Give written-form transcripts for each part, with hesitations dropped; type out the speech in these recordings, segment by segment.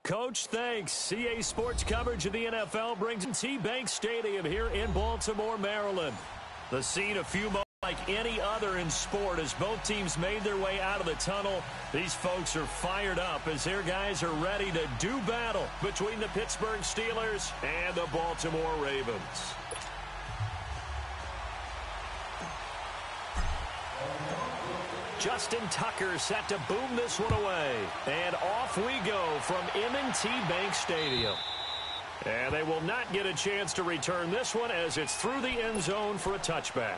Coach, thanks. CA Sports coverage of the NFL brings T-Bank Stadium here in Baltimore, Maryland. The scene a few moments like any other in sport as both teams made their way out of the tunnel. These folks are fired up as their guys are ready to do battle between the Pittsburgh Steelers and the Baltimore Ravens. Justin Tucker set to boom this one away. And off we go from M&T Bank Stadium. And they will not get a chance to return this one as it's through the end zone for a touchback.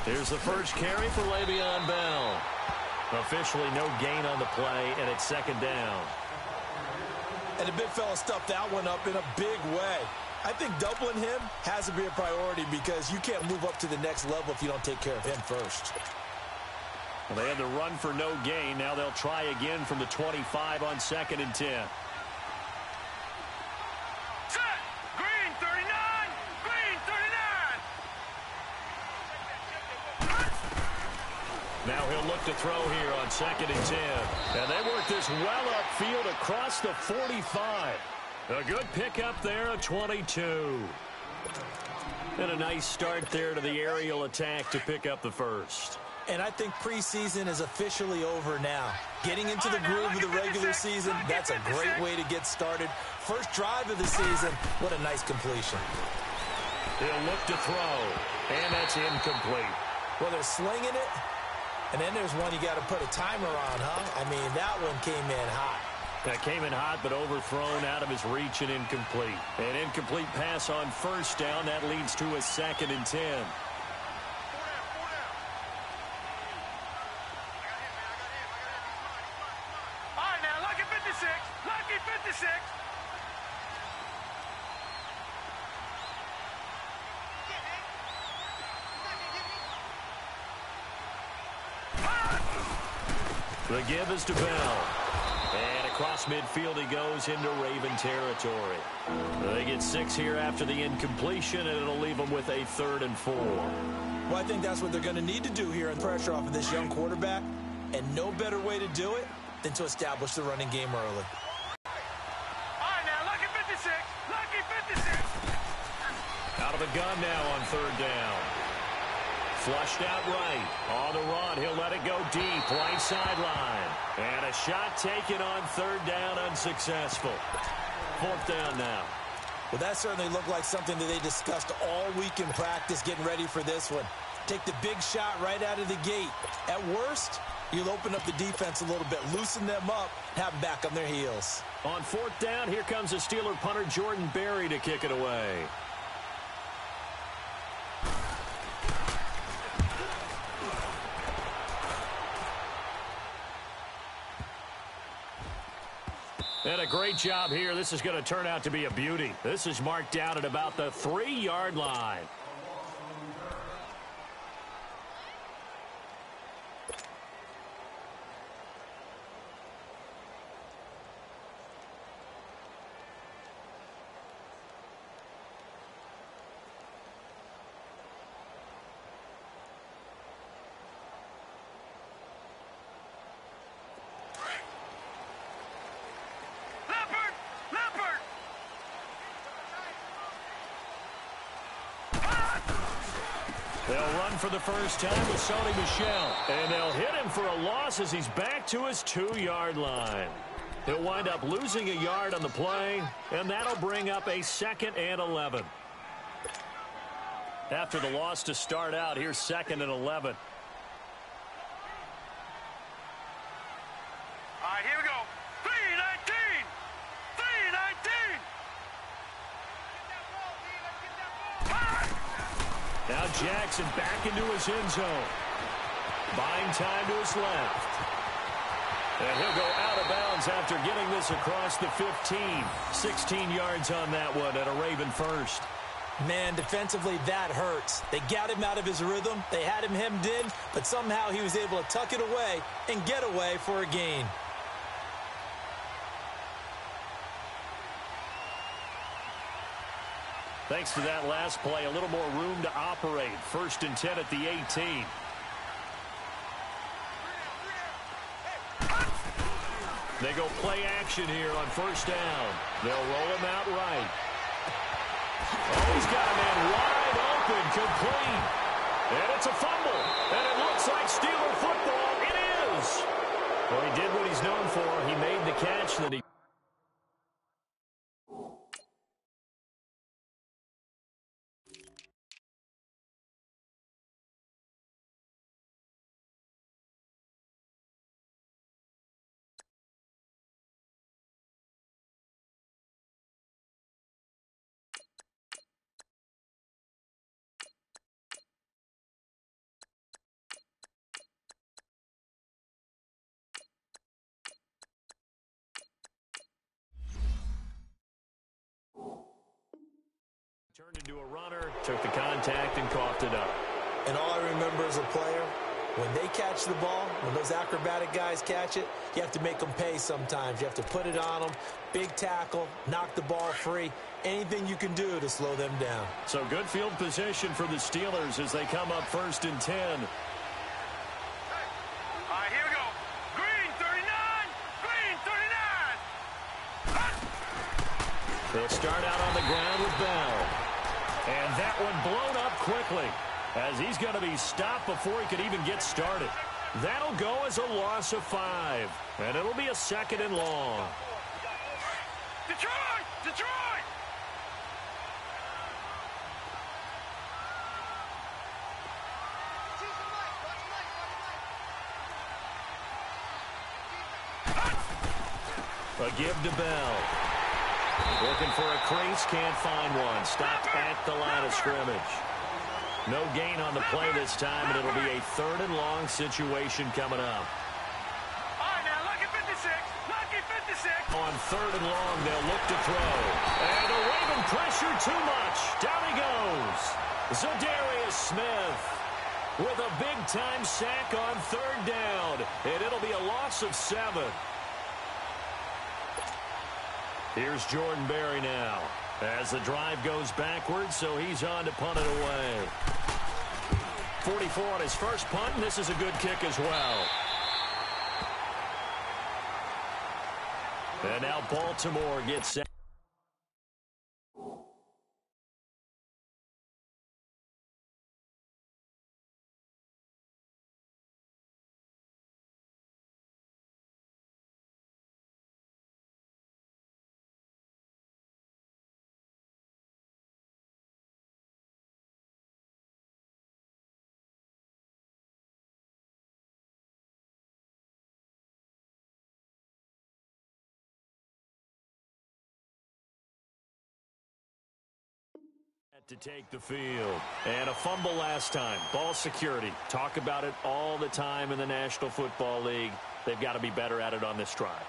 Here's the first carry for Le'Veon Bell. Officially no gain on the play, and it's second down. And the big fella stuffed that one up in a big way. I think doubling him has to be a priority because you can't move up to the next level if you don't take care of him first. Well, they had to run for no gain. Now they'll try again from the 25 on 2nd and 10. Now he'll look to throw here on 2nd and 10. And they work this well upfield across the 45. A good pickup there of 22. And a nice start there to the aerial attack to pick up the first. And I think preseason is officially over now. Getting into the groove of the regular season, that's a great way to get started. First drive of the season, what a nice completion. He'll look to throw, and that's incomplete. Well, they're slinging it. And then there's one you got to put a timer on, huh? I mean, that one came in hot. That came in hot, but overthrown out of his reach and incomplete. An incomplete pass on first down. That leads to a 2nd and 10. All right, now, lucky 56. Lucky 56. The give is to Bell. And across midfield he goes into Raven territory. They get 6 here after the incompletion, and it'll leave them with a 3rd and 4. Well, I think that's what they're going to need to do here and pressure off of this young quarterback. And no better way to do it than to establish the running game early. All right, now, lucky 56. Lucky 56. Out of the gun now on 3rd down. Flushed out right. On the run, he'll let it go deep. Right sideline. And a shot taken on 3rd down, unsuccessful. 4th down now. Well, that certainly looked like something that they discussed all week in practice getting ready for this one. Take the big shot right out of the gate. At worst, you'll open up the defense a little bit, loosen them up, have them back on their heels. On 4th down, here comes the Steeler punter Jordan Berry to kick it away. And a great job here. This is going to turn out to be a beauty. This is marked down at about the 3-yard line. They'll run for the first time with Sony Michel. And they'll hit him for a loss as he's back to his 2-yard line. He'll wind up losing a yard on the play, and that'll bring up a 2nd and 11. After the loss to start out, here's 2nd and 11. All right, here we go. 3-19. 3-19. Now Jackson back into his end zone. Buying time to his left. And he'll go out of bounds downs after getting this across the 15. 16 yards on that one and a Raven first. Man, defensively, that hurts. They got him out of his rhythm. They had him hemmed in, but somehow he was able to tuck it away and get away for a gain. Thanks to that last play, a little more room to operate. 1st and 10 at the 18. They go play action here on 1st down. They'll roll him out right. Oh, he's got a man wide open, complete. And it's a fumble. And it looks like Steeler football. It is. Well, he did what he's known for. He made the catch that he... Turned into a runner, took the contact, and coughed it up. And all I remember as a player, when they catch the ball, when those acrobatic guys catch it, you have to make them pay sometimes. You have to put it on them, big tackle, knock the ball free, anything you can do to slow them down. So good field position for the Steelers as they come up 1st and 10. All right, here we go. Green 39, green 39. They'll start out on the ground with Bell. And that one blown up quickly as he's going to be stopped before he could even get started. That'll go as a loss of 5. And it'll be a 2nd and long. Detroit! Detroit! A give to Bell. Looking for a crease, can't find one. Stopped at the line of scrimmage. No gain on the play this time, and it'll be a 3rd and long situation coming up. All right, now, lucky 56. Lucky 56. On 3rd and long, they'll look to throw. And a Raven pressure too much. Down he goes. Zadarius Smith with a big-time sack on 3rd down. And it'll be a loss of 7. Here's Jordan Berry now as the drive goes backwards, so he's on to punt it away. 44 on his first punt, and this is a good kick as well. And now Baltimore gets set. To take the field. And a fumble last time. Ball security. Talk about it all the time in the National Football League. They've got to be better at it on this drive.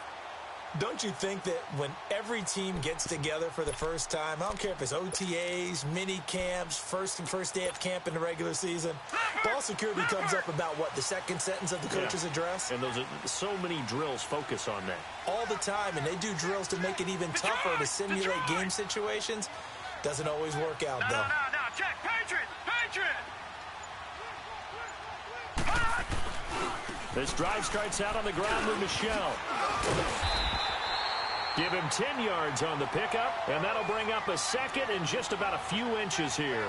Don't you think that when every team gets together for the first time, I don't care if it's OTAs, mini camps, first day of camp in the regular season, ball security comes up about, what, the second sentence of the coach's address? And those are so many drills focus on that. All the time, and they do drills to make it even tougher to simulate game situations. Doesn't always work out, though. No, check. Patriot! This drive starts out on the ground with Michelle. Give him 10 yards on the pickup, and that'll bring up a 2nd and just about a few inches here.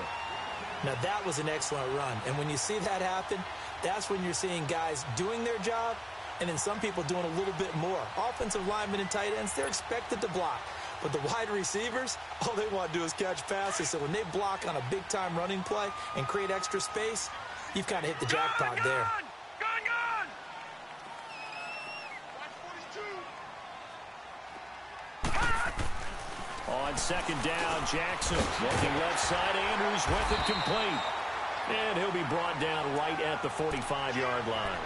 Now, that was an excellent run, and when you see that happen, that's when you're seeing guys doing their job, and then some people doing a little bit more. Offensive linemen and tight ends, they're expected to block. But the wide receivers, all they want to do is catch passes. So when they block on a big-time running play and create extra space, you've kind of hit the jackpot there. Gun! On 2nd down, Jackson looking left side. Andrews with it complete. And he'll be brought down right at the 45-yard line.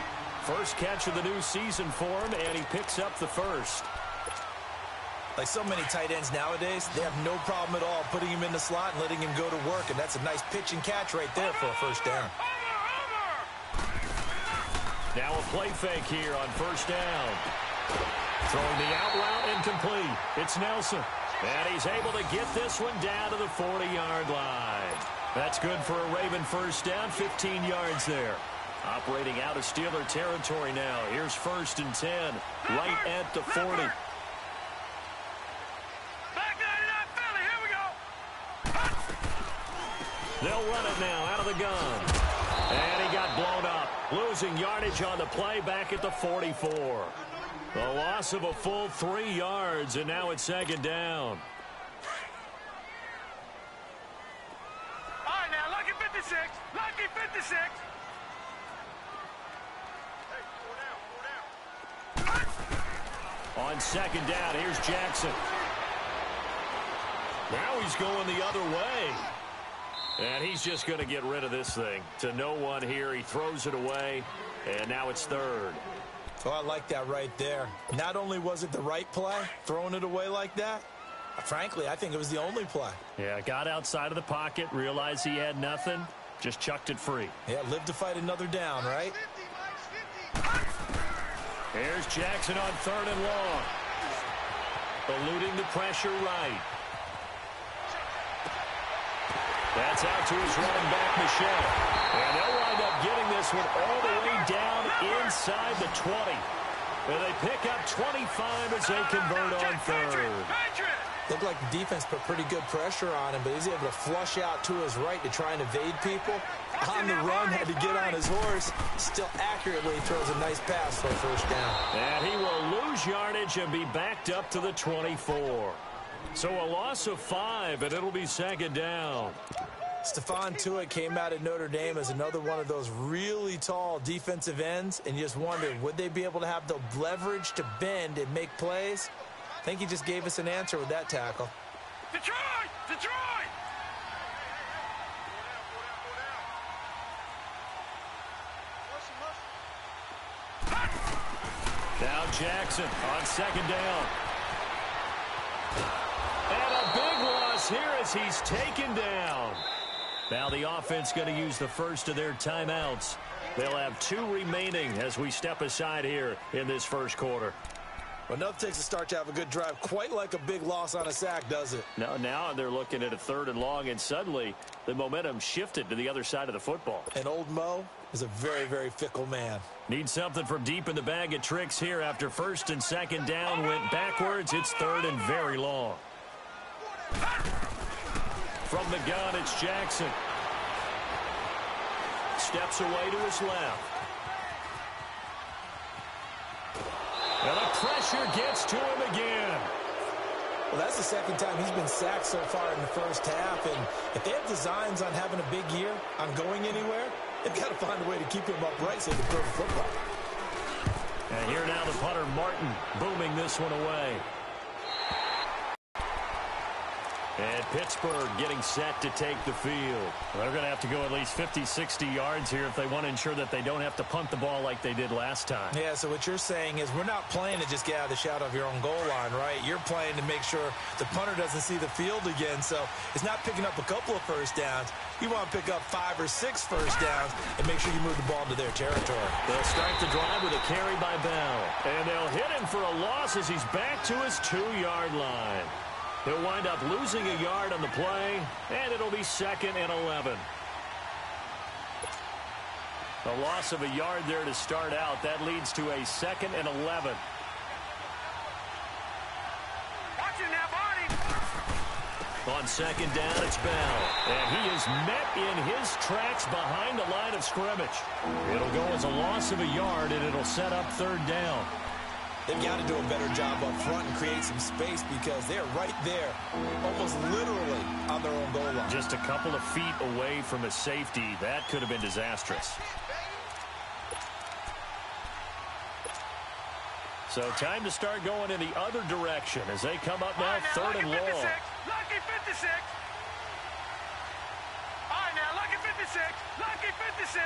First catch of the new season for him, and he picks up the first. Like so many tight ends nowadays, they have no problem at all putting him in the slot and letting him go to work, and that's a nice pitch and catch right there for a first down. Now a play fake here on first down. Throwing the out route incomplete. It's Nelson. And he's able to get this one down to the 40-yard line. That's good for a Raven first down, 15 yards there. Operating out of Steeler territory now. Here's 1st and 10, right at the 40. They'll run it now out of the gun. And he got blown up. Losing yardage on the play back at the 44. The loss of a full 3 yards, and now it's 2nd down. All right, now, lucky 56. Lucky 56. Hey, 4 down. On 2nd down, here's Jackson. Now he's going the other way. And he's just going to get rid of this thing. To no one here. He throws it away, and now it's 3rd. Oh, I like that right there. Not only was it the right play, throwing it away like that, frankly, I think it was the only play. Yeah, got outside of the pocket, realized he had nothing, just chucked it free. Yeah, live to fight another down, right? Here's Jackson on 3rd and long. Eluding the pressure right. That's out to his running back, Michelle. And they'll wind up getting this one all the way down inside the 20. And they pick up 25 as they convert on 3rd. Looked like the defense put pretty good pressure on him, but he's able to flush out to his right to try and evade people. On the run, had to get on his horse. Still accurately throws a nice pass for a first down. And he will lose yardage and be backed up to the 24. So a loss of 5, and it'll be 2nd down. Stephon Tuitt came out of Notre Dame as another one of those really tall defensive ends, and you just wondered, would they be able to have the leverage to bend and make plays? I think he just gave us an answer with that tackle. Detroit! Detroit! Now Jackson on 2nd down. And a big loss here as he's taken down. Now the offense going to use the first of their timeouts. They'll have 2 remaining as we step aside here in this first quarter. Well, enough takes a start to have a good drive. Quite like a big loss on a sack, does it? Now they're looking at a 3rd and long, and suddenly the momentum shifted to the other side of the football. And old Mo is a very, very fickle man. Need something from deep in the bag of tricks here after 1st and 2nd down went backwards. It's 3rd and very long. From the gun, it's Jackson. Steps away to his left. And the pressure gets to him again. Well, that's the 2nd time he's been sacked so far in the first half. And if they have designs on having a big year, on going anywhere, they've got to find a way to keep him upright so they can throw the football. And here now the punter, Martin, booming this one away. And Pittsburgh getting set to take the field. They're going to have to go at least 50, 60 yards here if they want to ensure that they don't have to punt the ball like they did last time. Yeah, so what you're saying is we're not playing to just get out of the shadow of your own goal line, right? You're playing to make sure the punter doesn't see the field again. So it's not picking up a couple of first downs. You want to pick up 5 or 6 first downs and make sure you move the ball into their territory. They'll start the drive with a carry by Bell. And they'll hit him for a loss as he's back to his 2-yard line. He'll wind up losing a yard on the play, and it'll be 2nd and 11. A loss of a yard there to start out. That leads to a 2nd and 11. Watch it now, Barney. On 2nd down, it's Bell. And he is met in his tracks behind the line of scrimmage. It'll go as a loss of a yard, and it'll set up 3rd down. They've got to do a better job up front and create some space because they're right there, almost literally on their own goal line. Just a couple of feet away from a safety. That could have been disastrous. So time to start going in the other direction as they come up now, 3rd and long. Lucky 56. All right, now, lucky 56. Lucky 56.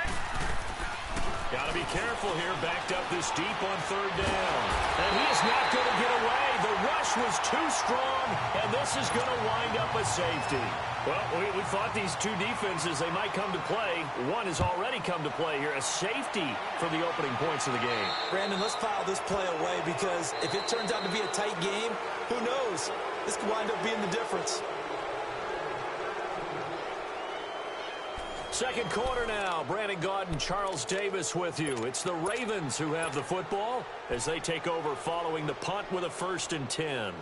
Got to be careful here, backed up this deep on third down. And he is not going to get away. The rush was too strong, and this is going to wind up a safety. Well, we thought these two defenses, they might come to play. One has already come to play here, a safety for the opening points of the game. Brandon, let's file this play away because if it turns out to be a tight game, who knows? This could wind up being the difference. Second quarter now. Brandon Gaudin, Charles Davis with you. It's the Ravens who have the football as they take over following the punt with a 1st and 10.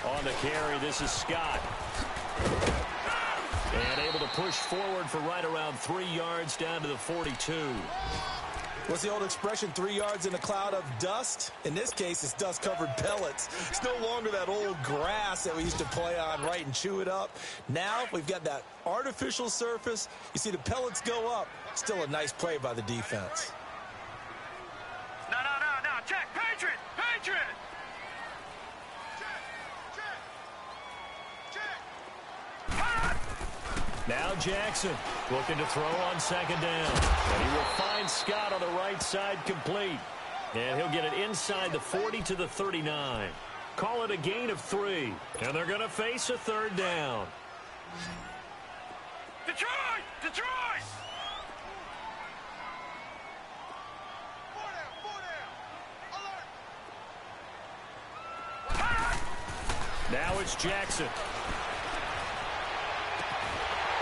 On the carry, this is Scott. And able to push forward for right around 3 yards down to the 42. What's the old expression, 3 yards in a cloud of dust? In this case, it's dust-covered pellets. It's no longer that old grass that we used to play on, right, and chew it up. Now we've got that artificial surface. You see the pellets go up. Still a nice play by the defense. No. Check. Patriot. Now Jackson looking to throw on 2nd down. And he will find Scott on the right side complete. And he'll get it inside the 40 to the 39. Call it a gain of 3. And they're going to face a 3rd down. Detroit! Now it's Jackson.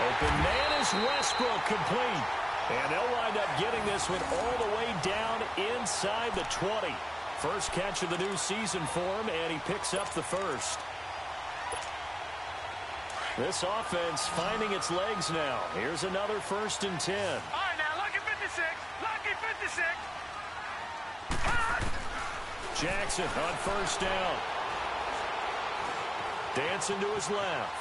Open man is Westbrook, complete. And they'll wind up getting this one all the way down inside the 20. First catch of the new season for him, and he picks up the 1st. This offense finding its legs now. Here's another 1st and 10. All right, now, lucky 56. Jackson on 1st down. Dancing to his left.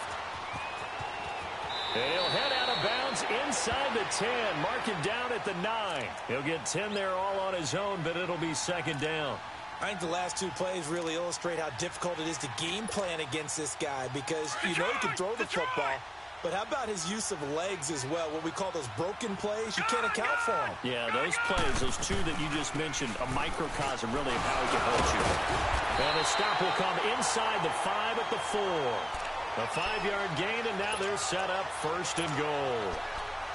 And he'll head out of bounds inside the 10. Mark him down at the 9. He'll get 10 there all on his own, but it'll be 2nd down. I think the last 2 plays really illustrate how difficult it is to game plan against this guy because you know he can throw the football, but how about his use of legs as well, what we call those broken plays? You can't account for them. Yeah, those plays, those 2 that you just mentioned, a microcosm really of how he can hurt you. And the stop will come inside the 5 at the 4. A 5-yard gain, and now they're set up 1st and goal.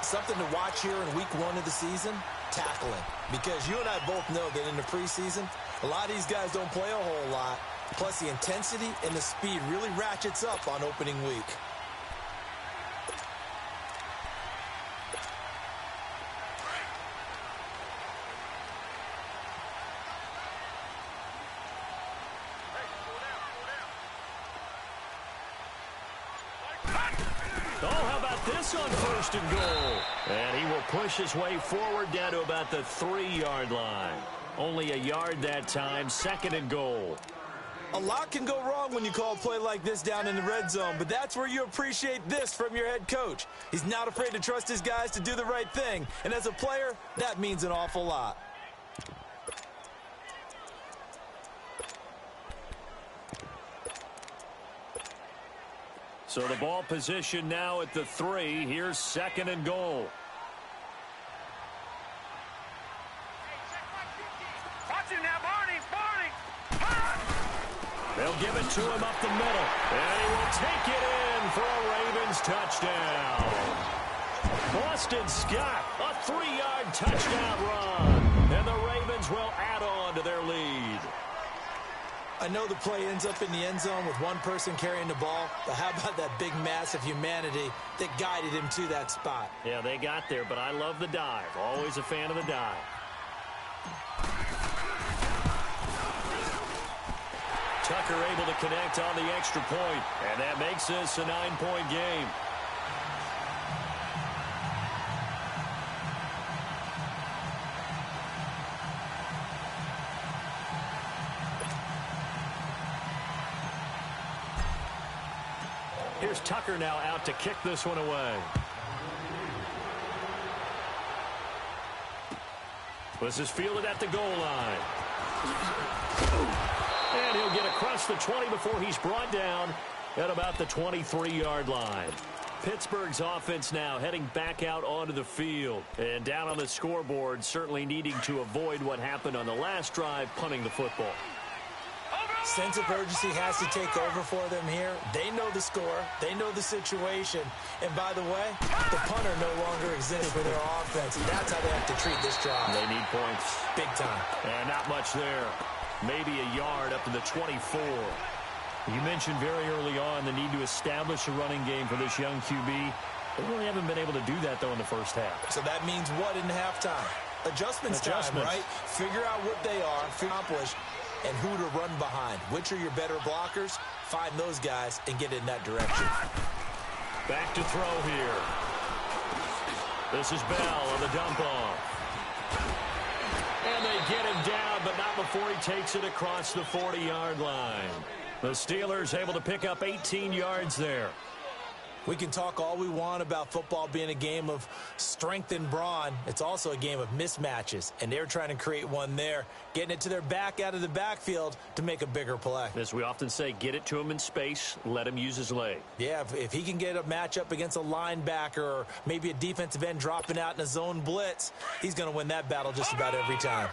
Something to watch here in week 1 of the season, tackling. Because you and I both know that in the preseason, a lot of these guys don't play a whole lot. Plus, the intensity and the speed really ratchets up on opening week. This on 1st and goal. And he will push his way forward down to about the 3-yard line. Only a yard that time, 2nd and goal. A lot can go wrong when you call a play like this down in the red zone, but that's where you appreciate this from your head coach. He's not afraid to trust his guys to do the right thing, and as a player, that means an awful lot. So the ball position now at the 3. Here's 2nd and goal. Watch him now, Barney. They'll give it to him up the middle. And he will take it in for a Ravens touchdown. Boston Scott, a 3-yard touchdown run. And the Ravens will add on to their lead. I know the play ends up in the end zone with one person carrying the ball, but how about that big mass of humanity that guided him to that spot? Yeah, they got there, but I love the dive. Always a fan of the dive. Tucker able to connect on the extra point, and that makes this a 9-point game. Here's Tucker now out to kick this one away. This is fielded at the goal line. And he'll get across the 20 before he's brought down at about the 23-yard line. Pittsburgh's offense now heading back out onto the field. And down on the scoreboard, certainly needing to avoid what happened on the last drive, punting the football. Sense of urgency has to take over for them here. They know the score. They know the situation. And by the way, the punter no longer exists for their offense. And that's how they have to treat this drive. They need points. Big time. And not much there. Maybe a yard up to the 24. You mentioned very early on the need to establish a running game for this young QB. They really haven't been able to do that, though, in the first half. So that means what in halftime? Adjustments time, right? Figure out what they are, accomplish, and who to run behind. Which are your better blockers? Find those guys and get in that direction. Back to throw here. This is Bell on the dump off. And they get him down, but not before he takes it across the 40-yard line. The Steelers able to pick up 18 yards there. We can talk all we want about football being a game of strength and brawn. It's also a game of mismatches, and they're trying to create one there, getting it to their back out of the backfield to make a bigger play. As we often say, get it to him in space, let him use his leg. Yeah, if he can get a matchup against a linebacker or maybe a defensive end dropping out in a zone blitz, he's going to win that battle just about every time.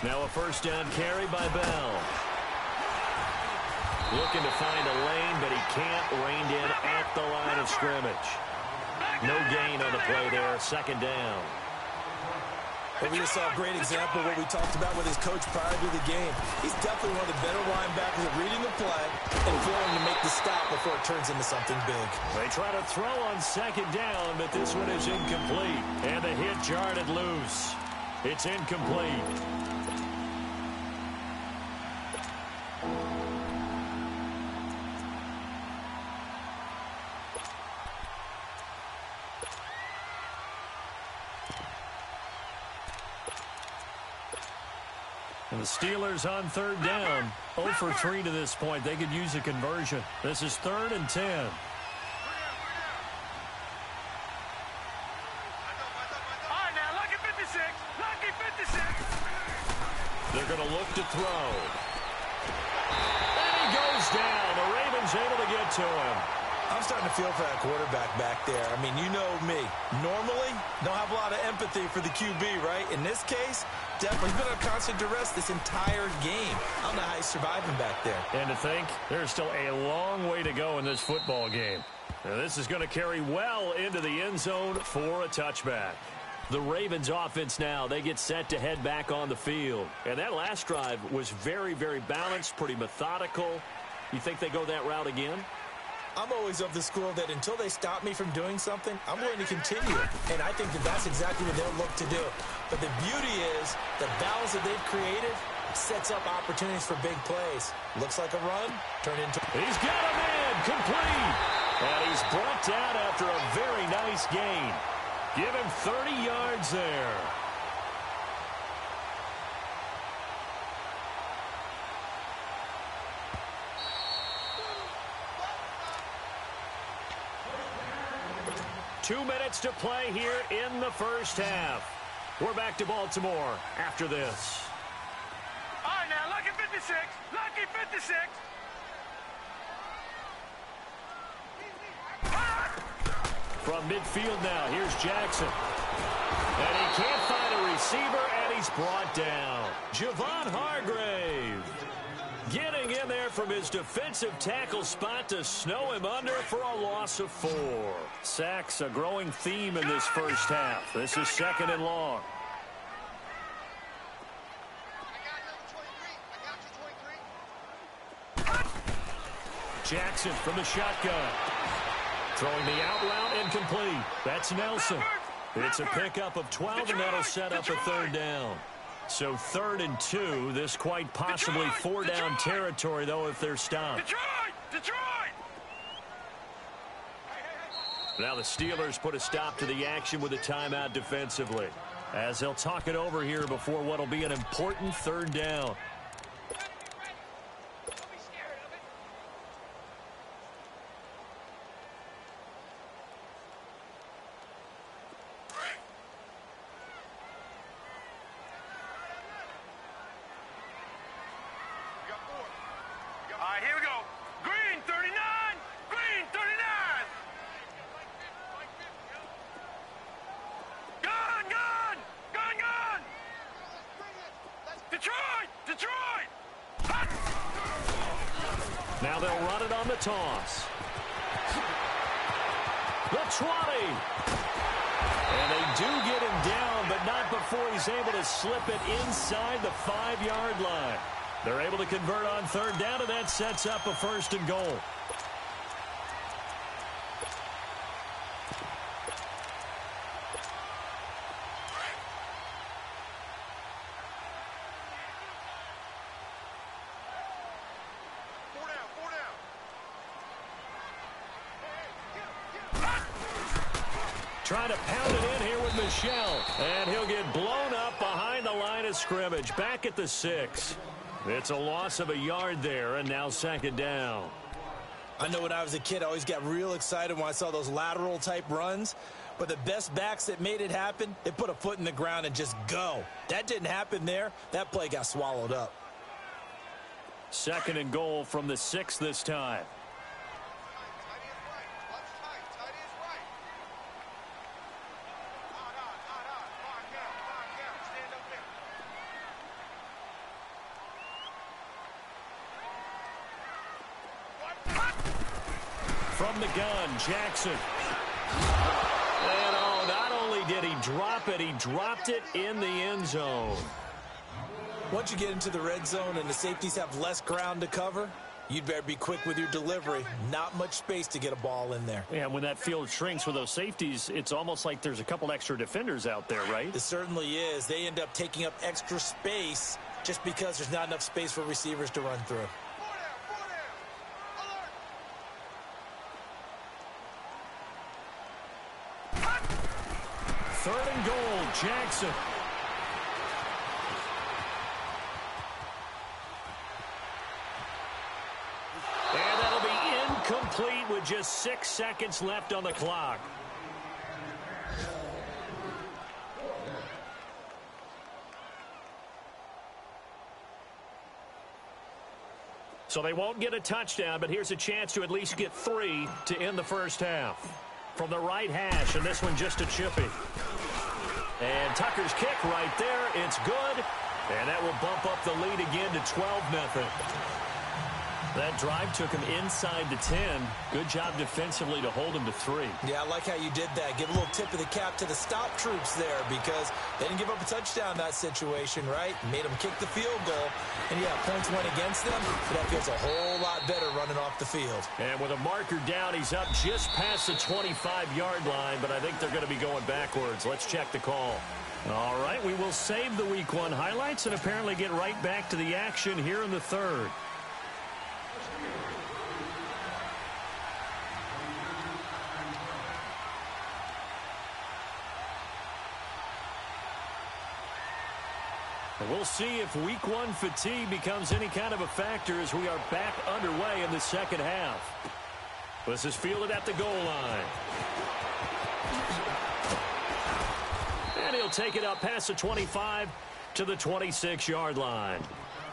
Now a first down carry by Bell. Looking to find a lane, but he can't. Reined in at the line of scrimmage. No gain on the play there. Second down. But we just saw a great example of what we talked about with his coach prior to the game. He's definitely one of the better linebackers at reading the play and willing to make the stop before it turns into something big. They try to throw on second down, but this one is incomplete. And the hit jarred it loose. It's incomplete. And the Steelers on third down. 0 for 3 to this point. They could use a conversion. This is 3rd and 10. All right, now, lucky 56. Lucky 56. They're going to look to throw. And he goes down. The Ravens able to get to him. I'm starting to feel for that quarterback back there. I mean, you know me. Normally, don't have a lot of empathy for the QB, right? In this case, definitely he's been under constant duress this entire game. I don't know how he's surviving back there. And to think, there's still a long way to go in this football game. Now, this is going to carry well into the end zone for a touchback. The Ravens offense now, they get set to head back on the field. And that last drive was very, very balanced, pretty methodical. You think they go that route again? I'm always of the school that until they stop me from doing something, I'm going to continue. And I think that that's exactly what they'll look to do. But the beauty is the balance that they've created sets up opportunities for big plays. Looks like a run, turn into... He's got him in, complete. And he's brought down after a very nice gain. Give him 30 yards there. Two minutes to play here in the first half. We're back to Baltimore after this. All right, now, lucky 56. Lucky 56. From midfield now, here's Jackson. And he can't find a receiver, and he's brought down. Javon Hargrave getting in there from his defensive tackle spot to snow him under for a loss of 4. Sacks, a growing theme in this first half. This is 2nd and long. Jackson from the shotgun. Throwing the out route incomplete. That's Nelson. It's a pickup of 12, and that'll set up a 3rd down. So 3rd and 2. This quite possibly 4-down territory, though, if they're stopped. Detroit! Now the Steelers put a stop to the action with a timeout defensively, as they'll talk it over here before what will be an important 3rd down. Now they'll run it on the toss. The 20. And they do get him down, but not before he's able to slip it inside the 5-yard line. They're able to convert on third down, and that sets up a first and goal. Trying to pound it in here with Michel. And he'll get blown up behind the line of scrimmage. Back at the 6. It's a loss of a yard there, and now second down. I know when I was a kid, I always got real excited when I saw those lateral-type runs. But the best backs that made it happen, they put a foot in the ground and just go. That didn't happen there. That play got swallowed up. Second and goal from the 6 this time. From the gun, Jackson. And oh, not only did he drop it, he dropped it in the end zone. Once you get into the red zone and the safeties have less ground to cover, you'd better be quick with your delivery. Not much space to get a ball in there. Yeah, when that field shrinks with those safeties, it's almost like there's a couple extra defenders out there, right? It certainly is. They end up taking up extra space just because there's not enough space for receivers to run through. Third and goal, Jackson. And that'll be incomplete with just 6 seconds left on the clock. So they won't get a touchdown, but here's a chance to at least get 3 to end the first half. From the right hash, and this one just a chippy. And Tucker's kick right there. It's good. And that will bump up the lead again to 12-0. That drive took him inside the 10. Good job defensively to hold him to 3. Yeah, I like how you did that. Give a little tip of the cap to the stop troops there because they didn't give up a touchdown in that situation, right? Made them kick the field goal. And, yeah, points went against them, but that feels a whole lot better running off the field. And with a marker down, he's up just past the 25-yard line, but I think they're going to be going backwards. Let's check the call. All right, we will save the Week 1 highlights and apparently get right back to the action here in the third. We'll see if Week 1 fatigue becomes any kind of a factor as we are back underway in the second half. This is fielded at the goal line. And he'll take it up past the 25 to the 26-yard line.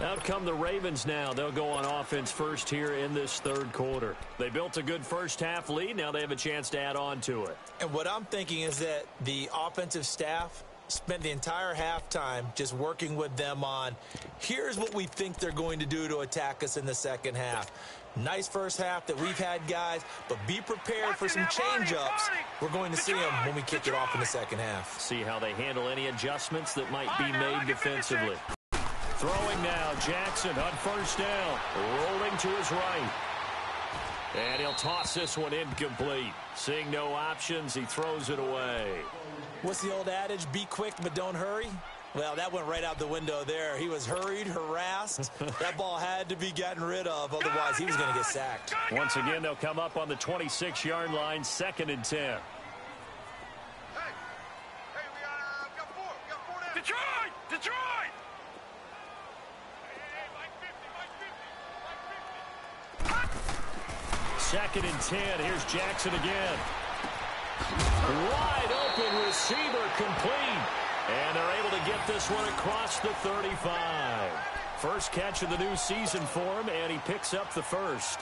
Out come the Ravens now. They'll go on offense first here in this third quarter. They built a good first-half lead. Now they have a chance to add on to it. And what I'm thinking is that the offensive staff spent the entire halftime just working with them on, here's what we think they're going to do to attack us in the second half. Nice first half that we've had, guys, but be prepared for some change-ups. We're going to see them when we kick it off in the second half. See how they handle any adjustments that might be made defensively. Throwing now, Jackson on first down, rolling to his right. And he'll toss this one incomplete. Seeing no options, he throws it away. What's the old adage? Be quick, but don't hurry. Well, that went right out the window there. He was hurried, harassed. That ball had to be gotten rid of. Otherwise, he was going to get sacked. Once again, they'll come up on the 26-yard line, 2nd and 10. We got 4. We got 4 down. Detroit! Detroit! Second and 10. Here's Jackson again. Wide open receiver complete. And they're able to get this one across the 35. First catch of the new season for him, and he picks up the first.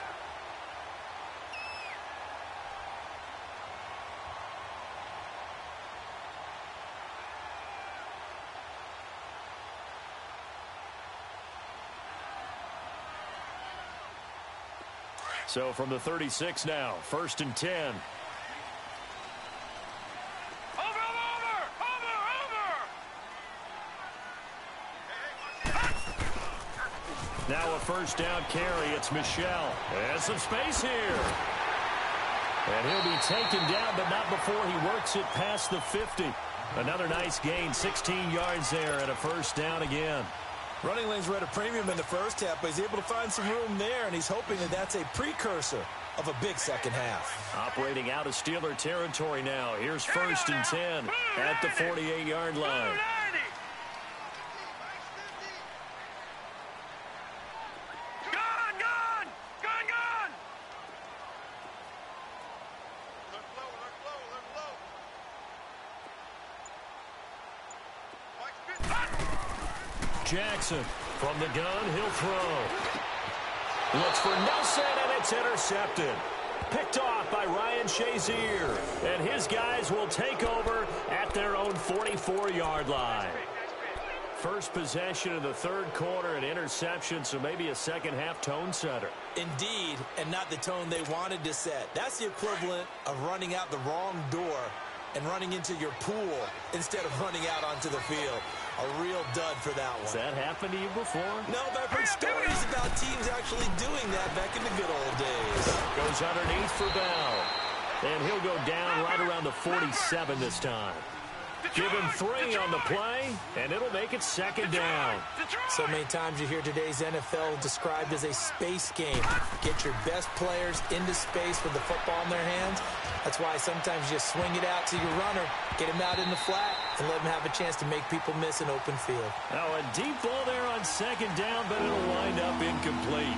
So from the 36 now, 1st and 10. Now a first down carry. It's Michel. And some space here. And he'll be taken down, but not before he works it past the 50. Another nice gain, 16 yards there, and a first down again. Running lanes were at a premium in the first half, but he's able to find some room there, and he's hoping that that's a precursor of a big second half. Operating out of Steeler territory now. Here's 1st and 10 at the 48-yard line. Jackson from the gun, he'll throw. Looks for Nelson, and it's intercepted. Picked off by Ryan Shazier. And his guys will take over at their own 44-yard line. First possession of the third quarter, an interception, so maybe a second-half tone setter. Indeed, and not the tone they wanted to set. That's the equivalent of running out the wrong door and running into your pool instead of running out onto the field. A real dud for that one. Has that happened to you before? No, but I've heard stories about teams actually doing that back in the good old days. Goes underneath for Bell. And he'll go down right around the 47 this time. Give him 3 on the play, and it'll make it second down. So many times you hear today's NFL described as a space game. Get your best players into space with the football in their hands. That's why sometimes you swing it out to your runner, get him out in the flat, and let him have a chance to make people miss an open field. Now a deep ball there on second down, but it'll wind up incomplete.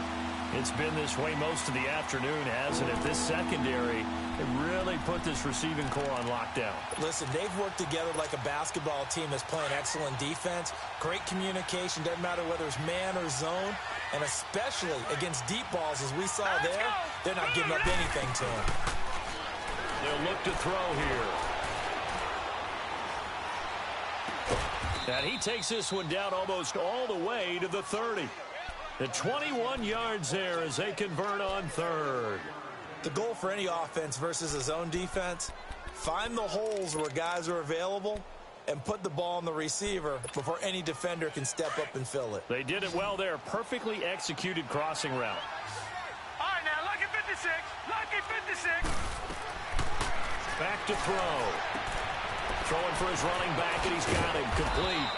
It's been this way most of the afternoon, hasn't it? This secondary, it really put this receiving core on lockdown. Listen, they've worked together like a basketball team that's playing excellent defense. Great communication, doesn't matter whether it's man or zone. And especially against deep balls, as we saw there, they're not giving up anything to him. They'll look to throw here. And he takes this one down almost all the way to the 30. The 21 yards there as they convert on third. The goal for any offense versus a zone defense, find the holes where guys are available and put the ball on the receiver before any defender can step up and fill it. They did it well there. Perfectly executed crossing route. All right, now, lucky 56. Lucky 56. Back to throw. Throwing for his running back, and he's got him complete.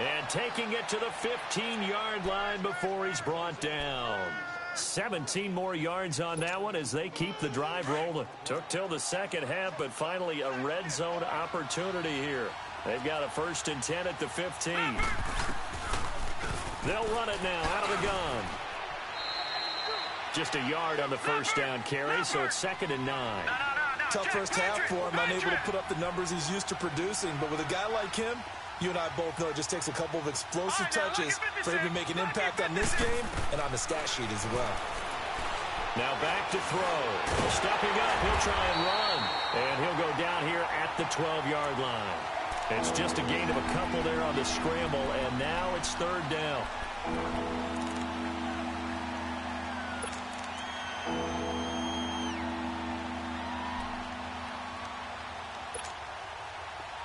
And taking it to the 15-yard line before he's brought down. 17 more yards on that one as they keep the drive rolling. Took till the second half, but finally a red zone opportunity here. They've got a 1st and 10 at the 15. They'll run it now out of the gun. Just a yard on the first down carry, so it's 2nd and 9. Tough first half for him, unable to put up the numbers he's used to producing. But with a guy like him, you and I both know it just takes a couple of explosive touches for him to make an impact on this game and on the stat sheet as well. Now back to throw. Stepping up, he'll try and run. And he'll go down here at the 12-yard line. It's just a gain of a couple there on the scramble, and now it's 3rd down.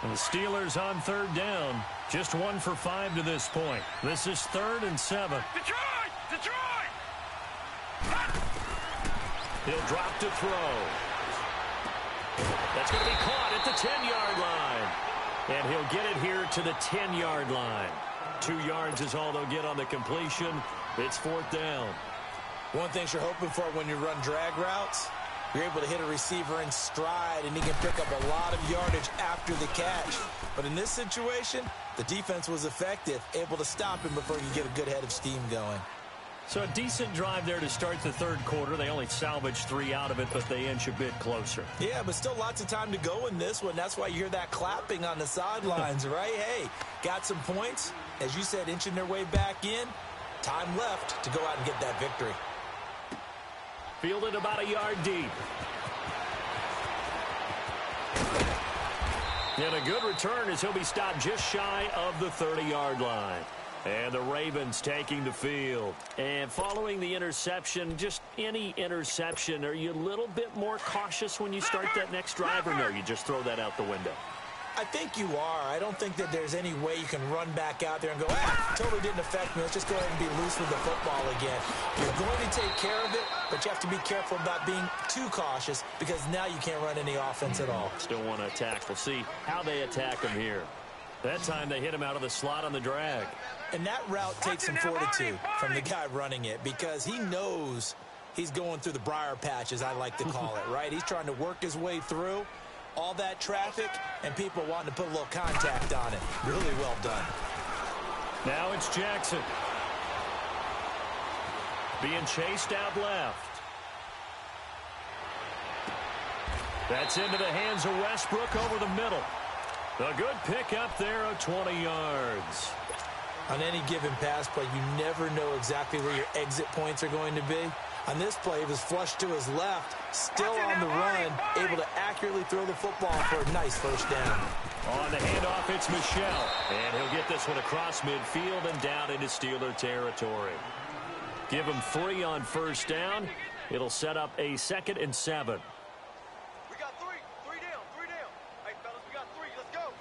And the Steelers on 3rd down. Just 1 for 5 to this point. This is 3rd and 7. Detroit! Detroit! He'll drop to throw. That's going to be caught at the 10-yard line. And he'll get it here to the 10-yard line. 2 yards is all they'll get on the completion. It's 4th down. One thing you're hoping for when you run drag routes, you're able to hit a receiver in stride, and he can pick up a lot of yardage after the catch. But in this situation, the defense was effective, able to stop him before he could get a good head of steam going. So a decent drive there to start the 3rd quarter. They only salvaged 3 out of it, but they inch a bit closer. Yeah, but still lots of time to go in this one. That's why you hear that clapping on the sidelines, right? Hey, got some points. As you said, inching their way back in. Time left to go out and get that victory. Fielded about a yard deep. And a good return as he'll be stopped just shy of the 30-yard line. And the Ravens taking the field. And following the interception, just any interception, are you a little bit more cautious when you start that next drive, or no, you just throw that out the window? I think you are. I don't think that there's any way you can run back out there and go, totally didn't affect me. Let's just go ahead and be loose with the football again. You're going to take care of it, but you have to be careful about being too cautious because now you can't run any offense at all. Still want to attack. We'll see how they attack him here. That time they hit him out of the slot on the drag. And that route takes some fortitude from the guy running it because he knows he's going through the briar patch, as I like to call it, right? He's trying to work his way through all that traffic and people wanting to put a little contact on it. Really well done. Now it's Jackson. Being chased out left. That's into the hands of Westbrook over the middle. A good pickup there of 20 yards. On any given pass play, you never know exactly where your exit points are going to be. On this play, he was flushed to his left, still on the run, able to accurately throw the football for a nice first down. On the handoff, it's Michel. And he'll get this one across midfield and down into Steeler territory. Give him 3 on first down. It'll set up a 2nd and 7. We got 3. 3 down. 3 down. Hey, fellas, we got 3. Let's go.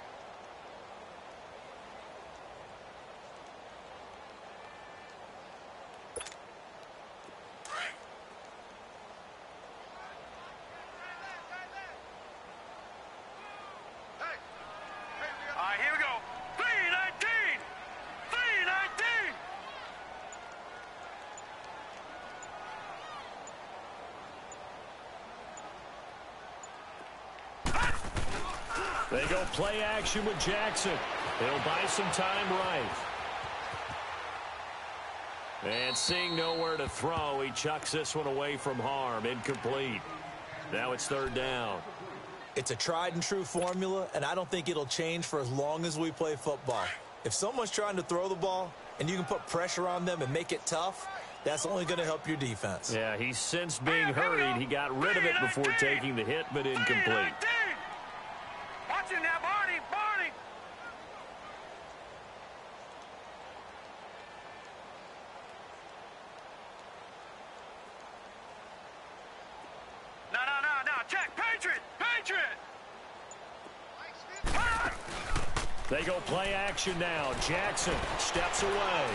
All right, here we go. 3-19. 3-19. They go play action with Jackson. He'll buy some time right. And seeing nowhere to throw, he chucks this one away from harm. Incomplete. Now it's 3rd down. It's a tried and true formula, and I don't think it'll change for as long as we play football. If someone's trying to throw the ball and you can put pressure on them and make it tough, that's only going to help your defense. Yeah, he's sensed being hurried. He got rid of it before taking the hit, but incomplete. Watch him now, Barney. Barney. No. Check. Patriot. They go play action now. Jackson steps away.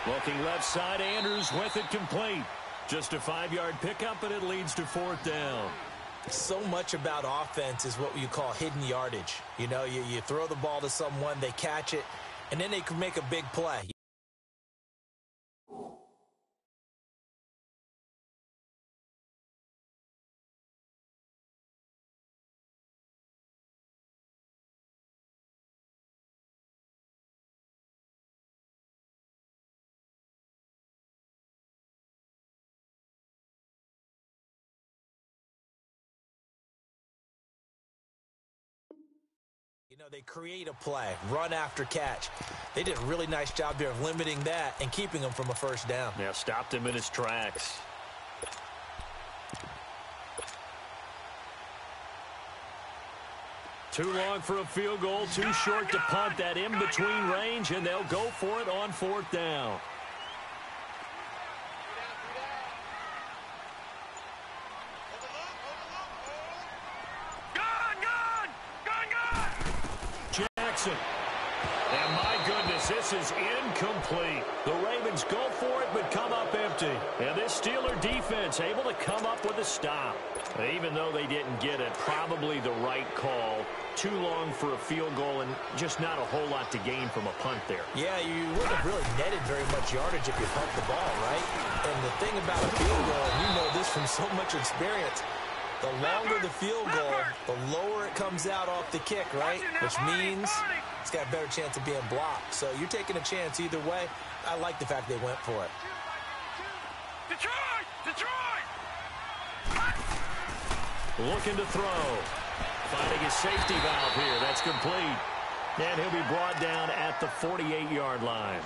Looking left side, Andrews with it complete. Just a 5-yard pickup, and it leads to 4th down. So much about offense is what you call hidden yardage. You know, you throw the ball to someone, they catch it, and then they can make a big play. You know, they create a play, run after catch. They did a really nice job there of limiting that and keeping him from a first down. Yeah, stopped him in his tracks. Too long for a field goal, too short to punt. That in-between range, and they'll go for it on 4th down. And my goodness, this is incomplete. The Ravens go for it, but come up empty. And this Steeler defense able to come up with a stop. Even though they didn't get it, probably the right call. Too long for a field goal and just not a whole lot to gain from a punt there. Yeah, you wouldn't have really netted very much yardage if you pumped the ball, right? And the thing about a field goal, and you know this from so much experience, the longer the field goal, the lower it comes out off the kick, right? Which means it's got a better chance of being blocked. So you're taking a chance either way. I like the fact they went for it. Detroit! Looking to throw. Finding his safety valve here. That's complete. And he'll be brought down at the 48-yard line.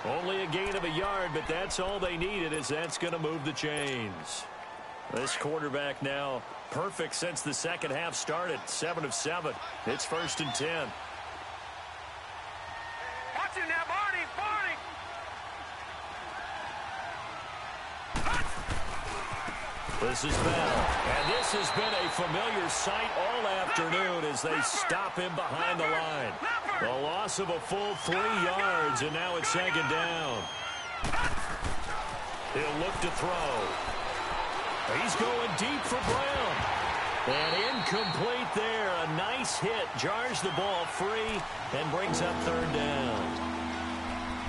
Only a gain of a yard, but that's all they needed, as that's going to move the chains. This quarterback now perfect since the second half started. 7 of 7. It's 1st and 10. Watch him now, This is Bell. And this has been a familiar sight all afternoon as they stop him behind the line. The loss of a full 3 yards, and now it's second down. He'll look to throw. He's going deep for Brown. And incomplete there. A nice hit. Jars the ball free and brings up third down.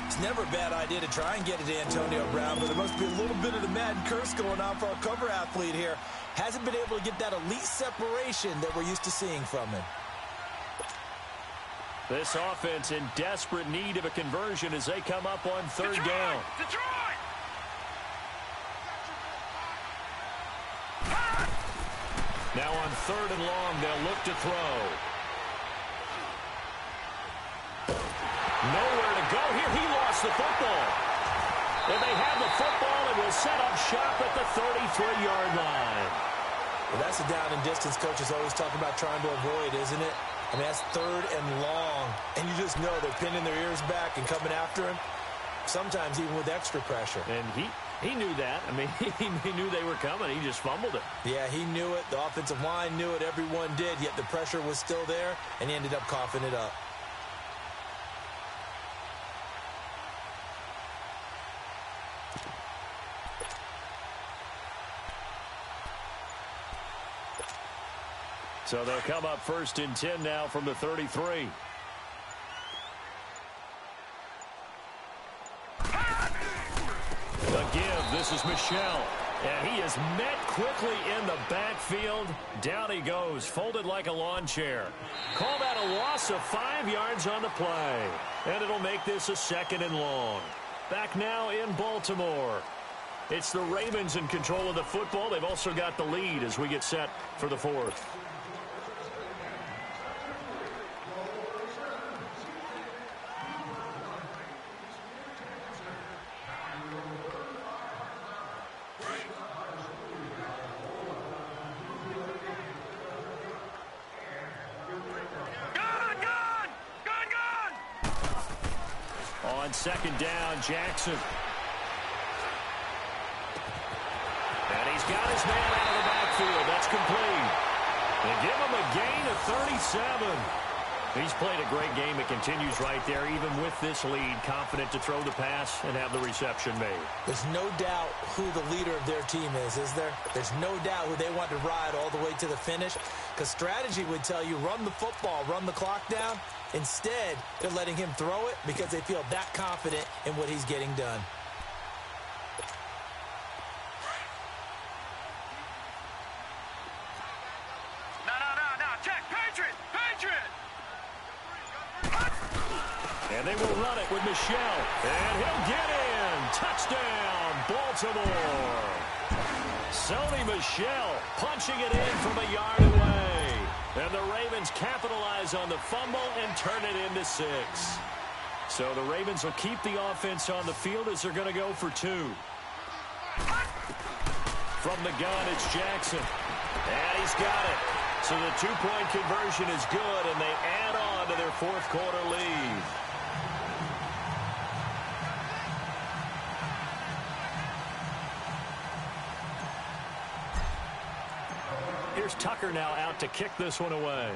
It's never a bad idea to try and get it to Antonio Brown, but there must be a little bit of the Madden curse going on for our cover athlete here. Hasn't been able to get that elite separation that we're used to seeing from him. This offense in desperate need of a conversion as they come up on third down. Detroit! Now on third and long, they'll look to throw. Nowhere to go here. He lost the football. And they have the football and will set up shop at the 33-yard line. Well, that's a down and distance coaches always talk about trying to avoid, isn't it? I mean, that's third and long. And you just know they're pinning their ears back and coming after him. Sometimes even with extra pressure. And he knew that. I mean, he knew they were coming. He just fumbled it. Yeah, he knew it. The offensive line knew it. Everyone did. Yet the pressure was still there, and he ended up coughing it up. So they'll come up first and 10 now from the 33. The give, this is Michel. And he is met quickly in the backfield. Down he goes, folded like a lawn chair. Call that a loss of 5 yards on the play. And it'll make this a second and long. Back now in Baltimore. It's the Ravens in control of the football. They've also got the lead as we get set for the fourth. On second down, Jackson. And he's got his man out of the backfield. That's complete. They give him a gain of 37. He's played a great game. It continues right there, even with this lead. Confident to throw the pass and have the reception made. There's no doubt who the leader of their team is there? There's no doubt who they want to ride all the way to the finish. Because strategy would tell you, run the football, run the clock down. Instead, they're letting him throw it because they feel that confident in what he's getting done. No. Check. Patriot. And they will run it with Michel. And he'll get in. Touchdown, Baltimore. Sony Michel punching it in from a yard away. And the Ravens capitalize on the fumble and turn it into 6. So the Ravens will keep the offense on the field as they're going to go for 2. From the gun, it's Jackson. And he's got it. So the 2-point conversion is good, and they add on to their fourth quarter lead. Here's Tucker now out to kick this one away.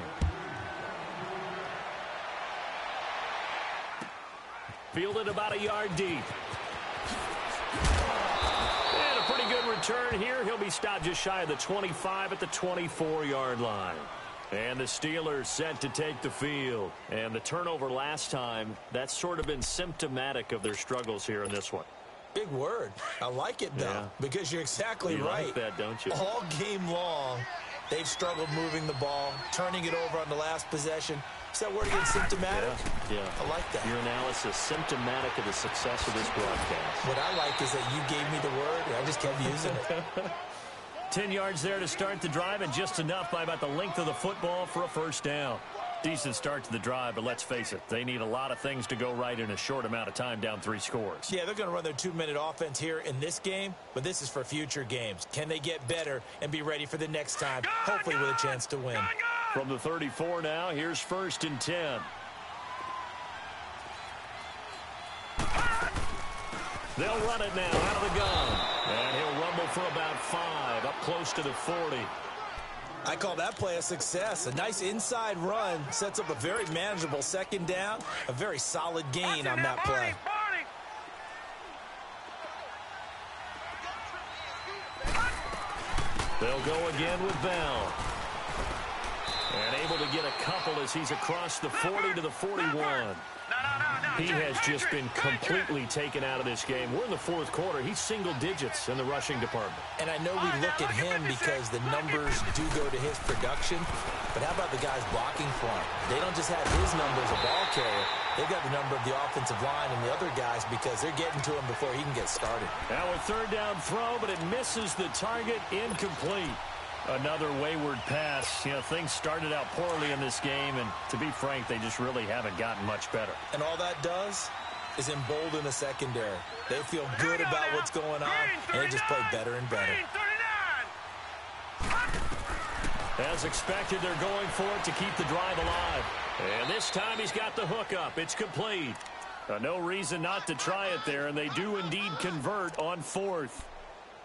Fielded about a yard deep. And a pretty good return here. He'll be stopped just shy of the 25 at the 24-yard line. And the Steelers set to take the field. And the turnover last time, that's sort of been symptomatic of their struggles here in this one. Big word. I like it, though, Yeah. because you're exactly You right. like that, don't you? All game long, they've struggled moving the ball, turning it over on the last possession. Is that word again, symptomatic? Yeah. I like that. Your analysis, symptomatic of the success of this broadcast. What I like is that you gave me the word, and I just kept using it. 10 yards there to start the drive, and just enough by about the length of the football for a first down. Decent start to the drive, but let's face it, they need a lot of things to go right in a short amount of time, down 3 scores. Yeah, they're going to run their 2-minute offense here in this game, but this is for future games. Can they get better and be ready for the next time, hopefully with a chance to win? From the 34 now, here's first and 10. They'll run it now out of the gun. And he'll rumble for about 5, up close to the 40. I call that play a success. A nice inside run sets up a very manageable second down, a very solid gain on that play. They'll go again with Bell. And able to get a couple as he's across the 40 to the 41. He has just been completely taken out of this game. We're in the fourth quarter. He's single digits in the rushing department. And I know we look at him because the numbers do go to his production. But how about the guys blocking for him? They don't just have his number as a ball carrier. They've got the number of the offensive line and the other guys because they're getting to him before he can get started. Now a third down throw, but it misses the target. Incomplete. Another wayward pass. You know, things started out poorly in this game, and to be frank, they just really haven't gotten much better. And all that does is embolden the secondary. They feel good about what's going on, and they just play better and better. As expected, they're going for it to keep the drive alive. And this time he's got the hook up. It's complete. No reason not to try it there, and they do indeed convert on fourth.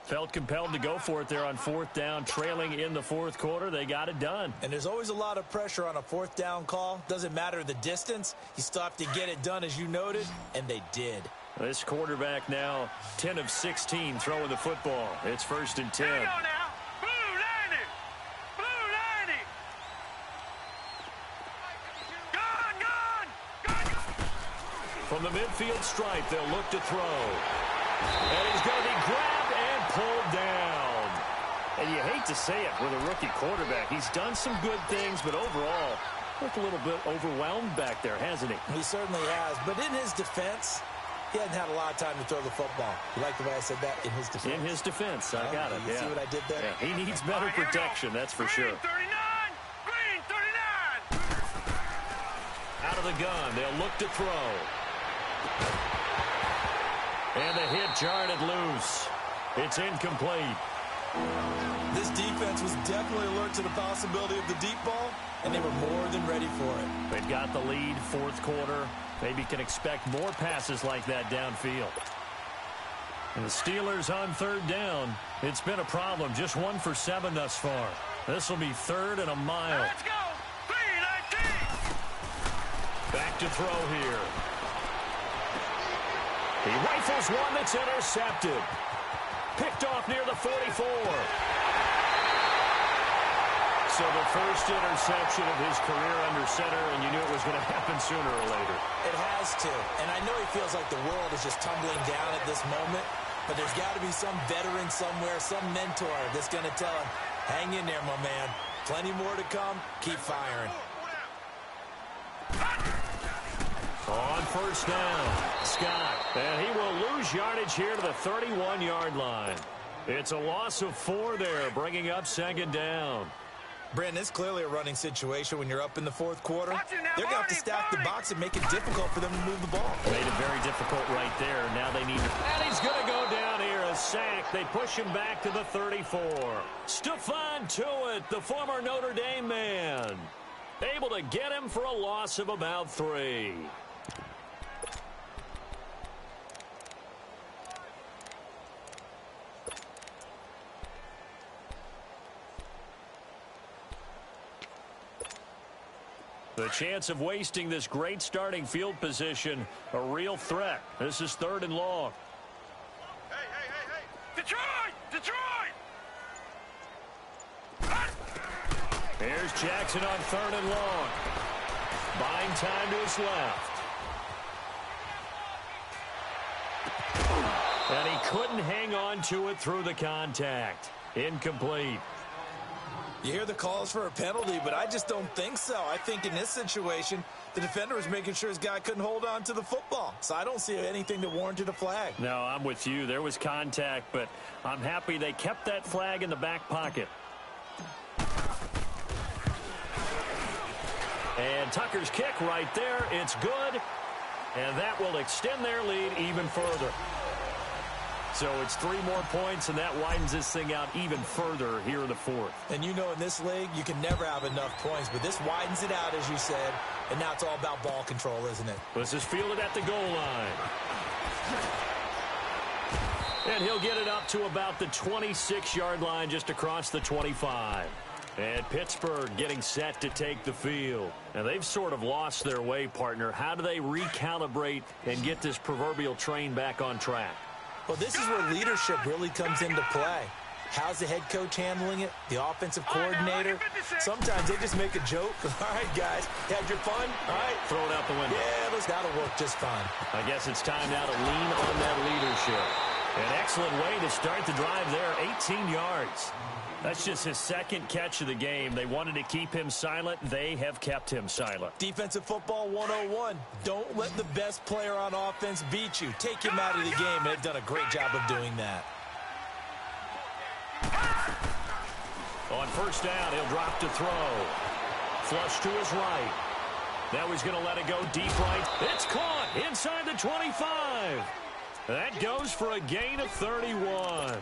Felt compelled to go for it there on fourth down, trailing in the fourth quarter. They got it done. And there's always a lot of pressure on a fourth down call. Doesn't matter the distance. You still have to get it done, as you noted, and they did. This quarterback now 10 of 16 throwing the football. It's 1st and 10. Hang on now. Blue 90. Blue 90. Gone. From the midfield stripe, they'll look to throw. And he's going to be grabbed and pulled down. And you hate to say it with a rookie quarterback. He's done some good things, but overall, looked a little bit overwhelmed back there, hasn't he? He certainly has. But in his defense, he hasn't had a lot of time to throw the football. You like the way I said that? In his defense? In his defense. I got it. You see what I did there? Yeah, he needs better protection, that's for sure. Green 39. Green 39. Out of the gun, they'll look to throw. And the hit jarred it loose. It's incomplete. This defense was definitely alert to the possibility of the deep ball, and they were more than ready for it. They've got the lead, fourth quarter. Maybe can expect more passes like that downfield. And the Steelers on third down. It's been a problem. Just 1 for 7 thus far. This will be 3rd and a mile. Let's go. 3-19. Back to throw here. He rifles one that's intercepted. Picked off near the 44. So the first interception of his career under center, and you knew it was going to happen sooner or later. It has to. And I know he feels like the world is just tumbling down at this moment, but there's got to be some veteran somewhere, some mentor that's going to tell him, hang in there, my man. Plenty more to come. Keep firing. On first down, Scott. And he will lose yardage here to the 31-yard line. It's a loss of 4 there, bringing up 2nd down. Brandon, it's clearly a running situation when you're up in the fourth quarter. They're going to have to stack the box and make it difficult for them to move the ball. Made it very difficult right there. Now they need to... And he's going to go down here, a sack. They push him back to the 34. Stephon Tuitt, the former Notre Dame man, able to get him for a loss of about 3. The chance of wasting this great starting field position, a real threat. This is 3rd and long. Hey. Detroit! Detroit! Here's Jackson on 3rd and long. Buying time to his left. And he couldn't hang on to it through the contact. Incomplete. You hear the calls for a penalty, but I just don't think so. I think in this situation, the defender was making sure his guy couldn't hold on to the football. So I don't see anything that warranted a flag. No, I'm with you. There was contact, but I'm happy they kept that flag in the back pocket. And Tucker's kick right there. It's good. And that will extend their lead even further. So it's 3 more points, and that widens this thing out even further here in the fourth. And you know in this league, you can never have enough points, but this widens it out, as you said, and now it's all about ball control, isn't it? This is fielded at the goal line. And he'll get it up to about the 26-yard line just across the 25. And Pittsburgh getting set to take the field. And they've sort of lost their way, partner. How do they recalibrate and get this proverbial train back on track? Well, this is where leadership really comes into play. How's the head coach handling it? The offensive coordinator? Sometimes they just make a joke. All right, guys, had your fun? All right. Throw it out the window. Yeah, that'll work just fine. I guess it's time now to lean on that leadership. An excellent way to start the drive there, 18 yards. That's just his second catch of the game. They wanted to keep him silent. They have kept him silent. Defensive football 101. Don't let the best player on offense beat you. Take him out of the game. They've done a great job of doing that. On first down, he'll drop to throw. Flush to his right. Now he's going to let it go deep right. It's caught inside the 25. That goes for a gain of 31.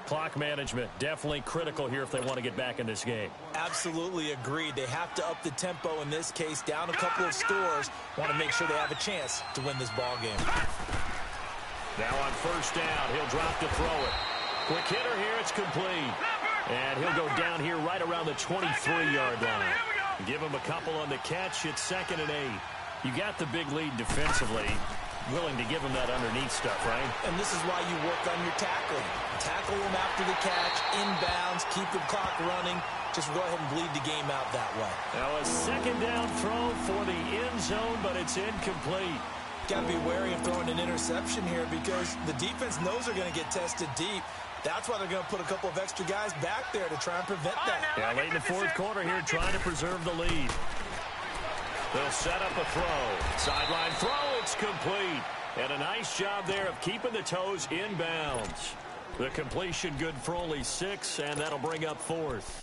Clock management definitely critical here if they want to get back in this game. Absolutely agreed. They have to up the tempo in this case, down a couple of scores. Want to make sure they have a chance to win this ball game. Now on first down, he'll drop to throw it. Quick hitter here, it's complete. And he'll go down here right around the 23-yard line. Give him a couple on the catch. It's 2nd and 8. You got the big lead defensively. Willing to give him that underneath stuff, right? And this is why you work on your tackling. Tackle him after the catch, inbounds, keep the clock running. Just go ahead and bleed the game out that way. Now a 2nd down throw for the end zone, but it's incomplete. Got to be wary of throwing an interception here because the defense knows they're going to get tested deep. That's why they're going to put a couple of extra guys back there to try and prevent that. Yeah, late in the 4th quarter here, trying to preserve the lead. They'll set up a throw. Sideline throw, it's complete. And a nice job there of keeping the toes inbounds. The completion good for only 6, and that'll bring up 4th.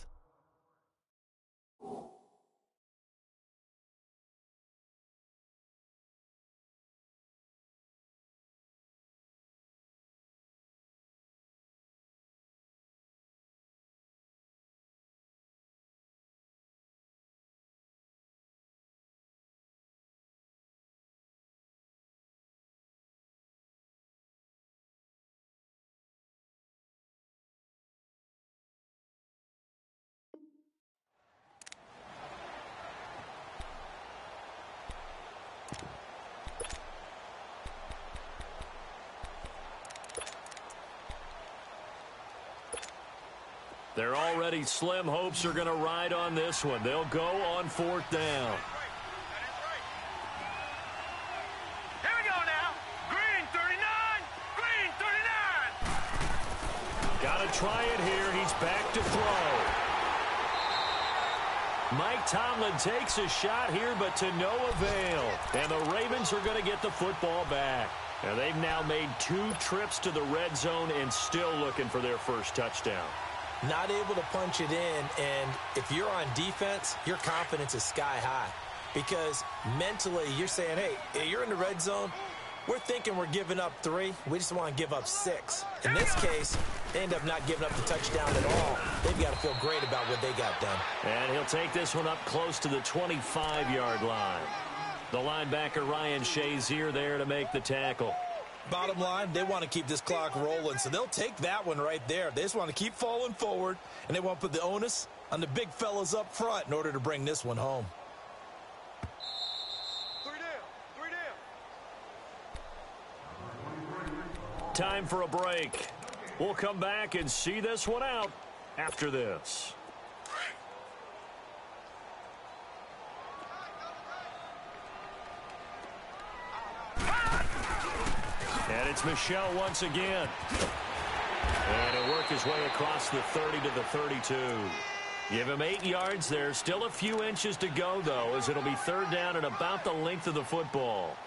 Their already slim hopes are going to ride on this one. They'll go on 4th down. Here we go now. Green 39. Green 39. Got to try it here. He's back to throw. Mike Tomlin takes a shot here, but to no avail. And the Ravens are going to get the football back. And they've now made 2 trips to the red zone and still looking for their first touchdown. Not able to punch it in, and if you're on defense, your confidence is sky high. Because mentally, you're saying, hey, you're in the red zone. We're thinking we're giving up 3. We just want to give up 6. In this case, they end up not giving up the touchdown at all. They've got to feel great about what they got done. And he'll take this one up close to the 25-yard line. The linebacker, Ryan Shazier, there to make the tackle. Bottom line, they want to keep this clock rolling, so they'll take that one right there. They just want to keep falling forward, and they want to put the onus on the big fellas up front in order to bring this one home. 3 down. Time for a break. We'll come back and see this one out after this. And it's Michel once again. And he'll work his way across the 30 to the 32. Give him 8 yards there. Still a few inches to go, though, as it'll be 3rd down and about the length of the football.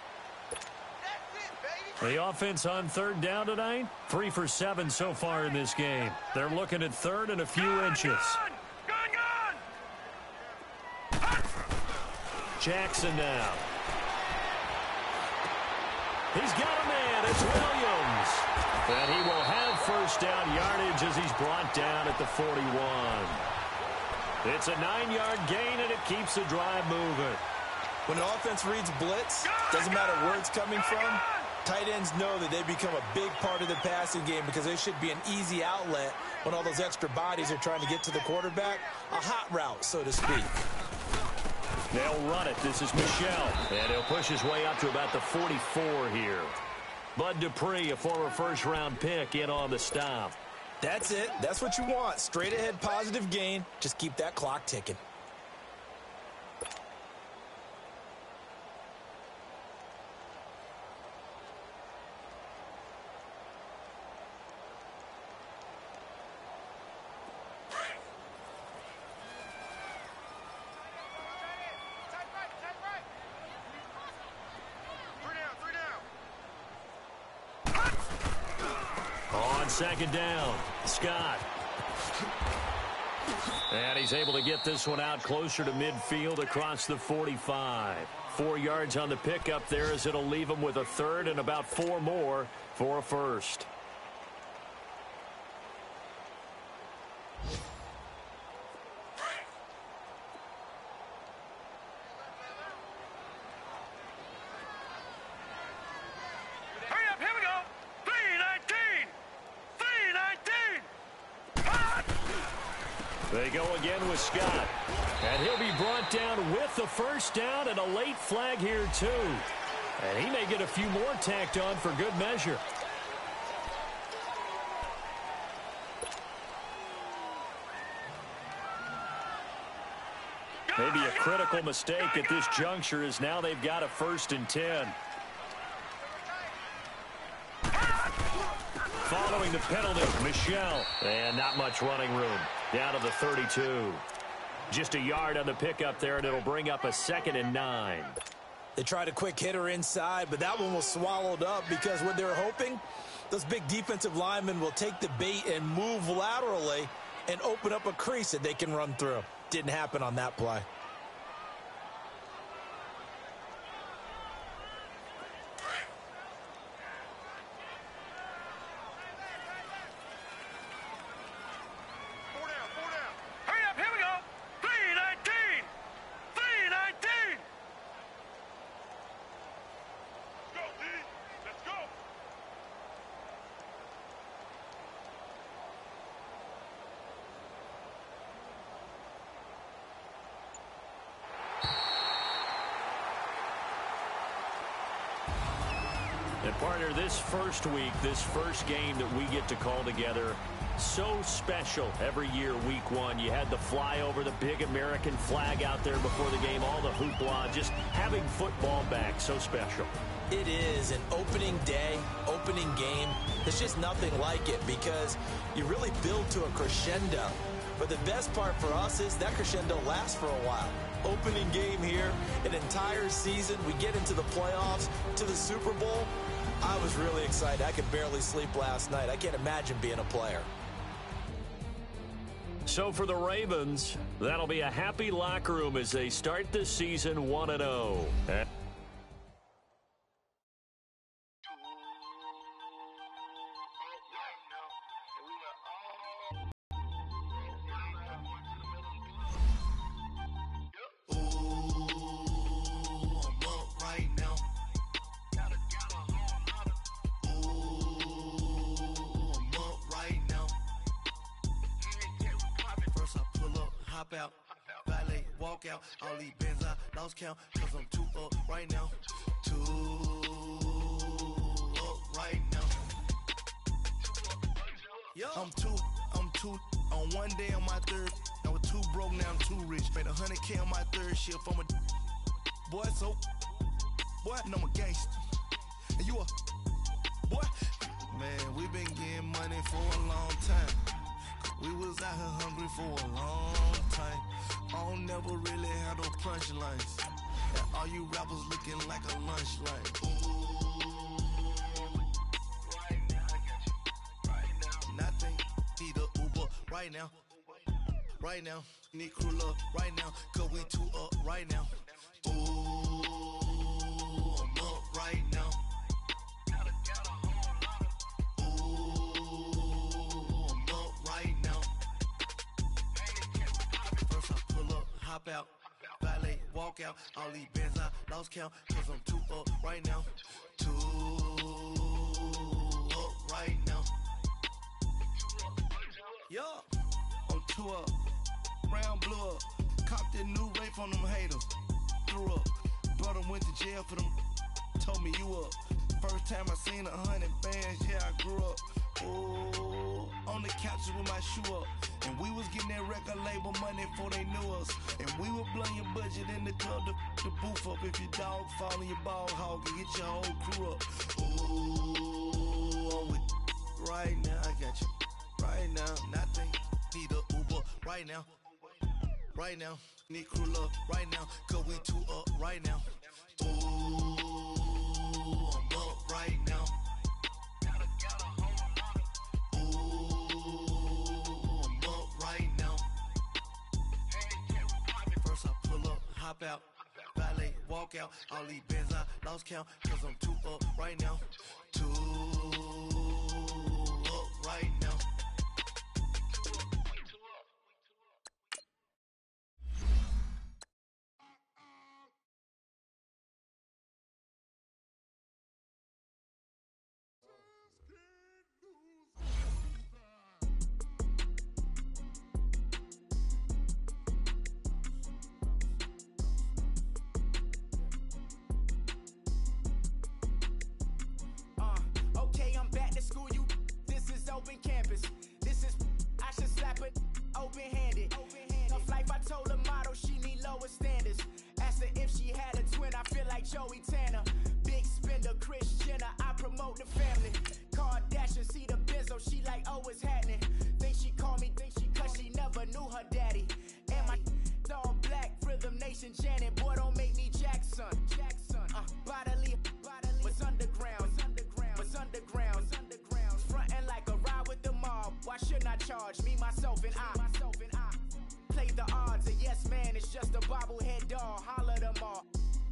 The offense on 3rd down tonight, 3 for 7 so far in this game. They're looking at 3rd and a few inches. Jackson now. He's got a man. It's Williams. And he will have first down yardage as he's brought down at the 41. It's a 9-yard gain, and it keeps the drive moving. When an offense reads blitz, doesn't matter where it's coming from, Tight ends know that they become a big part of the passing game because they should be an easy outlet when all those extra bodies are trying to get to the quarterback. A hot route, so to speak. They'll run it. This is Michel. And he'll push his way up to about the 44 here. Bud Dupree, a former first-round pick, in on the stop. That's it. That's what you want. Straight ahead, positive gain. Just keep that clock ticking. Second down, Scott. And he's able to get this one out closer to midfield across the 45. 4 yards on the pickup there as it'll leave him with a third and about 4 more for a first. They go again with Scott. And he'll be brought down with the first down and a late flag here too. And he may get a few more tacked on for good measure. Maybe a critical mistake at this juncture is now they've got a 1st and 10. Following the penalty, Michel. And not much running room. Down to the 32. Just a yard on the pickup there, and it'll bring up a 2nd and 9. They tried a quick hitter inside, but that one was swallowed up because what they're hoping, those big defensive linemen will take the bait and move laterally and open up a crease that they can run through. Didn't happen on that play. And partner, this first week, this first game that we get to call together, so special every year, week 1. You had the flyover, the big American flag out there before the game, all the hoopla, just having football back, so special. It is an opening day, opening game. There's just nothing like it because you really build to a crescendo. But the best part for us is that crescendo lasts for a while. Opening game here, an entire season. We get into the playoffs, to the Super Bowl. I was really excited. I could barely sleep last night. I can't imagine being a player. So for the Ravens, that'll be a happy locker room as they start this season 1-0. Out, valet, walk out, all these bands I lost count, cause I'm too up right now, too up right now. Yo, I'm too, on one day on my third, I was too broke, now I'm too rich, made 100K on my third shift, I'm a boy, so, boy, and I'm a gangster, and you a, boy, man, we been getting money for a long time. We was out here hungry for a long time. I don't never really have no punchlines. And all you rappers looking like a lunch line. Right now, I got you. Right now. Nothing. Need a Uber right now. Right now. Need crew love right now. Cause we too up right now. Ooh, I'm up right now. Hop out, valet, walk out, all these bands I lost count, cause I'm too up right now, too from them haters. Threw up. Brother went to jail for them. Told me you up. First time I seen 100 bands, yeah, I grew up. Oh, on the couches with my shoe up. And we was getting that record label money before they knew us. And we were blowing your budget in the club to booth up. If your dog fall in your ball hog and get your whole crew up. Oh, I'm with right now, I got you. Right now, nothing. Need a Uber right now. Right now, need crew love right now. Cause we two up right now. Ooh, I'm up right now. Ooh, I'm up right now. First I pull up, hop out, valet, walk out. All these bands I lost count. Cause I'm two up right now. Two up right now. Okay, I'm back to school, you. This is open campus. This is, I should slap it open-handed. Tough life, I told her model she need lower standards. Asked her if she had a twin, I feel like Joey Tanner. Big spender, Kris Jenner, I promote the family. Kardashian, see the Benzo, she like, oh, it's happening. Think she called me, cause she never knew her daddy. And my all black, Rhythm Nation, Janet, boy, don't make me Jackson. Bodily, was underground. Frontin' like a ride with the mob. Why shouldn't I charge me, myself, and I? Play the odds, a yes man is just a bobblehead doll. Holler them all.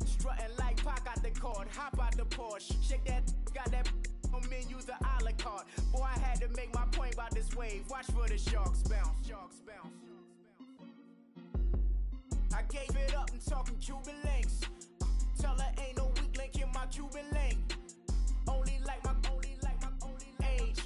Strutting like Pac out the court, hop out the Porsche. Shake that, got that on menu, the a la carte. Boy, I had to make my point about this wave. Watch for the sharks bounce. I gave it up and talking Cuban links. Tell her ain't no weak link in my Cuban lane. Only like my age.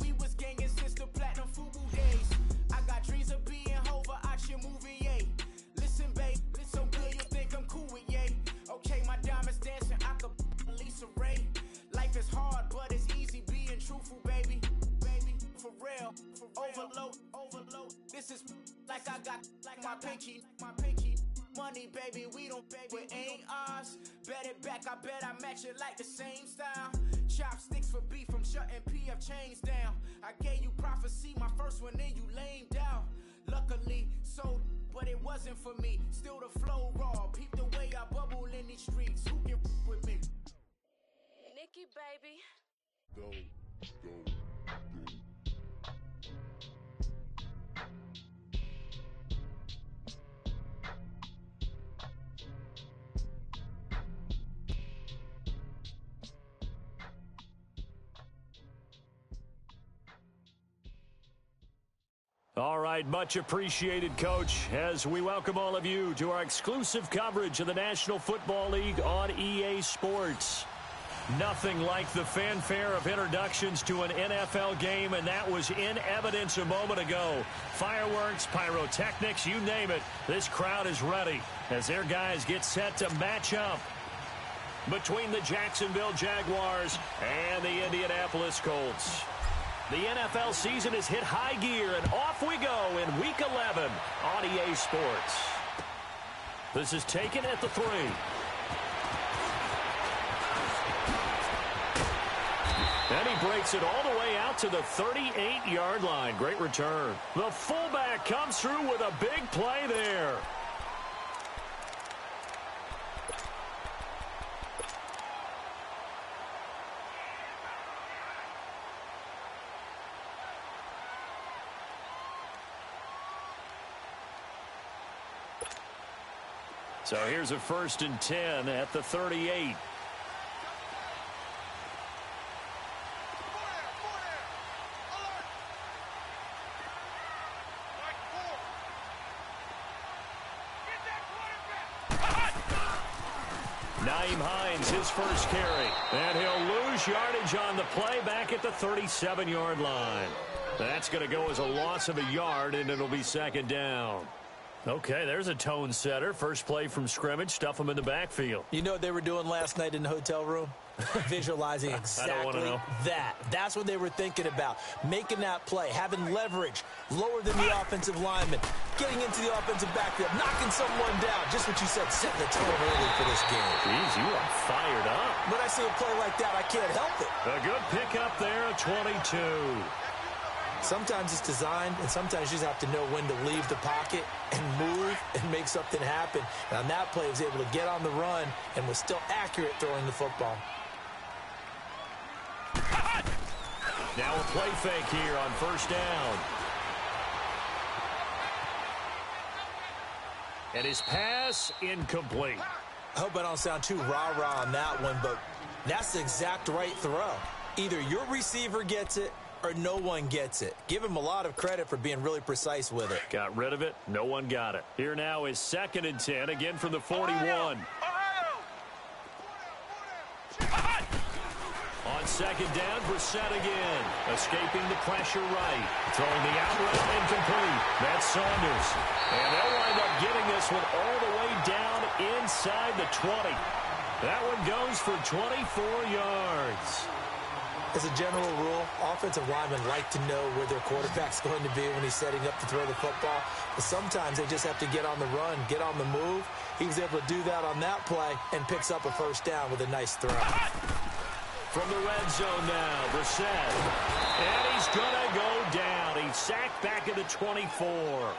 We was gangin' since the platinum FUBU days. I got dreams of being Hova out your movie, yay. Listen, babe, so good you think I'm cool with yay. Okay, my diamonds dancing, I could Lisa Ray. Life is hard, but it's easy being truthful, baby. For real, overload. This is like I got like my pinky. Money, baby, we don't pay, but ain't ours. Bet it back, I bet I match it like the same style. Chopsticks for beef, from shutting PF chains down. I gave you prophecy, my first one, then you lamed out. Luckily, so, but it wasn't for me. Still the flow raw, peep the way I bubble in these streets. Who can with me? Nikki, baby. Go. All right, much appreciated, Coach, as we welcome all of you to our exclusive coverage of the National Football League on EA Sports. Nothing like the fanfare of introductions to an NFL game, and that was in evidence a moment ago. Fireworks, pyrotechnics, you name it. This crowd is ready as their guys get set to match up between the Jacksonville Jaguars and the Indianapolis Colts. The NFL season has hit high gear, and off we go in Week 11 on EA Sports. This is taken at the 3. And he breaks it all the way out to the 38-yard line. Great return. The fullback comes through with a big play there. So here's a 1st and 10 at the 38. Naeem Hines, his first carry. And he'll lose yardage on the play back at the 37-yard line. That's going to go as a loss of a yard, and it'll be 2nd down. Okay, there's a tone setter. First play from scrimmage, stuff them in the backfield. You know what they were doing last night in the hotel room? Visualizing exactly that. That's what they were thinking about. Making that play, having leverage, lower than the offensive lineman, getting into the offensive backfield, knocking someone down. Just what you said, setting the tone early for this game. Jeez, you are fired up. When I see a play like that, I can't help it. A good pickup there, a 22. Sometimes it's designed, and sometimes you just have to know when to leave the pocket and move and make something happen. And on that play, he was able to get on the run and was still accurate throwing the football. Now a play fake here on first down. And his pass incomplete. I hope I don't sound too rah-rah on that one, but that's the exact right throw. Either your receiver gets it or no one gets it. Give him a lot of credit for being really precise with it. Got rid of it. No one got it. Here now is 2nd and 10, again from the 41. On 2nd down, Brissett again. Escaping the pressure right. Throwing the out route incomplete. That's Saunders. And they'll wind up getting this one all the way down inside the 20. That one goes for 24 yards. As a general rule, offensive linemen like to know where their quarterback's going to be when he's setting up to throw the football. But sometimes they just have to get on the run, get on the move. He was able to do that on that play and picks up a first down with a nice throw. From the red zone now, Brissett. And he's going to go down. He's sacked back at the 24.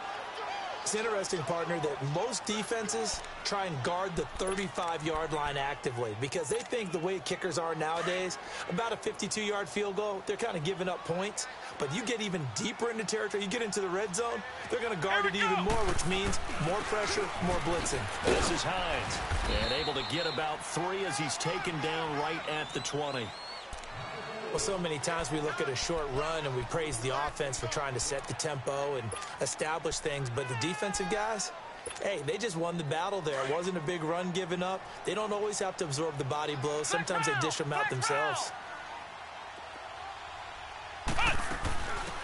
It's interesting, partner, that most defenses try and guard the 35-yard line actively because they think the way kickers are nowadays, about a 52-yard field goal, they're kind of giving up points. But you get even deeper into territory, you get into the red zone, they're going to guard it even more, which means more pressure, more blitzing. This is Hines, and able to get about 3 as he's taken down right at the 20. Well, so many times we look at a short run and we praise the offense for trying to set the tempo and establish things, but the defensive guys, hey, they just won the battle there. It wasn't a big run given up. They don't always have to absorb the body blows. Sometimes they dish them out themselves.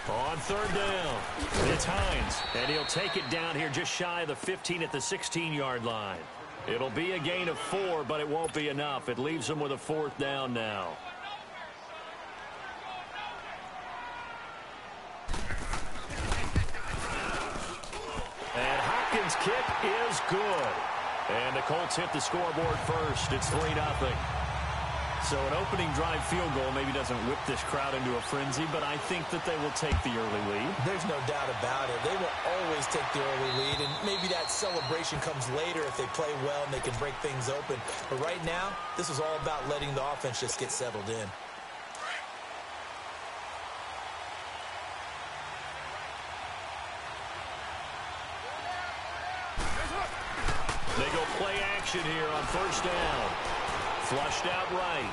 On 3rd down, it's Hines, and he'll take it down here just shy of the 15 at the 16-yard line. It'll be a gain of 4, but it won't be enough. It leaves them with a 4th down now. And Hopkins' kick is good. And the Colts hit the scoreboard first. It's 3-0. So an opening drive field goal maybe doesn't whip this crowd into a frenzy, but I think that they will take the early lead. There's no doubt about it. They will always take the early lead, and maybe that celebration comes later if they play well and they can break things open. But right now, this is all about letting the offense just get settled in. They go play action here on 1st down. Flushed out right.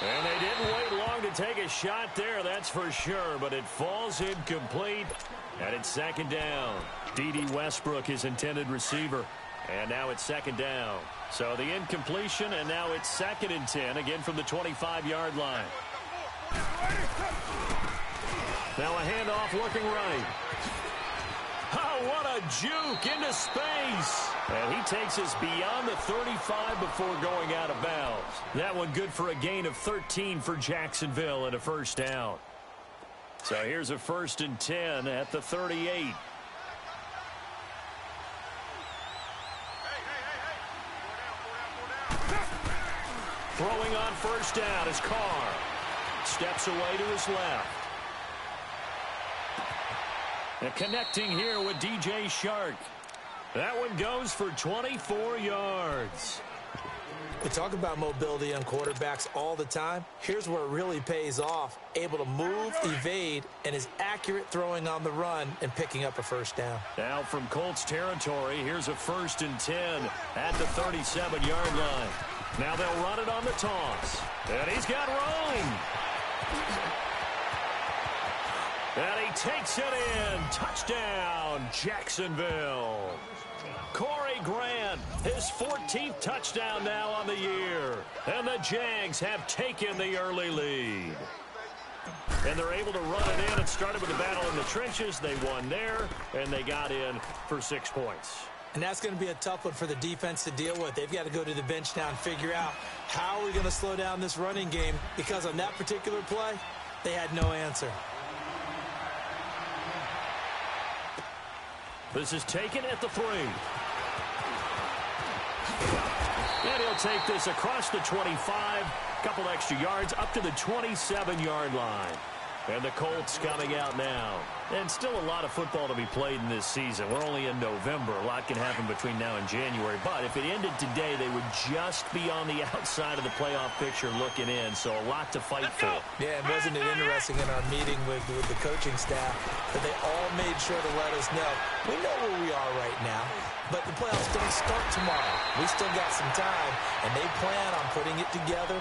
And they didn't wait long to take a shot there, that's for sure, but it falls incomplete, and it's 2nd down. D.D. Westbrook, his intended receiver, and now it's 2nd down. So the incompletion, and now it's 2nd and 10, again from the 25-yard line. Now a handoff looking right. Oh, what a juke into space. And he takes us beyond the 35 before going out of bounds. That one good for a gain of 13 for Jacksonville and a 1st down. So here's a 1st and 10 at the 38. Throwing on 1st down is Carr. Steps away to his left. And connecting here with DJ Shark. That one goes for 24 yards. We talk about mobility on quarterbacks all the time. Here's where it really pays off. Able to move, evade, and is accurate throwing on the run and picking up a 1st down. Now from Colts territory, here's a 1st and 10 at the 37-yard line. Now they'll run it on the toss. And he's got rolling. And he takes it in. Touchdown, Jacksonville. Corey Grant, his 14th touchdown now on the year. And the Jags have taken the early lead. And they're able to run it in. It started with a battle in the trenches. They won there, and they got in for 6 points. And that's going to be a tough one for the defense to deal with. They've got to go to the bench now and figure out how are we going to slow down this running game, because on that particular play, they had no answer. This is taken at the 3. And he'll take this across the 25, couple extra yards up to the 27-yard line. And the Colts coming out now. And still a lot of football to be played in this season. We're only in November. A lot can happen between now and January. But if it ended today, they would just be on the outside of the playoff picture looking in. So a lot to fight for. Yeah, and wasn't it interesting in our meeting with the coaching staff that they all made sure to let us know, we know where we are right now, but the playoffs don't start tomorrow. We still got some time, and they plan on putting it together,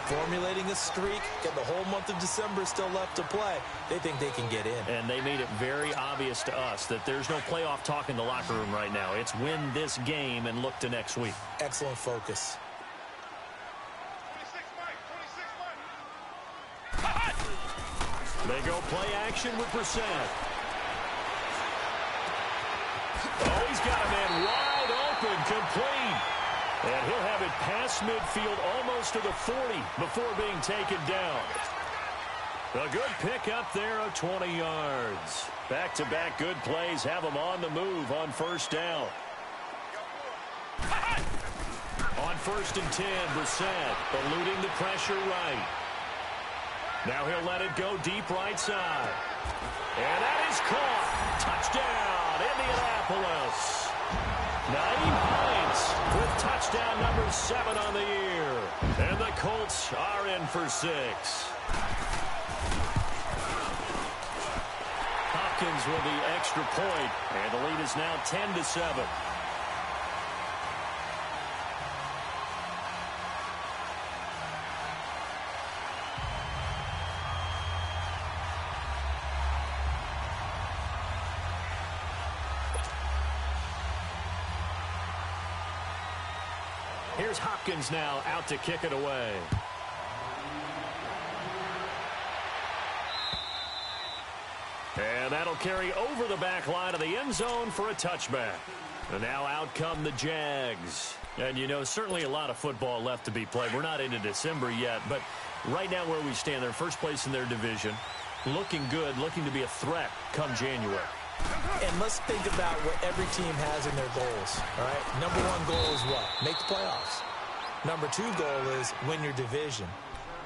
formulating a streak, and the whole month of December still left to play. They think they can get in. And they made it very obvious to us that there's no playoff talk in the locker room right now. It's win this game and look to next week. Excellent focus. 26, They go play action with Brissett. Oh, he's got a man wide open, complete. And he'll have it past midfield almost to the 40 before being taken down. A good pickup there of 20 yards. Back-to-back good plays have them on the move on first down. On 1st and 10, Brissett eluding the pressure right. Now he'll let it go deep right side. And that is caught. Touchdown, Indianapolis. Naeem Hines with touchdown number 7 on the year. And the Colts are in for 6. Hopkins with the extra point, and the lead is now 10-7. Here's Hopkins now out to kick it away. And that'll carry over the back line of the end zone for a touchback. And now out come the Jags. And, you know, certainly a lot of football left to be played. We're not into December yet, but right now where we stand, they're first place in their division. Looking good, looking to be a threat come January. And let's think about what every team has in their goals, all right? Number 1 goal is what? Make the playoffs. Number 2 goal is win your division.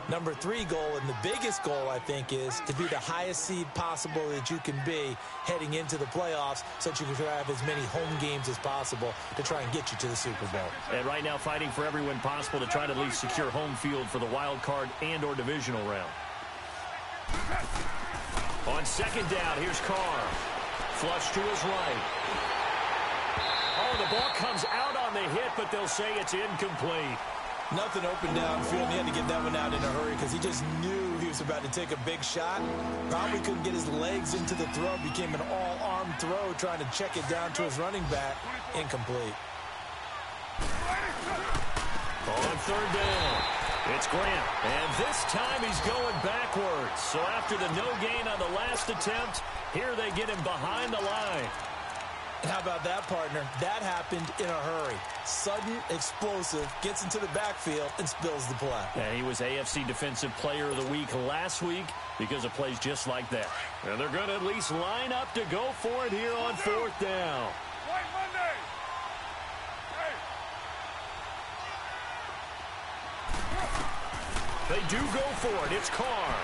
Number 3 goal, and the biggest goal, I think, is to be the highest seed possible that you can be heading into the playoffs so that you can have as many home games as possible to try and get you to the Super Bowl. And right now fighting for every win possible to try to at least secure home field for the wild card and or divisional round. On 2nd down, here's Carr. Flush to his right. Oh, the ball comes out on the hit, but they'll say it's incomplete. Nothing open downfield, and he had to get that one out in a hurry because he just knew he was about to take a big shot. Probably couldn't get his legs into the throw. Became an all-arm throw, trying to check it down to his running back. Incomplete. On 3rd down, it's Grant. And this time he's going backwards. So after the no gain on the last attempt, here they get him behind the line. And how about that, partner? That happened in a hurry. Sudden, explosive, gets into the backfield, and spills the play. And he was AFC Defensive Player of the Week last week because of plays just like that. And they're going to at least line up to go for it here on 4th down. White Monday. Hey. They do go for it. It's Carr.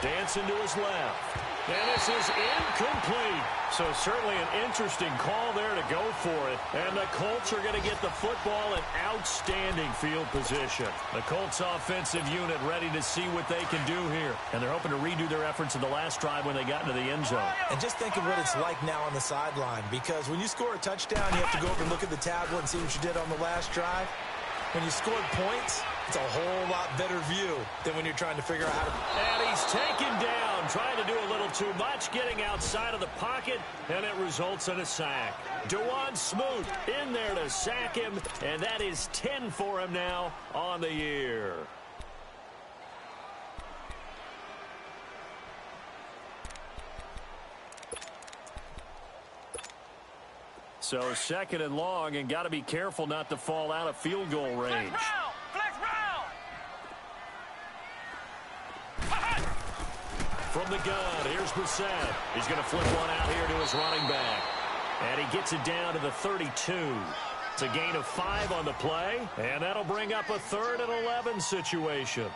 Dancing to his left. And this is incomplete. So certainly an interesting call there to go for it. And the Colts are going to get the football in outstanding field position. The Colts offensive unit ready to see what they can do here. And they're hoping to redo their efforts in the last drive when they got into the end zone. And just think of what it's like now on the sideline. Because when you score a touchdown, you have to go over and look at the tablet and see what you did on the last drive. When you scored points, it's a whole lot better view than when you're trying to figure out how to... And he's taken down, trying to do a little too much, getting outside of the pocket, and it results in a sack. DeJuan Smoot in there to sack him, and that is 10 for him now on the year. So second and long, and got to be careful not to fall out of field goal range. Flex round. From the gun, here's Brissett. He's going to flip one out here to his running back. And he gets it down to the 32. It's a gain of 5 on the play, and that'll bring up a 3rd and 11 situation.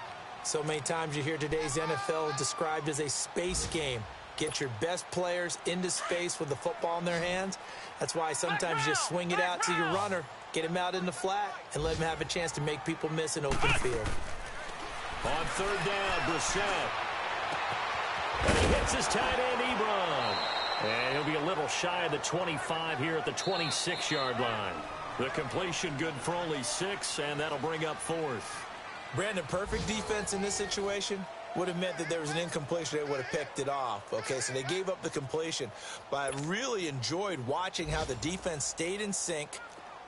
So many times you hear today's NFL described as a space game. Get your best players into space with the football in their hands. That's why sometimes you just swing it out to your runner, get him out in the flat, and let him have a chance to make people miss an open field. On 3rd down, Brissett. And he hits his tight end, Ebron. And he'll be a little shy of the 25 here at the 26-yard line. The completion good for only 6, and that'll bring up 4th. Brandon, perfect defense in this situation would have meant that there was an incompletion. They would have picked it off. Okay, so they gave up the completion. But I really enjoyed watching how the defense stayed in sync,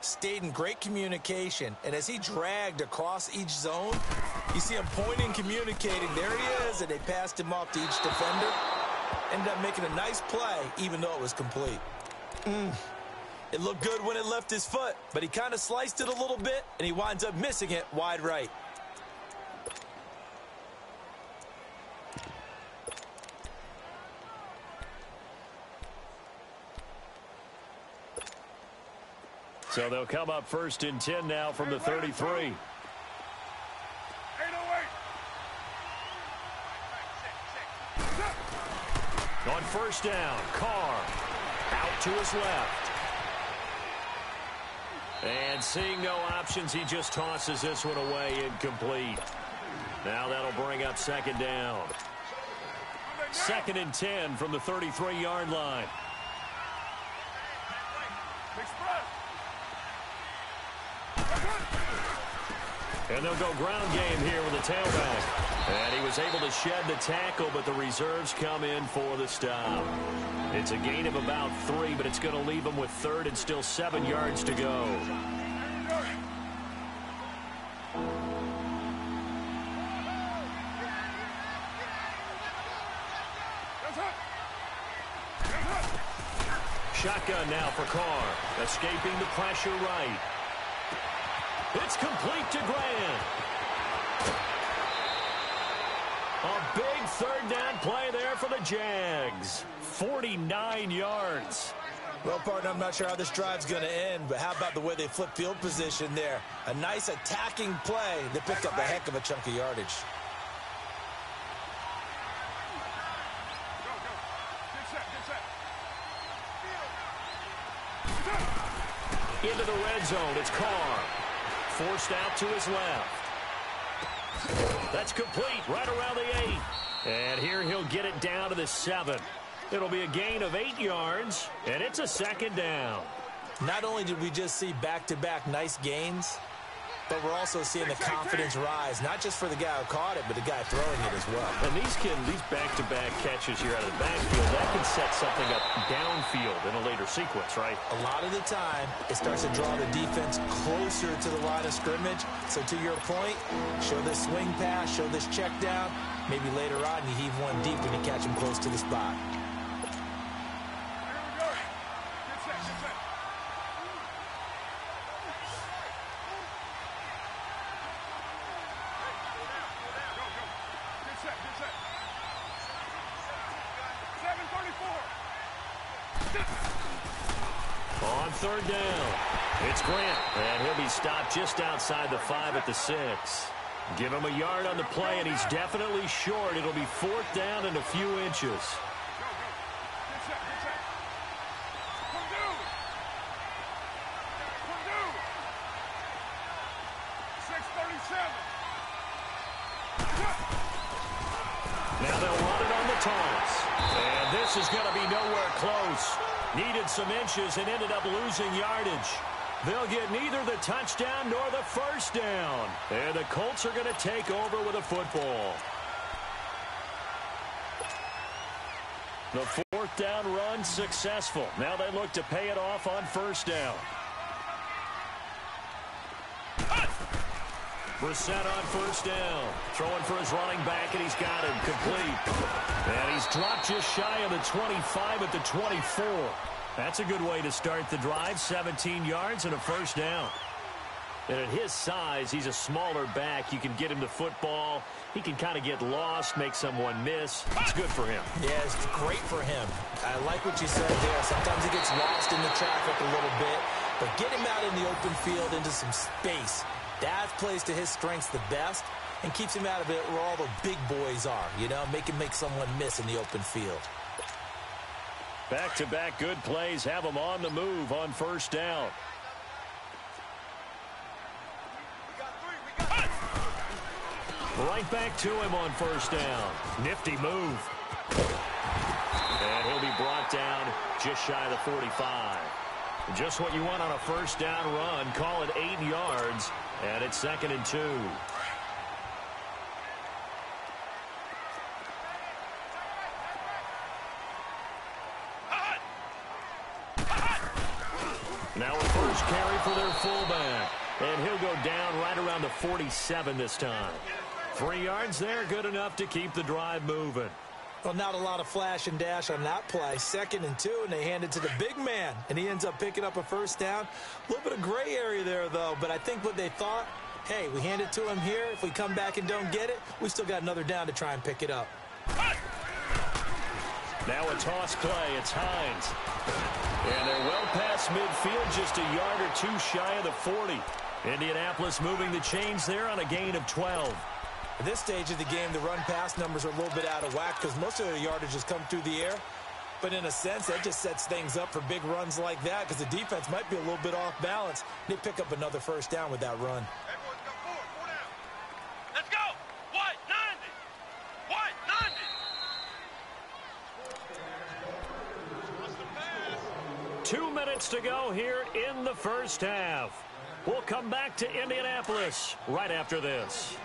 stayed in great communication. And as he dragged across each zone, you see him pointing, communicating. There he is, and they passed him off to each defender. Ended up making a nice play, even though it was complete. It looked good when it left his foot, but he kind of sliced it a little bit, and he winds up missing it wide right. So they'll come up 1st and 10 now from the 33. On 1st down, Carr out to his left. And seeing no options, he just tosses this one away, incomplete. Now that'll bring up 2nd down. 2nd and 10 from the 33-yard line. And they'll go ground game here with the tailback. And he was able to shed the tackle, but the reserves come in for the stop. It's a gain of about 3, but it's going to leave him with 3rd and still 7 yards to go. Shotgun now for Carr. Escaping the pressure right. It's complete to Grant. A big 3rd down play there for the Jags. 49 yards. Well, partner, I'm not sure how this drive's going to end, but how about the way they flip field position there? A nice attacking play that picked up a heck of a chunk of yardage. Into the red zone, it's Carr. Forced out to his left. That's complete, right around the 8. And here he'll get it down to the 7. It'll be a gain of 8 yards, and it's a 2nd down. Not only did we just see back-to-back nice gains, but we're also seeing the confidence rise, not just for the guy who caught it, but the guy throwing it as well. And these back-to-back catches here out of the backfield, that can set something up downfield in a later sequence, right? A lot of the time, it starts to draw the defense closer to the line of scrimmage. So to your point, show this swing pass, show this check down. Maybe later on you heave one deep when you catch him close to the spot. On 3rd down, it's Grant, and he'll be stopped just outside the 5 at the 6. Give him a yard on the play, and he's definitely short. It'll be 4th down and a few inches. Now they'll run it on the toss. And this is going to be nowhere close. Needed some inches and ended up losing yardage. They'll get neither the touchdown nor the 1st down. And the Colts are going to take over with a football. The 4th down run successful. Now they look to pay it off on 1st down. Brissett on 1st down. Throwing for his running back, and he's got him complete. And he's dropped just shy of the 25 at the 24. That's a good way to start the drive. 17 yards and a first down. And at his size, he's a smaller back. You can get him the football. He can kind of get lost, make someone miss. It's good for him. Yeah, it's great for him. I like what you said there. Sometimes he gets lost in the traffic a little bit. But get him out in the open field into some space. That plays to his strengths the best and keeps him out of it where all the big boys are. You know, make him make someone miss in the open field. Back-to-back good plays have him on the move on first down. Right back to him on first down. Nifty move. And he'll be brought down just shy of the 45. Just what you want on a first down run. Call it 8 yards. And it's 2nd and 2. Now a first carry for their fullback. And he'll go down right around the 47 this time. 3 yards there, good enough to keep the drive moving. Well, not a lot of flash and dash on that play. 2nd and 2, and they hand it to the big man. And he ends up picking up a first down. A little bit of gray area there, though. But I think what they thought, hey, we hand it to him here. If we come back and don't get it, we still got another down to try and pick it up. Now a toss play. It's Hines. And they're well past midfield, just a yard or two shy of the 40. Indianapolis moving the chains there on a gain of 12. At this stage of the game, the run-pass numbers are a little bit out of whack because most of their yardage has come through the air. But in a sense, that just sets things up for big runs like that because the defense might be a little bit off balance. They pick up another first down with that run. Everyone's got four down. Let's go. White, 90. 2 minutes to go here in the first half. We'll come back to Indianapolis right after this.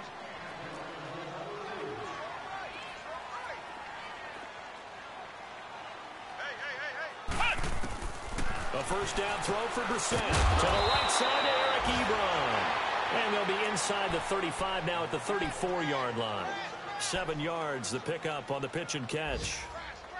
A first down throw for Brissett. To the right side to Eric Ebron. And they'll be inside the 35 now at the 34-yard line. 7 yards, the pickup on the pitch and catch.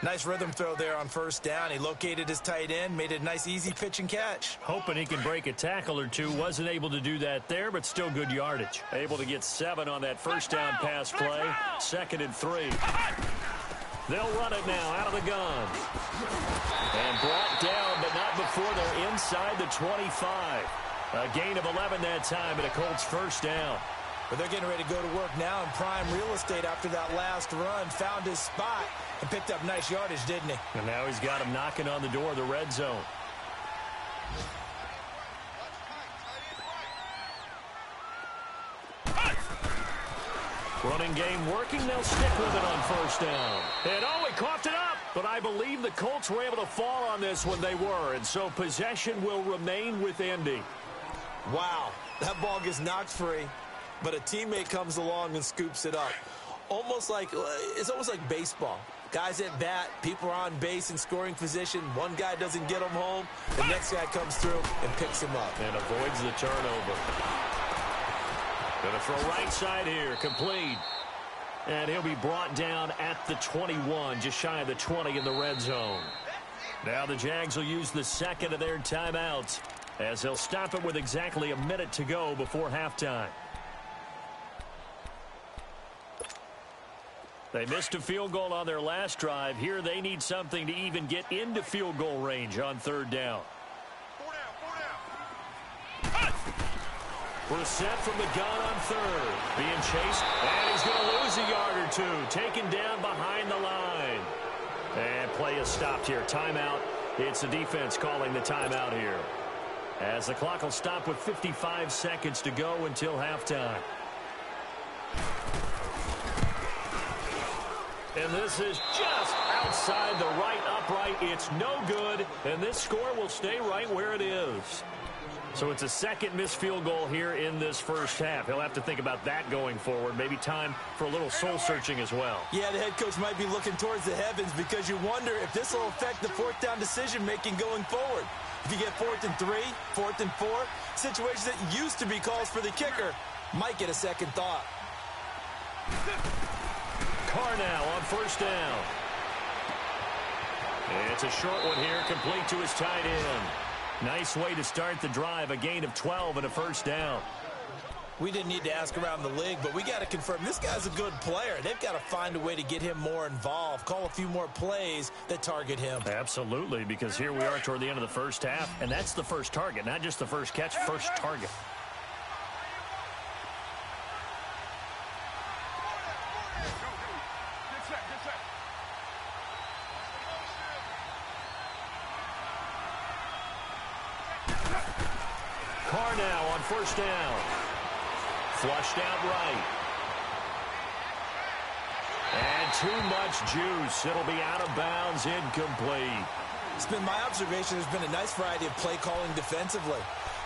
Nice rhythm throw there on first down. He located his tight end, made it a nice, easy pitch and catch. Hoping he can break a tackle or two. Wasn't able to do that there, but still good yardage. Able to get 7 on that first down pass play. 2nd and 3. They'll run it now out of the gun. And brought down, but not before they're inside the 25. A gain of 11 that time, and a Colts first down. But they're getting ready to go to work now in prime real estate after that last run. Found his spot and picked up nice yardage, didn't he? And now he's got him knocking on the door of the red zone. Running game working. They'll stick with it on first down. And oh, he coughed it up. But I believe the Colts were able to fall on this when they were. And so possession will remain with Indy. Wow, that ball gets knocked free, but a teammate comes along and scoops it up. It's almost like baseball. Guys at bat, people are on base in scoring position. One guy doesn't get him home. The next guy comes through and picks him up. And avoids the turnover. Going to throw right side here, complete. And he'll be brought down at the 21, just shy of the 20 in the red zone. Now the Jags will use the second of their timeouts as they'll stop it with exactly a minute to go before halftime. They missed a field goal on their last drive. Here they need something to even get into field goal range on third down. Brissett from the gun on third. Being chased, and he's going to lose a yard or two. Taken down behind the line. And play is stopped here. Timeout. It's the defense calling the timeout here. As the clock will stop with 55 seconds to go until halftime. And this is just outside the right upright. It's no good, and this score will stay right where it is. So it's a second missed field goal here in this first half. He'll have to think about that going forward. Maybe time for a little soul-searching as well. Yeah, the head coach might be looking towards the heavens because you wonder if this will affect the fourth down decision-making going forward. If you get 4th and 3, 4th and 4, situations that used to be calls for the kicker might get a second thought. Carr now on first down. It's a short one here, complete to his tight end. Nice way to start the drive, a gain of 12 and a first down. We didn't need to ask around the league, but we got to confirm this guy's a good player. They've got to find a way to get him more involved, call a few more plays that target him. Absolutely, because here we are toward the end of the first half, and that's the first target, not just the first catch, first target. Carr now on first down. Flushed out right. And too much juice. It'll be out of bounds, incomplete. It's been my observation there's been a nice variety of play calling defensively.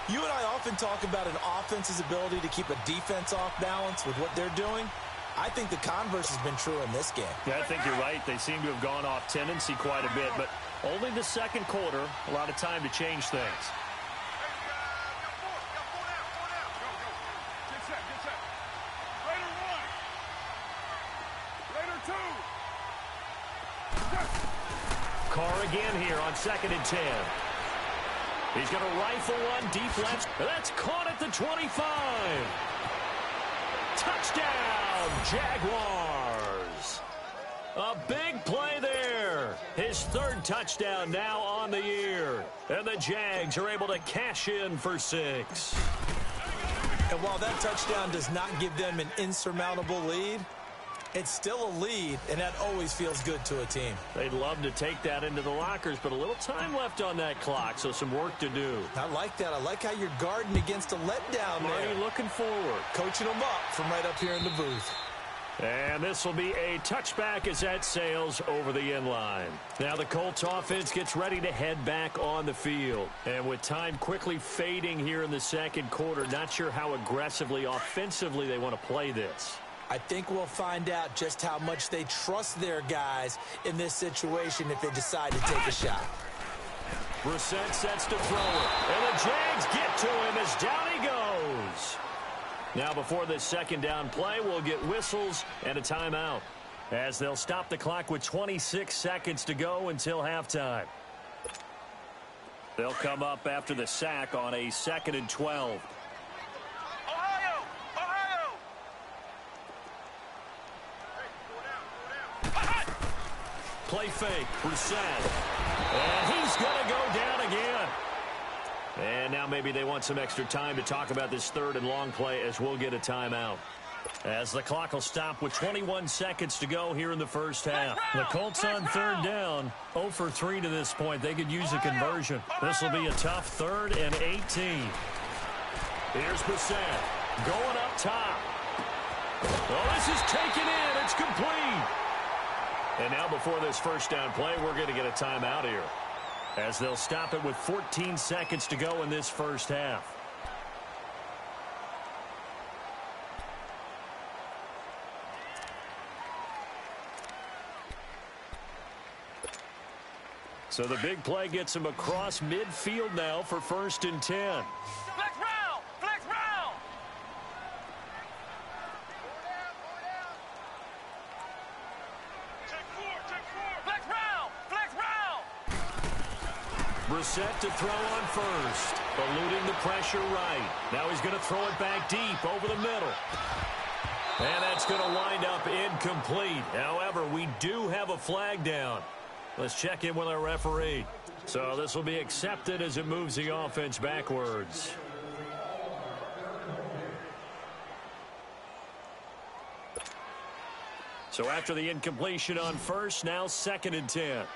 You and I often talk about an offense's ability to keep a defense off balance with what they're doing. I think the converse has been true in this game. Yeah, I think you're right. They seem to have gone off tendency quite a bit, but only the second quarter, a lot of time to change things. Carr again here on 2nd and 10. He's going to rifle one deep left. That's caught at the 25. Touchdown, Jaguars. A big play there. His 3rd touchdown now on the year. And the Jags are able to cash in for 6. And while that touchdown does not give them an insurmountable lead, it's still a lead, and that always feels good to a team. They'd love to take that into the lockers, but a little time left on that clock, so some work to do. I like that. I like how you're guarding against a letdown there. Marty looking forward. Coaching them up from right up here in the booth. And this will be a touchback as that sails over the end line. Now the Colts offense gets ready to head back on the field. And with time quickly fading here in the second quarter, not sure how aggressively, offensively they want to play this. I think we'll find out just how much they trust their guys in this situation if they decide to take a shot. Brissett sets to throw it. And the Jags get to him as down he goes. Now before this second down play, we'll get whistles and a timeout as they'll stop the clock with 26 seconds to go until halftime. They'll come up after the sack on a 2nd and 12. Play fake, Brissett. And he's going to go down again. And now maybe they want some extra time to talk about this 3rd and long play as we'll get a timeout. As the clock will stop with 21 seconds to go here in the first half. The Colts on 3rd down, 0 for 3 to this point. They could use a conversion. This will be a tough 3rd and 18. Here's Brissett going up top. Oh, this is taken in. It's complete. And now before this first down play, we're going to get a timeout here as they'll stop it with 14 seconds to go in this first half. So the big play gets him across midfield now for 1st and 10. Flex round! Flex round! Flex round! Flex round! Brissett to throw on first. Eluding the pressure right. Now he's going to throw it back deep over the middle. And that's going to wind up incomplete. However, we do have a flag down. Let's check in with our referee. So this will be accepted as it moves the offense backwards. So after the incompletion on first, now 2nd and 10.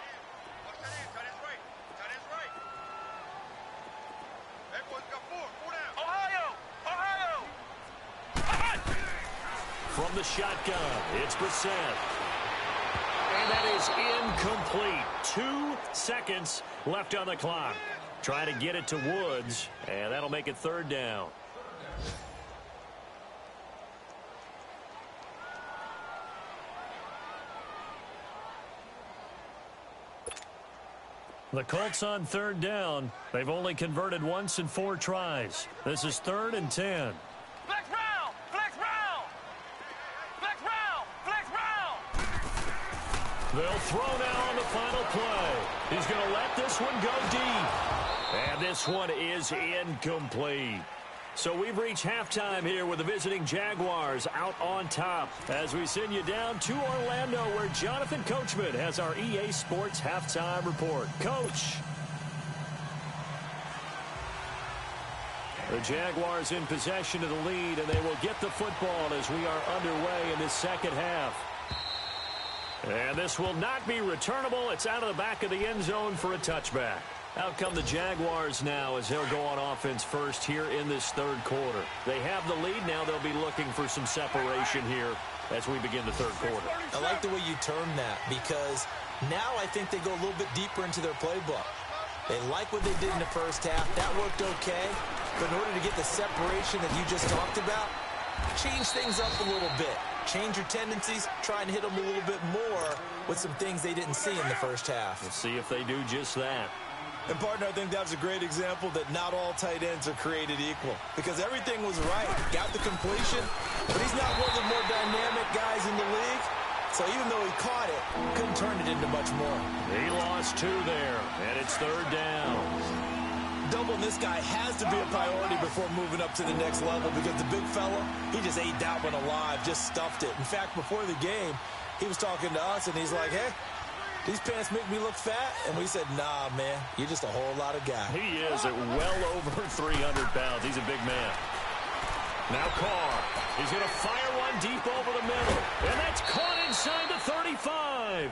From the shotgun, it's Brissett. And that is incomplete. 2 seconds left on the clock. Trying to get it to Woods, and that'll make it 3rd down. The Colts on 3rd down. They've only converted once in 4 tries. This is 3rd and 10. Flex round! Flex round! Flex round! Flex round! They'll throw now on the final play. He's going to let this one go deep. And this one is incomplete. So we've reached halftime here with the visiting Jaguars out on top as we send you down to Orlando where Jonathan Coachman has our EA Sports halftime report. Coach. The Jaguars in possession of the lead, and they will get the football as we are underway in this second half. And this will not be returnable. It's out of the back of the end zone for a touchback. Out come the Jaguars now as they'll go on offense first here in this third quarter. They have the lead. Now they'll be looking for some separation here as we begin the third quarter. I like the way you term that because now I think they go a little bit deeper into their playbook. They like what they did in the first half. That worked okay. But in order to get the separation that you just talked about, change things up a little bit. Change your tendencies. Try and hit them a little bit more with some things they didn't see in the first half. We'll see if they do just that. And, partner, I think that was a great example that not all tight ends are created equal because everything was right. Got the completion, but he's not one of the more dynamic guys in the league. So even though he caught it, couldn't turn it into much more. He lost 2 there, and it's third down. Doubling this guy has to be a priority before moving up to the next level because the big fella, he just ate that one alive, just stuffed it. In fact, before the game, he was talking to us, and he's like, hey, these pants make me look fat? And we said, nah, man, you're just a whole lot of guy. He is at well over 300 pounds. He's a big man. Now Carr. He's going to fire one deep over the middle. And that's caught inside the 35.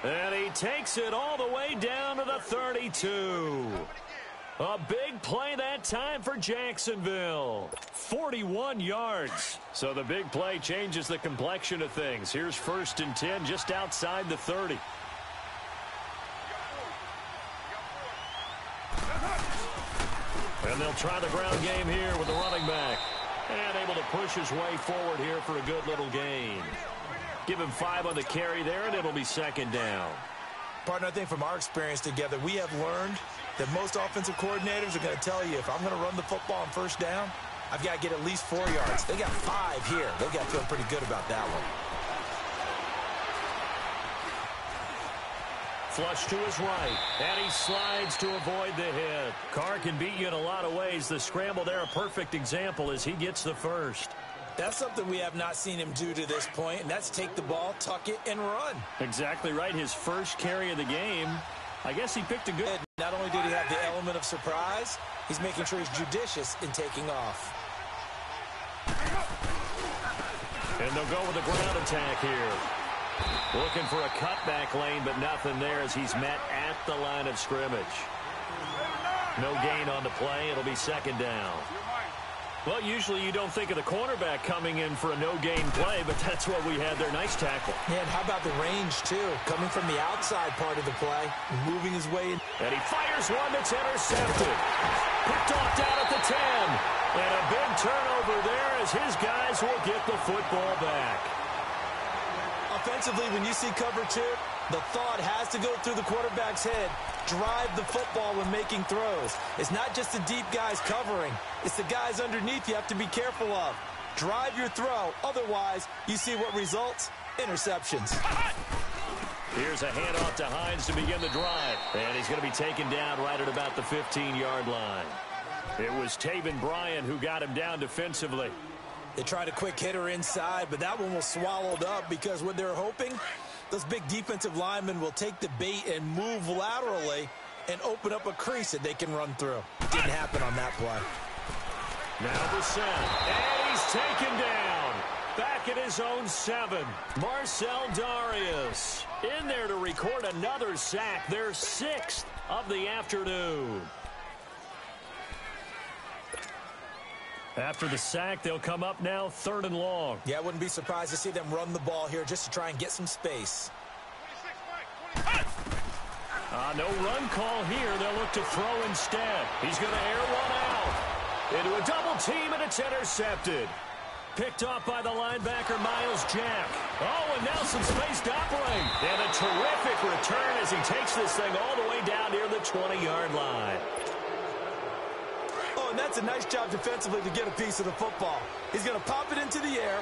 And he takes it all the way down to the 32. A big play that time for Jacksonville. 41 yards. So the big play changes the complexion of things. Here's 1st and 10 just outside the 30. And they'll try the ground game here with the running back. And able to push his way forward here for a good little gain. Give him 5 on the carry there, and it'll be 2nd down. Partner, I think from our experience together, we have learned that most offensive coordinators are going to tell you if I'm going to run the football on 1st down, I've got to get at least 4 yards. They got 5 here. They got to feel pretty good about that one. Flush to his right, and he slides to avoid the hit. Carr can beat you in a lot of ways. The scramble there, a perfect example as he gets the first. That's something we have not seen him do to this point, and that's take the ball, tuck it, and run. Exactly right. His first carry of the game. I guess he picked a good... Not only did he have the element of surprise, he's making sure he's judicious in taking off. And they'll go with a ground attack here. Looking for a cutback lane, but nothing there as he's met at the line of scrimmage. No gain on the play. It'll be 2nd down. Well, usually you don't think of the cornerback coming in for a no-gain play, but that's what we had there. Nice tackle. Yeah, and how about the range, too? Coming from the outside part of the play, moving his way in. And he fires one that's intercepted. Picked off down at the 10. And a big turnover there as his guys will get the football back. Offensively, when you see cover 2, the thought has to go through the quarterback's head. Drive the football when making throws. It's not just the deep guys covering. It's the guys underneath you have to be careful of. Drive your throw. Otherwise, you see what results? Interceptions. Here's a handoff to Hines to begin the drive. And he's going to be taken down right at about the 15-yard line. It was Taven Bryan who got him down defensively. They tried a quick hitter inside, but that one was swallowed up because what they're hoping, those big defensive linemen will take the bait and move laterally and open up a crease that they can run through. Didn't happen on that play. Now the set, and he's taken down. Back at his own 7. Marcel Darius in there to record another sack. Their 6th of the afternoon. After the sack, they'll come up now 3rd and long. Yeah, I wouldn't be surprised to see them run the ball here just to try and get some space. No run call here. They'll look to throw instead. He's going to air one out. Into a double team, and it's intercepted. Picked off by the linebacker, Miles Jack. Oh, and now some space to operate. And a terrific return as he takes this thing all the way down near the 20-yard line. And that's a nice job defensively to get a piece of the football. He's going to pop it into the air,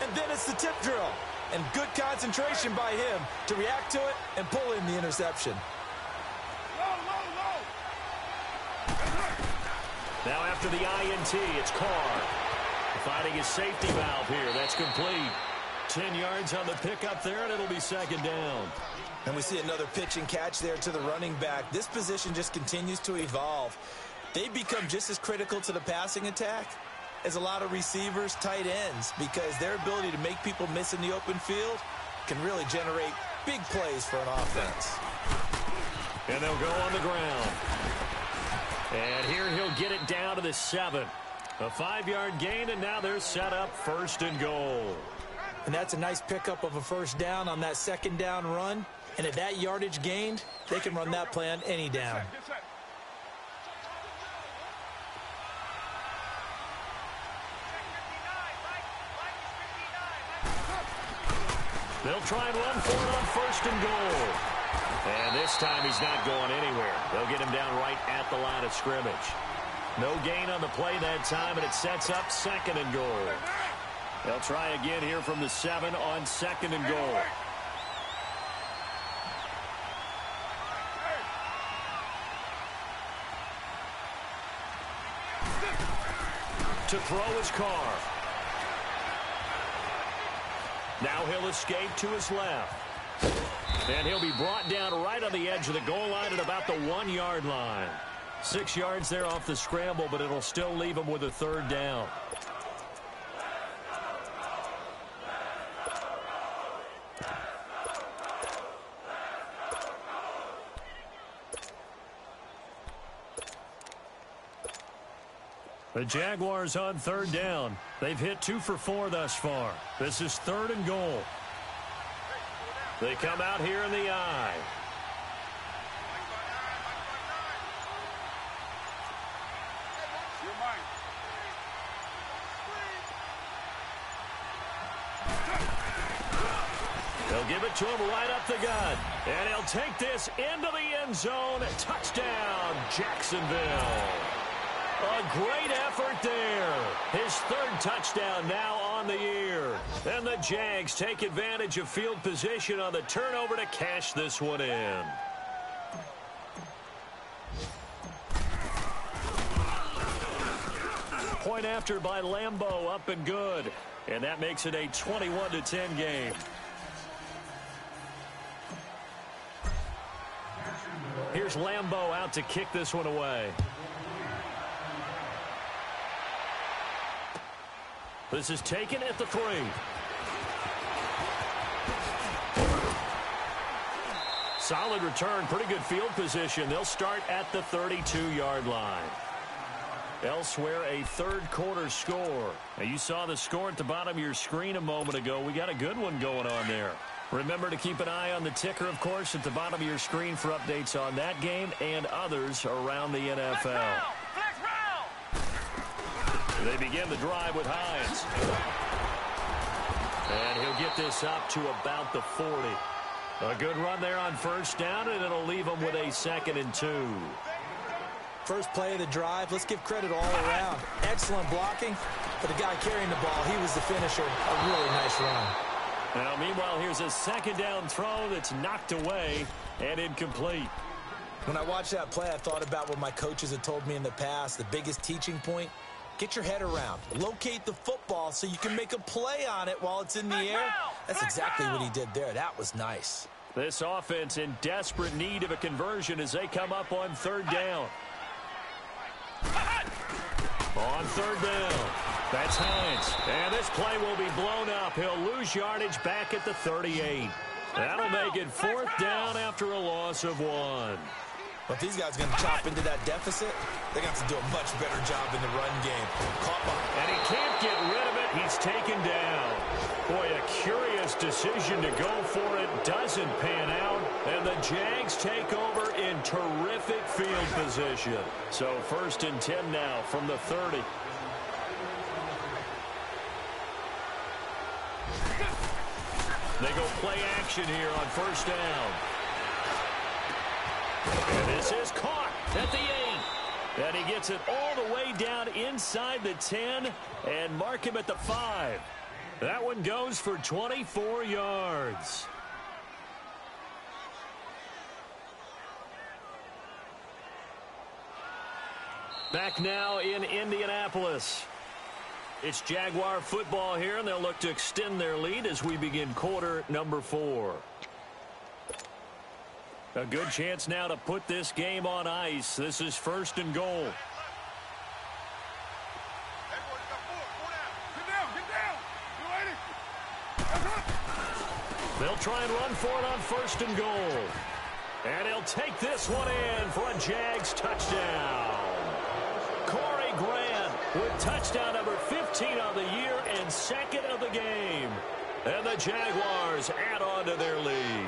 and then it's the tip drill. And good concentration by him to react to it and pull in the interception. Now after the INT, it's Carr. Finding his safety valve here. That's complete. 10 yards on the pickup there, and it'll be second down. And we see another pitch and catch there to the running back. This position just continues to evolve. They become just as critical to the passing attack as a lot of receivers, tight ends, because their ability to make people miss in the open field can really generate big plays for an offense. And they'll go on the ground. And here he'll get it down to the 7. A 5-yard gain, and now they're set up first and goal. And that's a nice pickup of a first down on that second down run. And at that yardage gained, they can run that play on any down. They'll try and run for it on first and goal. And this time he's not going anywhere. They'll get him down right at the line of scrimmage. No gain on the play that time, and it sets up second and goal. They'll try again here from the 7 on second and goal. To throw his Carr. Now he'll escape to his left. And he'll be brought down right on the edge of the goal line at about the 1-yard line. 6 yards there off the scramble, but it'll still leave him with a third down. The Jaguars on third down. They've hit 2 for 4 thus far. This is third and goal. They come out here in the I. They'll give it to him right up the gut. And he'll take this into the end zone. Touchdown, Jacksonville. A great effort there. His third touchdown now on the year. And the Jags take advantage of field position on the turnover to cash this one in. Point after by Lambeau, up and good. And that makes it a 21-10 game. Here's Lambeau out to kick this one away. This is taken at the 3. Solid return, pretty good field position. They'll start at the 32-yard line. Elsewhere, a third-quarter score. Now, you saw the score at the bottom of your screen a moment ago. We got a good one going on there. Remember to keep an eye on the ticker, of course, at the bottom of your screen for updates on that game and others around the NFL. They begin the drive with Hines. And he'll get this up to about the 40. A good run there on first down, and it'll leave him with a 2nd and 2. First play of the drive, let's give credit all around. Excellent blocking. For the guy carrying the ball, he was the finisher. A really nice run. Now, meanwhile, here's a second down throw that's knocked away and incomplete. When I watched that play, I thought about what my coaches had told me in the past. The biggest teaching point, get your head around. Locate the football so you can make a play on it while it's in the air. That's exactly what he did there. That was nice. This offense in desperate need of a conversion as they come up on third down. On third down, that's Hines. And this play will be blown up. He'll lose yardage back at the 38. That'll make it 4th down after a loss of 1. But if these guys are going to chop into that deficit, they're going to have to do a much better job in the run game. And he can't get rid of it. He's taken down. Boy, a curious decision to go for it. Doesn't pan out. And the Jags take over in terrific field position. So 1st and 10 now from the 30. They go play action here on first down. And this is caught at the 8. And he gets it all the way down inside the 10 and mark him at the 5. That one goes for 24 yards. Back now in Indianapolis. It's Jaguar football here, and they'll look to extend their lead as we begin quarter number 4. A good chance now to put this game on ice. This is 1st and goal. They'll try and run for it on 1st and goal. And he'll take this one in for a Jags touchdown. Corey Grant with touchdown number 15 of the year and 2nd of the game. And the Jaguars add on to their lead.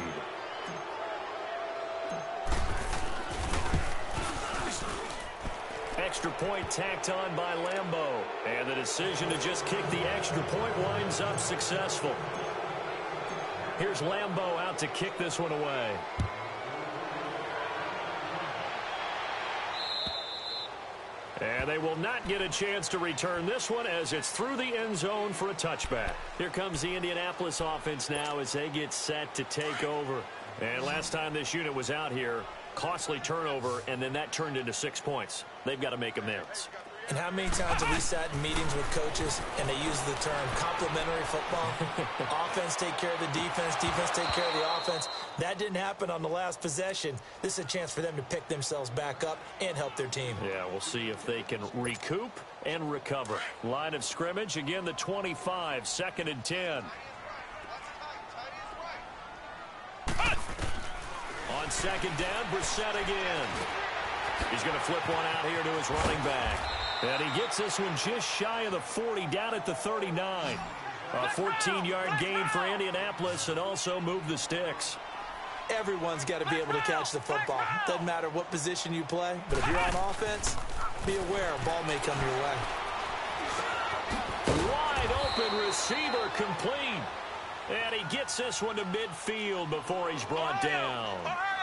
Extra point tacked on by Lambeau. And the decision to just kick the extra point winds up successful. Here's Lambeau out to kick this one away. And they will not get a chance to return this one as it's through the end zone for a touchback. Here comes the Indianapolis offense now as they get set to take over. And last time this unit was out here, costly turnover, and then that turned into 6 points. They've got to make amends. And how many times have we sat in meetings with coaches and they use the term complementary football? Offense take care of the defense, defense take care of the offense. That didn't happen on the last possession. This is a chance for them to pick themselves back up and help their team. Yeah, we'll see if they can recoup and recover. Line of scrimmage, again the 25, 2nd and 10. On 2nd down, Brissett again. He's going to flip one out here to his running back. And he gets this one just shy of the 40, down at the 39. A 14-yard gain for Indianapolis and also move the sticks. Everyone's got to be able to catch the football. Doesn't matter what position you play, but if you're on offense, be aware a ball may come your way. Wide open receiver complete. And he gets this one to midfield before he's brought down.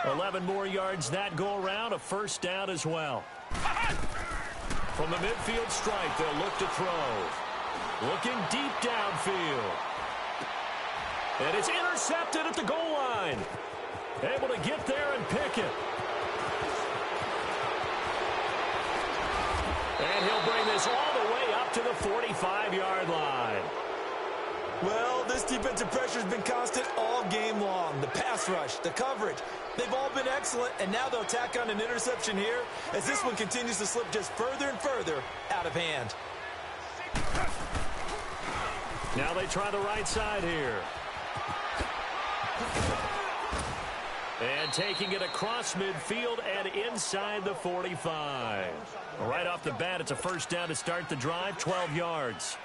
11 more yards that go around, a 1st down as well. From the midfield stripe, they'll look to throw. Looking deep downfield. And it's intercepted at the goal line. Able to get there and pick it. And he'll bring this all the way up to the 45-yard line. Well, this defensive pressure has been constant all game long. The pass rush, the coverage, they've all been excellent, and now they'll tack on an interception here as this one continues to slip just further and further out of hand. Now they try the right side here. And taking it across midfield and inside the 45. Right off the bat, it's a 1st down to start the drive, 12 yards.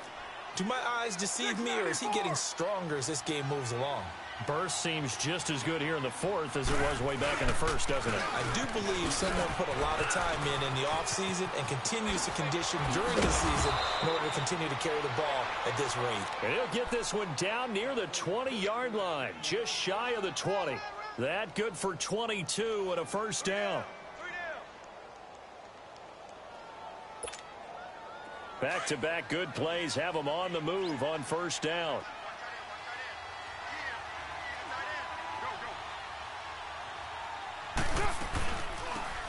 Do my eyes deceive me, or is he getting stronger as this game moves along? Burst seems just as good here in the 4th as it was way back in the 1st, doesn't it? I do believe someone put a lot of time in the offseason and continues to condition during the season in order to continue to carry the ball at this rate. And he'll get this one down near the 20-yard line, just shy of the 20. That good for 22 and a 1st down. Back-to-back good plays have them on the move on 1st down.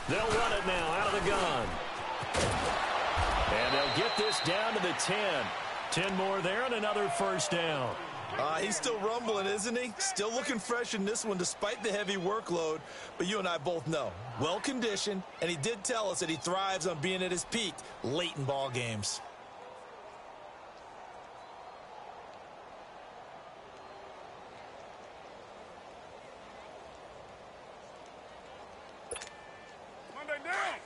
They'll run it now out of the gun. And they'll get this down to the 10. 10 more there and another 1st down. He's still rumbling, isn't he? Still looking fresh in this one despite the heavy workload. But you and I both know, well-conditioned, and he did tell us that he thrives on being at his peak late in ball games. Monday down.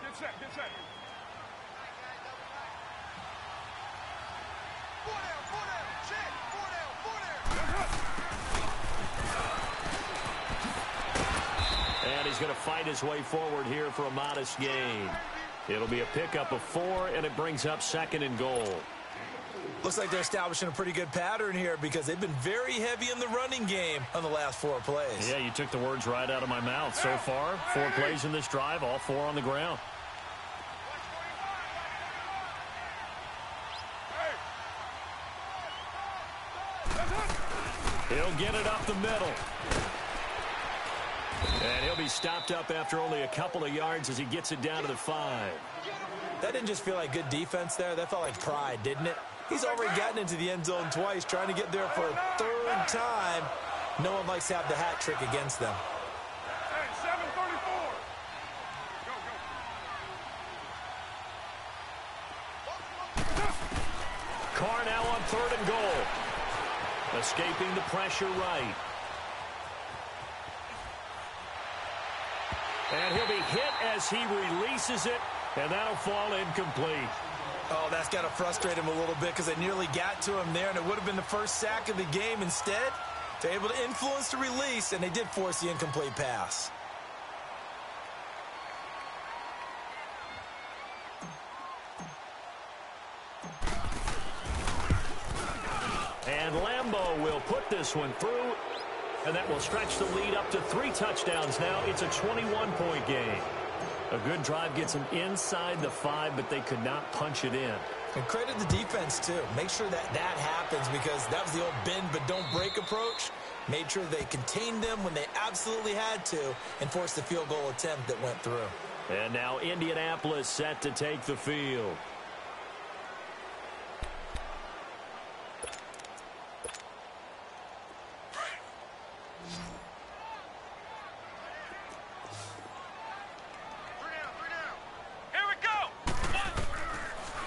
Get set, get set. And he's going to fight his way forward here for a modest gain. It'll be a pickup of 4, and it brings up 2nd and goal. Looks like they're establishing a pretty good pattern here because they've been very heavy in the running game on the last 4 plays. Yeah, you took the words right out of my mouth. So far, 4 plays in this drive, all 4 on the ground. He'll get it up the middle. And he'll be stopped up after only a couple of yards as he gets it down to the 5. That didn't just feel like good defense there. That felt like pride, didn't it? He's already gotten into the end zone twice, trying to get there for a third time. No one likes to have the hat trick against them. Hey, 7:34. Go. Carr now on 3rd and goal. Escaping the pressure right. And he'll be hit as he releases it, and that'll fall incomplete. Oh, that's got to frustrate him a little bit because they nearly got to him there, and it would have been the first sack of the game. Instead, they're able to influence the release, and they did force the incomplete pass. And Lambeau will put this one through, and that will stretch the lead up to 3 touchdowns now. It's a 21-point game. A good drive gets them inside the 5, but they could not punch it in. And credit the defense, too. Make sure that happens because that was the old bend but don't break approach. Made sure they contained them when they absolutely had to and forced the field goal attempt that went through. And now Indianapolis set to take the field.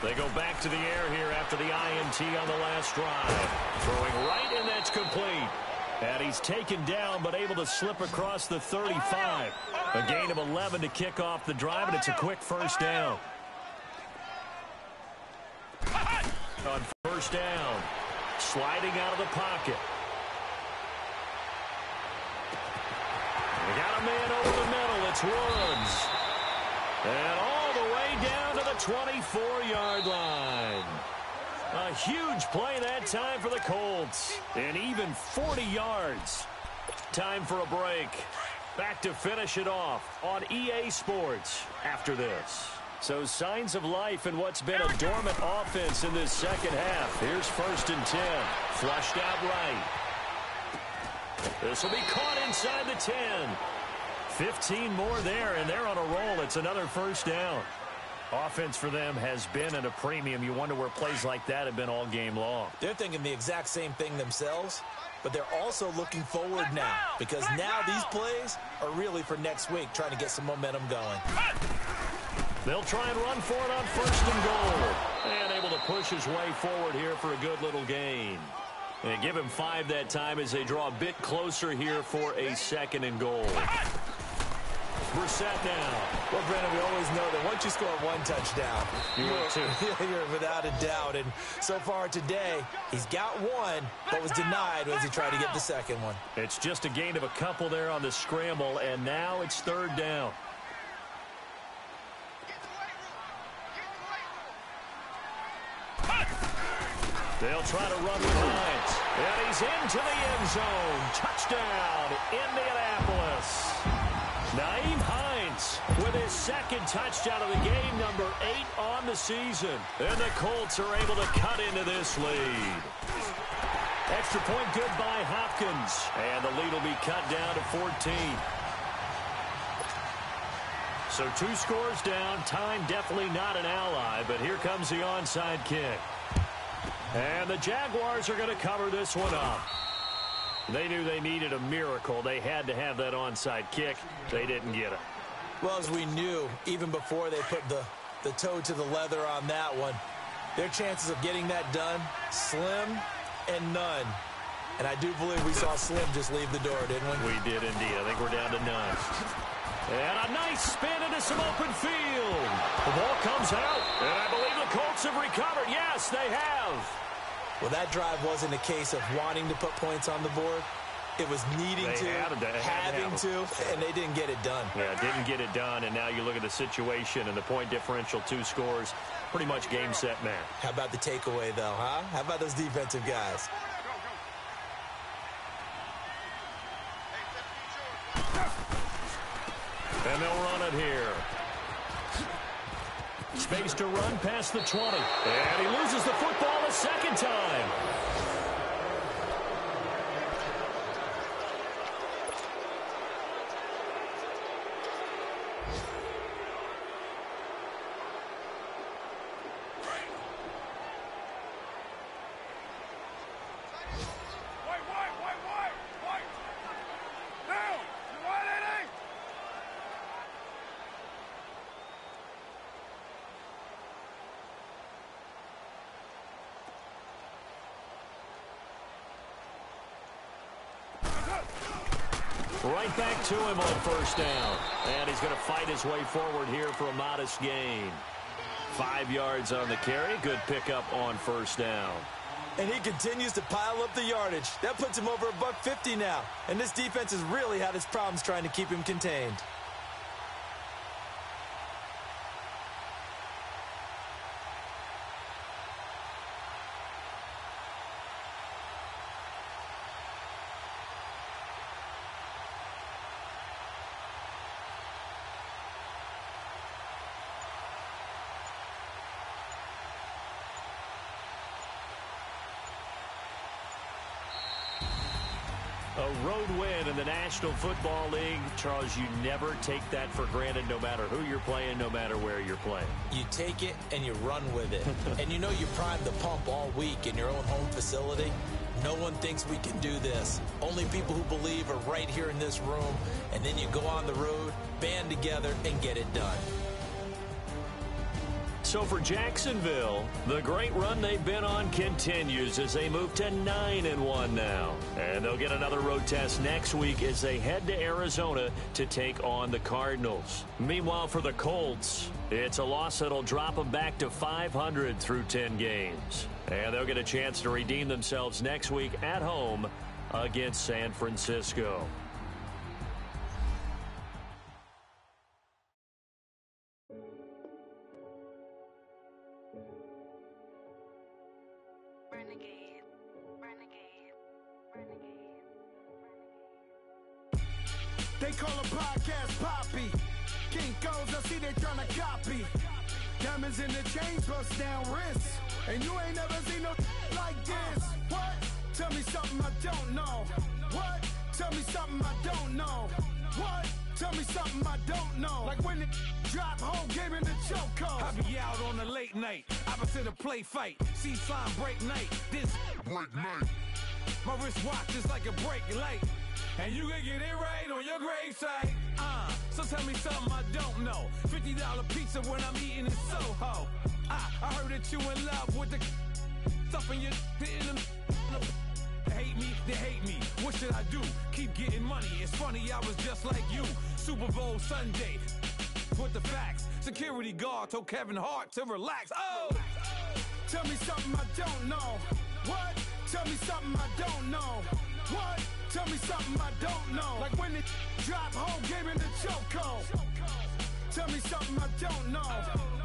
They go back to the air here after the INT on the last drive. Throwing right, and that's complete. And he's taken down, but able to slip across the 35. A gain of 11 to kick off the drive, and it's a quick first down. On first down, sliding out of the pocket. They got a man over the middle. It's Woods. And all the way down to the 24-yard line. A huge play that time for the Colts. And even 40 yards. Time for a break. Back to finish it off on EA Sports after this. So signs of life in what's been a dormant offense in this second half. Here's 1st and 10. Flushed out right. This will be caught inside the 10. 15 more there, and they're on a roll. It's another first down. Offense for them has been at a premium. You wonder where plays like that have been all game long. They're thinking the exact same thing themselves, but they're also looking forward now because now these plays are really for next week, trying to get some momentum going. They'll try and run for it on 1st and goal. And able to push his way forward here for a good little gain. And give him 5 that time as they draw a bit closer here for a 2nd and goal. Brissett now. Well, Brandon, we always know that once you score 1 touchdown, you're without a doubt. And so far today, he's got 1, but was denied as he tried to get the 2nd one. It's just a gain of a couple there on the scramble, and now it's 3rd down. They'll try to run with Hines. And he's into the end zone. Touchdown, Indianapolis. Nyheim Hines with his 2nd touchdown of the game, number 8 on the season. And the Colts are able to cut into this lead. Extra point good by Hopkins. And the lead will be cut down to 14. So 2 scores down. Time definitely not an ally, but here comes the onside kick. And the Jaguars are going to cover this one up. They knew they needed a miracle. They had to have that onside kick. They didn't get it. Well, as we knew, even before they put the toe to the leather on that one, their chances of getting that done, slim and none. And I do believe we saw Slim just leave the door, didn't we? We did indeed. I think we're down to none. And a nice spin into some open field. The ball comes out, and I believe the Colts have recovered. Yes, they have. Well, that drive wasn't a case of wanting to put points on the board. It was needing having to, and they didn't get it done. Yeah, didn't get it done, and now you look at the situation and the point differential, 2 scores, pretty much game, set, match. How about the takeaway, though, huh? How about those defensive guys? And they'll run it here. Space to run past the 20. And he loses the football a 2nd time. Right back to him on first down. And he's going to fight his way forward here for a modest gain. 5 yards on the carry. Good pickup on first down. And he continues to pile up the yardage. That puts him over $150 now. And this defense has really had its problems trying to keep him contained. A road win in the National Football League. Charles, you never take that for granted no matter who you're playing, no matter where you're playing. You take it and you run with it. And you know you primed the pump all week in your own home facility. No one thinks we can do this. Only people who believe are right here in this room. And then you go on the road, band together, and get it done. So for Jacksonville, the great run they've been on continues as they move to 9-1 now. And they'll get another road test next week as they head to Arizona to take on the Cardinals. Meanwhile, for the Colts, it's a loss that'll drop them back to 500 through 10 games. And they'll get a chance to redeem themselves next week at home against San Francisco. They call a podcast Poppy. Kinkos, I see they tryna copy. Diamonds in the chains, bust down wrists. And you ain't never seen no like this. What? Tell me something I don't know. What? Tell me something I don't know. What? Tell me something I don't know. Like when it drop, whole game in the chokehold. I be out on a late night, opposite a play fight. See slime break night, this break night. My wristwatch is like a brake light. And you can get it right on your gravesite. So tell me something I don't know. $50 pizza when I'm eating in Soho. I heard that you in love with the stuff in your in them. Hate me, they hate me. What should I do? Keep getting money. It's funny, I was just like you. Super Bowl Sunday. With the facts. Security guard told Kevin Hart to relax. Oh! Tell me something I don't know. What? Tell me something I don't know. What? Tell me something I don't know. Like when it drop, whole game in the chokehold. Tell me something I don't know.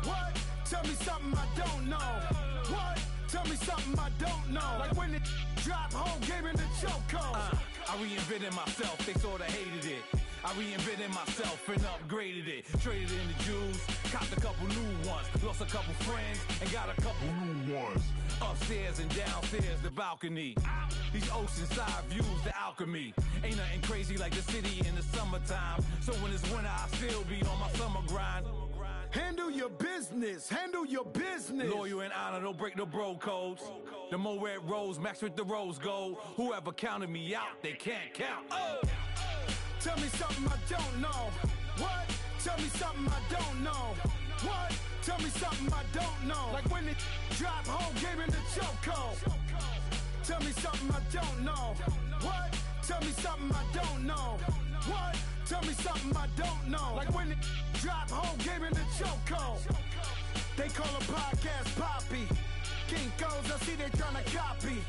What? Tell me something I don't know. What? Tell me something I don't know. Like when it drop, whole game in the chokehold. I reinvented myself, they sorta hated it. I reinvented myself and upgraded it. Traded in the Jews, copped a couple new ones. Lost a couple friends and got a couple new ones. Upstairs and downstairs, the balcony. These oceanside views, the alchemy. Ain't nothing crazy like the city in the summertime. So when it's winter, I still be on my summer grind. Handle your business. Handle your business. Loyal and honor, don't break the bro codes. The more red rose, max with the rose gold. Whoever counted me out, they can't count. Oh! Tell me something I don't know. What? Tell me something I don't know. What? Tell me something I don't know. Like when it drop, whole game in the chokehold. Tell me something I don't know. What? Tell me something I don't know. What? Tell me something I don't know. Like when it drop, whole game in the chokehold. They call a podcast Poppy. Kinkos, I see they tryna copy.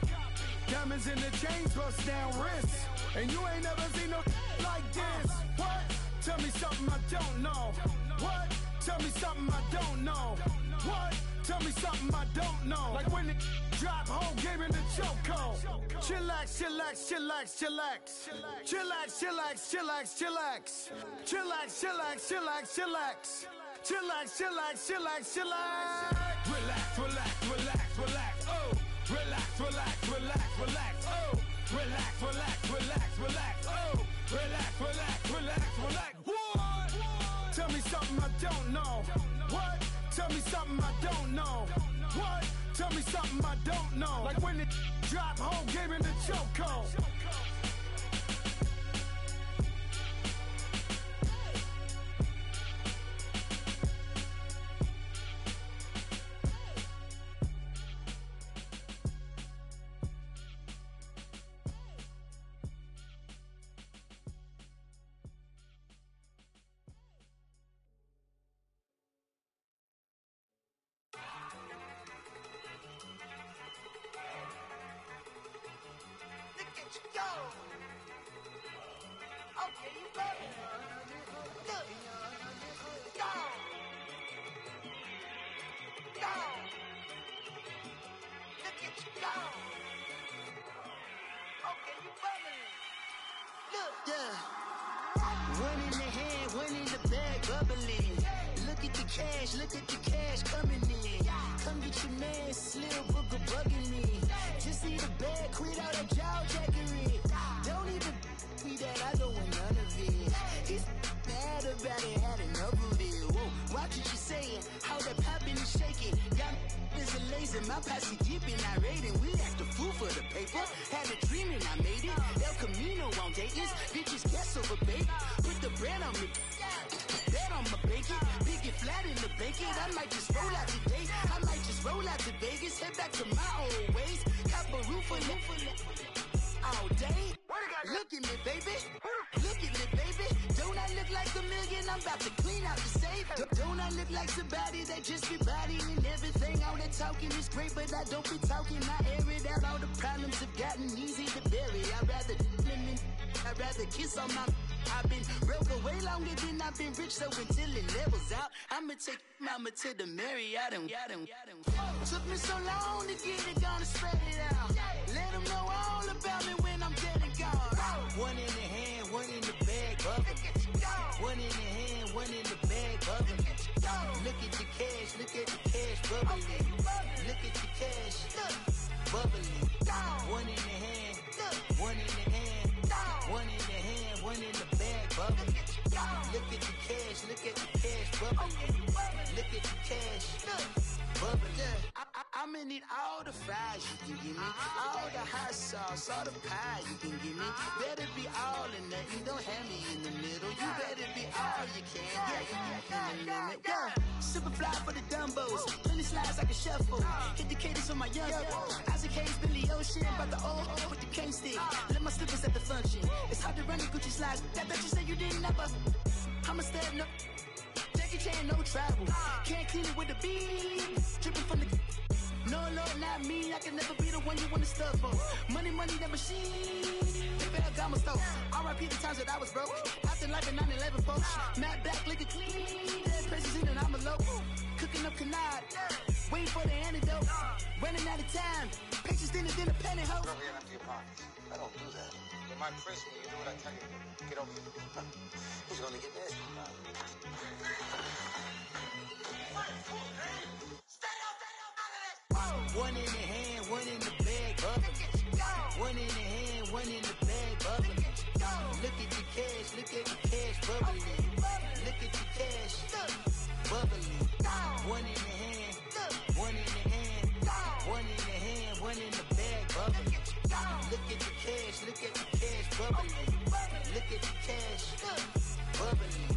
Diamonds in the chains, bust down wrists. And you ain't never seen no like this. What? Tell me something I don't know. What? Tell me something I don't know. What? Tell me something I don't know. Like when it drop, whole game in the chokehold. Chillax, chillax, chillax, chillax. Chillax, chillax, chillax, chillax. Chillax, chillax, chillax, chillax. Chillax, chillax, chillax, chillax. Relax, relax, relax, relax, oh. Relax, relax, relax, relax, oh. Relax, relax, relax, relax, oh. Relax, relax, relax, relax. What? Tell me something I don't know. What? Tell me something I don't know. What? Tell me something I don't know. Like when it drop, whole game in the chokehold. Okay, you got it. Look. Go. Go. Look at you go. Okay, you bubbling. Look. Yeah. One in the hand, one in the bag, bubbling. Look at the cash coming in. Come get your man, Slim Booger bugging me. Just need a bag, quit all that jaw jackery. Don't even me that I don't want none of it. He's mad about it, had enough of it. Whoa, watch what you saying, how that poppin' and shaking. Got is a laser, my posse deep and I raiding. We act a fool for the paper. Had a dream and I made it. El Camino on Dayton's, bitches guess over bait. Put the bread on me, bet on my bacon. Big and flat in the bacon. I might just roll out today. I might just roll out to Vegas. Head back to my old ways. Cop a roof for all day. Look at me, baby. Look at me, baby. Don't I look like a million? I'm about to clean out the safe. Don't I look like somebody that just be bodying everything? All that talking is great, but I don't be talking. I air it out. All the problems have gotten easy to bury. I'd rather kiss on my. I've been broke way longer than I've been rich, so until it levels out, I'ma take mama to the Marriott and took me so long to get it, gonna spread it out. Let them know all about me when I'm dead and gone. One in the hand, one in the bag, bubbling. One in the hand, one in the bag, bubbling. Look at the cash, bubbling. Look at the cash, bubbling. One in the hand, one in the hand, one in the hand, one in the bag, bubbling. Look at the cash, bubbling. Look at the cash, bubbling. I'ma need all the fries you can give me, all the hot sauce, all the pie you can give me. Better be all or nothing, don't have me in the middle. You better be all you can. Yeah. Super fly for the Dumbos, plenty slides like a shuffle. Hit the cadence on my young. Isaac Hayes, Billy Ocean, about the old with the cane stick. Let my slippers at the function. It's hard to run the Gucci slides. That bet you say you didn't never. I'm a step no. Jackie Chan, no travel. Can't clean it with the beat. Dripping from the. No, Lord, not me. I can never be the one you want to stuff for. Money, that machine. They fell down my stove. R.I.P. the times that I was broke. Acting like a 9/11 folks. Matte back, looking clean. Dead presses in and I'm a local. Cooking up canard. Waiting for the antidote. Running out of time. Patience thinner than a pantyhose. Over here, empty your pockets. I don't do that. In my prison, you do what I tell you to do. Get over here. He's gonna get nasty. One in the hand, one in the bag, bubbling. One in the hand, one in the bag, bubbling. Look at the cash, bubbling. Look at the cash, bubbling. One in the hand, one in the hand, one in the hand, one in the bag, bubbling. Look at the cash, bubbling. Look at the cash, bubbling.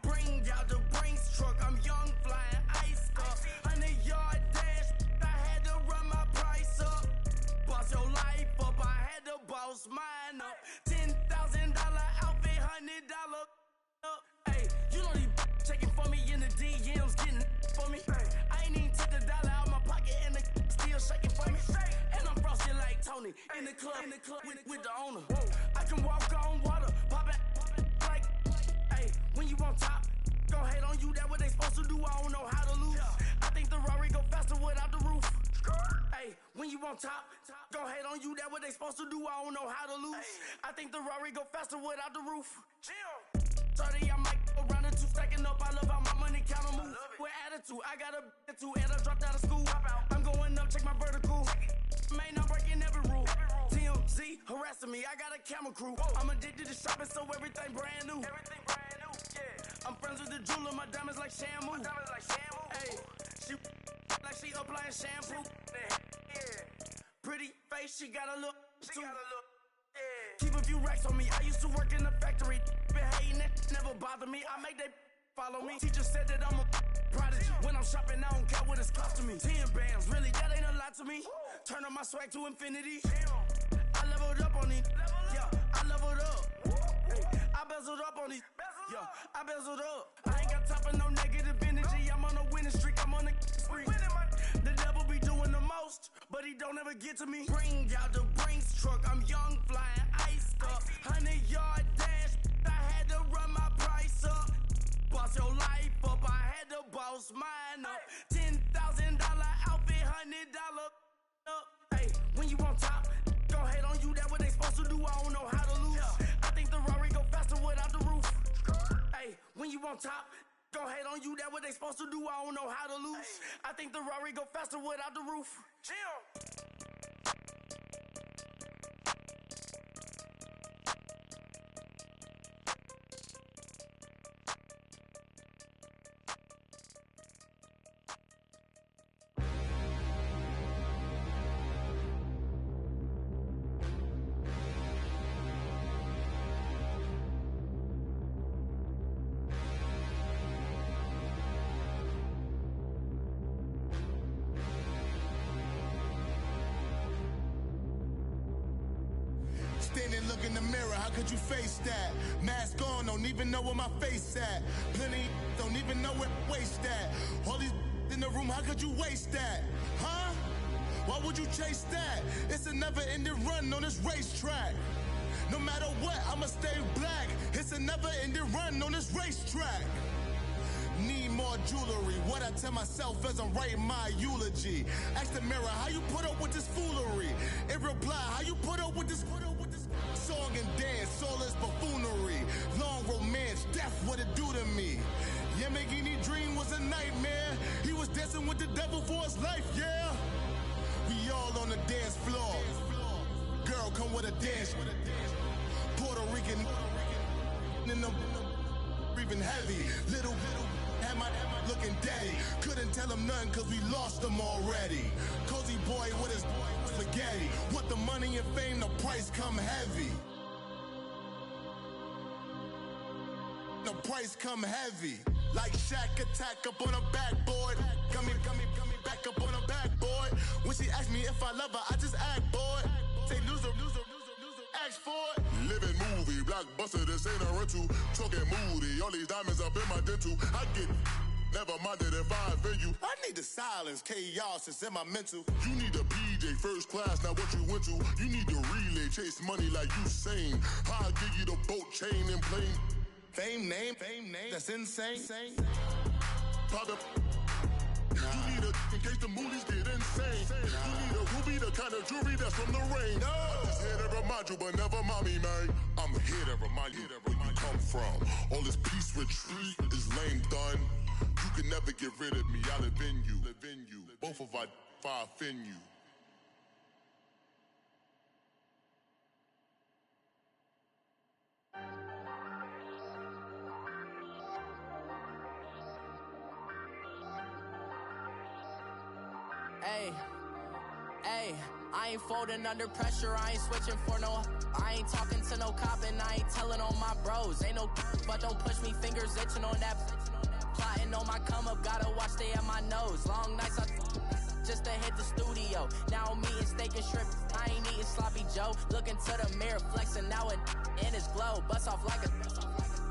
Bring out the Brinks truck, I'm young, flying ice up. 100-yard dash, I had to run my price up. Boss your life up, I had to boss mine up. $10,000 outfit, $100 up. Hey, you know these checking for me in the DMs, getting for me. I ain't even took the dollar out my pocket and the still shaking for me. And I'm frosted like Tony in the club with the owner. I can walk on water, pop it like. Hey, when you on top, gon' hate on you, that what they supposed to do, I don't know how to lose. I think the Rari go faster without the roof. Hey, when you on top, gon' hate on you, that what they supposed to do, I don't know how to lose. I think the Rari go faster without the roof. 30, I might go around the two, stacking up, I love how my money count move. With attitude, I got a attitude, and I dropped out of school. I'm going up, check my vertical. Man, I'm breaking every rule. TMZ harassing me, I got a camera crew. I'm addicted to shopping, so everything brand new. I'm friends with the jeweler, my diamonds like shampoo. Hey, she like she applying shampoo. Pretty face, she got a look too. Keep a few racks on me. I used to work in the factory. Been hating it, never bother me. I make they follow me. Teacher said that I'm a prodigy. When I'm shopping, I don't care what it's costing me. 10 bands, really, that ain't a lot to me. Turn on my swag to infinity. I leveled up on these. Yeah, I leveled up. I bezeled up on these. Yeah, I bezeled up. I ain't got time for no negative energy. I'm on a winning streak. I'm on a spree. The devil be doing money don't ever get to me. Bring out the Brinks truck, I'm young, flying, iced up. 100-yard dash, I had to run my price up. Boss your life up, I had to boss mine up. $10,000 outfit, $100 up. Hey, when you on top, gon' hate on you, that what they supposed to do, I don't know how to lose. I think the Rari go faster without the roof. Hey, when you on top, gon' hate on you, that what they supposed to do, I don't know how to lose. I think the Rari go faster without the roof. Chill. Standing, look in the mirror, how could you face that? Mask on, don't even know where my face at. Plenty, don't even know where waist at. All these in the room, how could you waste that? Huh? Why would you chase that? It's a never-ending run on this racetrack. No matter what, I'ma stay black. It's a never-ending run on this racetrack. Need more jewelry. What I tell myself as I'm writing my eulogy. Ask the mirror, how you put up with this foolery? In reply, how you put up with this song and dance, all this buffoonery. Long romance, death, what it do to me? Yamagini dream was a nightmare. He was dancing with the devil for his life, yeah. We all on the dance floor. Girl, come with a dance. Puerto Rican in them breathing heavy. Little had my looking daddy. Couldn't tell him nothing cause we lost him already. Cozy boy with his spaghetti. Want the money and fame, the price come heavy. The price come heavy. Like Shaq attack up on a backboard. Gummy, back up on a backboard. When she asked me if I love her, I just act bored. Say loser, ask for it. Living movie, blockbuster, this ain't a rental. Talking moody, all these diamonds up in my dental. I get never minded if I offend you. I need the silence, chaos is in my mental. You need a PJ, first class, not what you went to. You need the relay, chase money like you sane. I'll give you the boat, chain, and plane. Fame name, that's insane. Pop up. You need a, in case the movies get insane. You need a ruby, the kind of jewelry that's from the rain. I'm just here to remind you, but never mommy, man. I'm here to remind you where you come from. All this peace retreat is lame done. You can never get rid of me, I live in you. Both of our offend you. Hey, I ain't folding under pressure, I ain't switching for no. I ain't talking to no cop and I ain't telling on my bros. Ain't no but don't push me, fingers itching on that. Plotting on my come up, gotta watch stay at my nose. Long nights I just to hit the studio. Now I'm eating steak and shrimp, I ain't eating sloppy Joe. Looking to the mirror, flexing now and in his glow. Bust off like a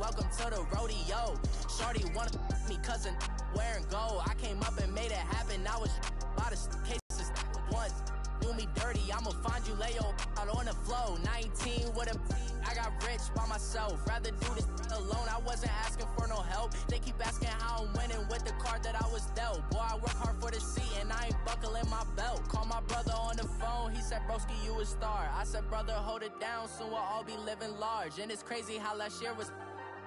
welcome to the rodeo. Shorty wanna me cousin wearing gold. I came up and made it happen, I was by the cases once. Do me dirty, I'ma find you, lay your out on the floor. 19 with a I got rich by myself. Rather do this alone, I wasn't asking for no help. They keep asking how I'm winning with the card that I was dealt. Boy, I work hard for the seat and I ain't buckling my belt. Call my brother on the phone, he said, broski, you a star. I said, brother, hold it down, soon we'll all be living large. And it's crazy how last year was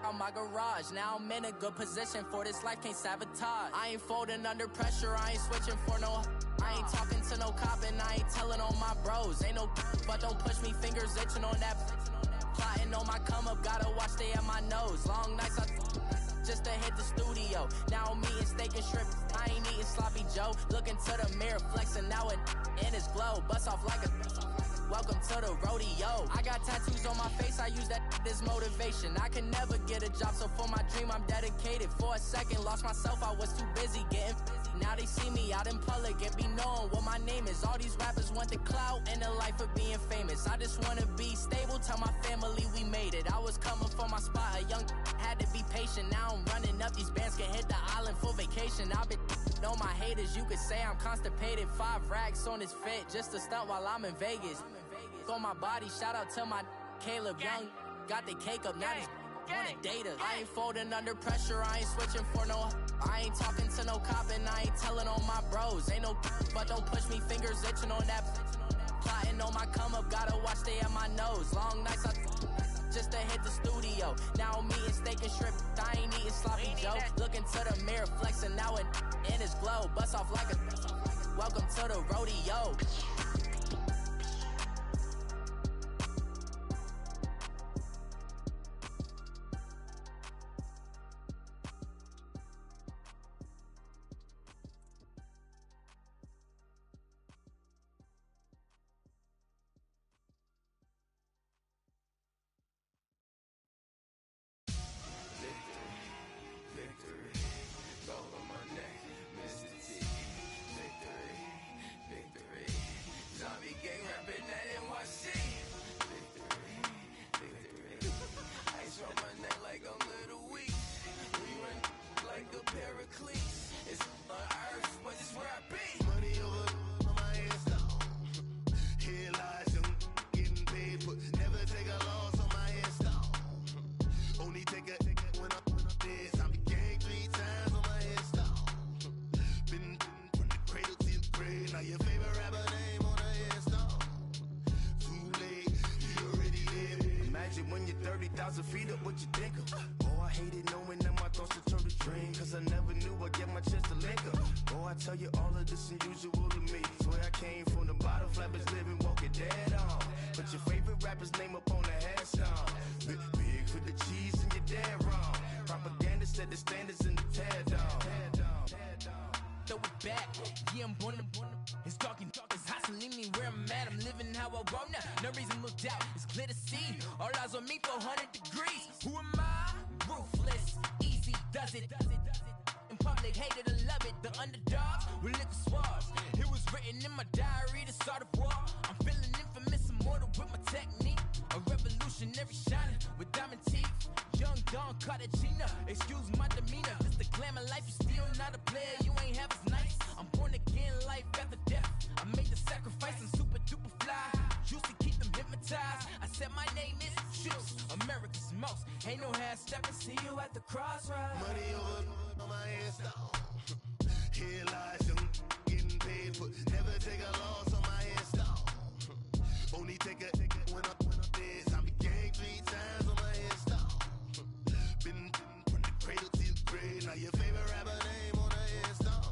on my garage. Now I'm in a good position for this life, can't sabotage. I ain't folding under pressure, I ain't switching for no. I ain't talking to no cop and I ain't telling on my bros. Ain't no but don't push me, fingers itching on that. Plotting on my come up, gotta watch stay at my nose. Long nights I just to hit the studio. Now I'm eating steak and shrimp, I ain't eating sloppy Joe. Looking to the mirror, flexing now and in his glow. Bust off like a welcome to the rodeo. I got tattoos on my face, I use that as motivation. I can never get a job, so for my dream I'm dedicated. For a second, lost myself, I was too busy getting busy. Now they see me out in public and be knowing what my name is. All these rappers want the clout and the life of being famous. I just wanna be stable, tell my family we made it. I was coming for my spot, a young had to be patient. Now I'm running up, these bands can hit the island for vacation. I've been Plotting on my haters, you could say I'm constipated. 5 racks on his fit, just to stunt while I'm in Vegas. On my body, shout out to my Caleb Young. Got the cake up, now he's on a data. I ain't folding under pressure, I ain't switching for no. I ain't talking to no cop and I ain't telling on my bros. Ain't no but don't push me, fingers itching on that. Plotting on my come up, gotta watch stay at my nose. Long nights I just to hit the studio. Now I'm eating steak and shrimp, I ain't eating sloppy Joe. Looking to the mirror, flexing now it in his glow. Bust off like a welcome to the rodeo. Feet up, what you think of? Oh, I hated knowing that my thoughts would turn to dream, cause I never knew I'd get my chance to link up. Oh, I tell you all of this unusual to me. Swear I came from the bottom, flappers living, walking dead on. Put your favorite rapper's name up on the headstone. Big for the cheese and you're dead wrong. Propaganda set the standards in the tear down. Throw it back, yeah, I'm born to it's talking, it's hustling me where I'm at. I'm living how I want now. No reason to look out, it's clear to see. All eyes on me, 400 degrees. Who am I? Ruthless, easy, does it. In public, hated and love it. The underdogs with liquor swabs. It was written in my diary to start a war. I'm feeling infamous, immortal with my technique. A revolutionary shining with diamond teeth. Young Don Cartagena, excuse my demeanor. This the glamour life, you still not a player. You ain't half as nice. I'm born again, life after death. I made the sacrifice, I'm super duper fly. Used to keep them hypnotized. I said my name is Juice, America's most. Ain't no half stepping, see you at the crossroads. Money over on my hands down. Here lies young, getting paid for. Never take a loss on my hands down. Only take a when I'm dead. I be gang 3 times on my hands down. Been from the cradle to the grave. Now your favorite rapper name on the hands down.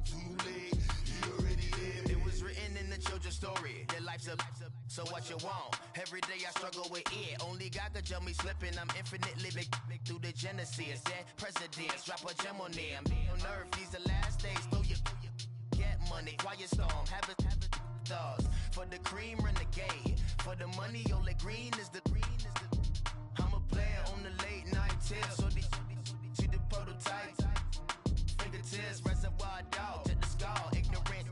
Too late, you already lived. It was written in the children's story. Their life's a so what you want? Every day I struggle with it. Only God could tell me slipping. I'm infinitely big through the genesis. Dead presidents, drop a gem on them. On earth, these the last days. Throw your get money, quiet storm. Have a thoughts for the cream renegade. For the money, only green is the. I'm a player on the late night tips. So see the prototype. Fingertips, reservoir dog to the skull. Ignorant.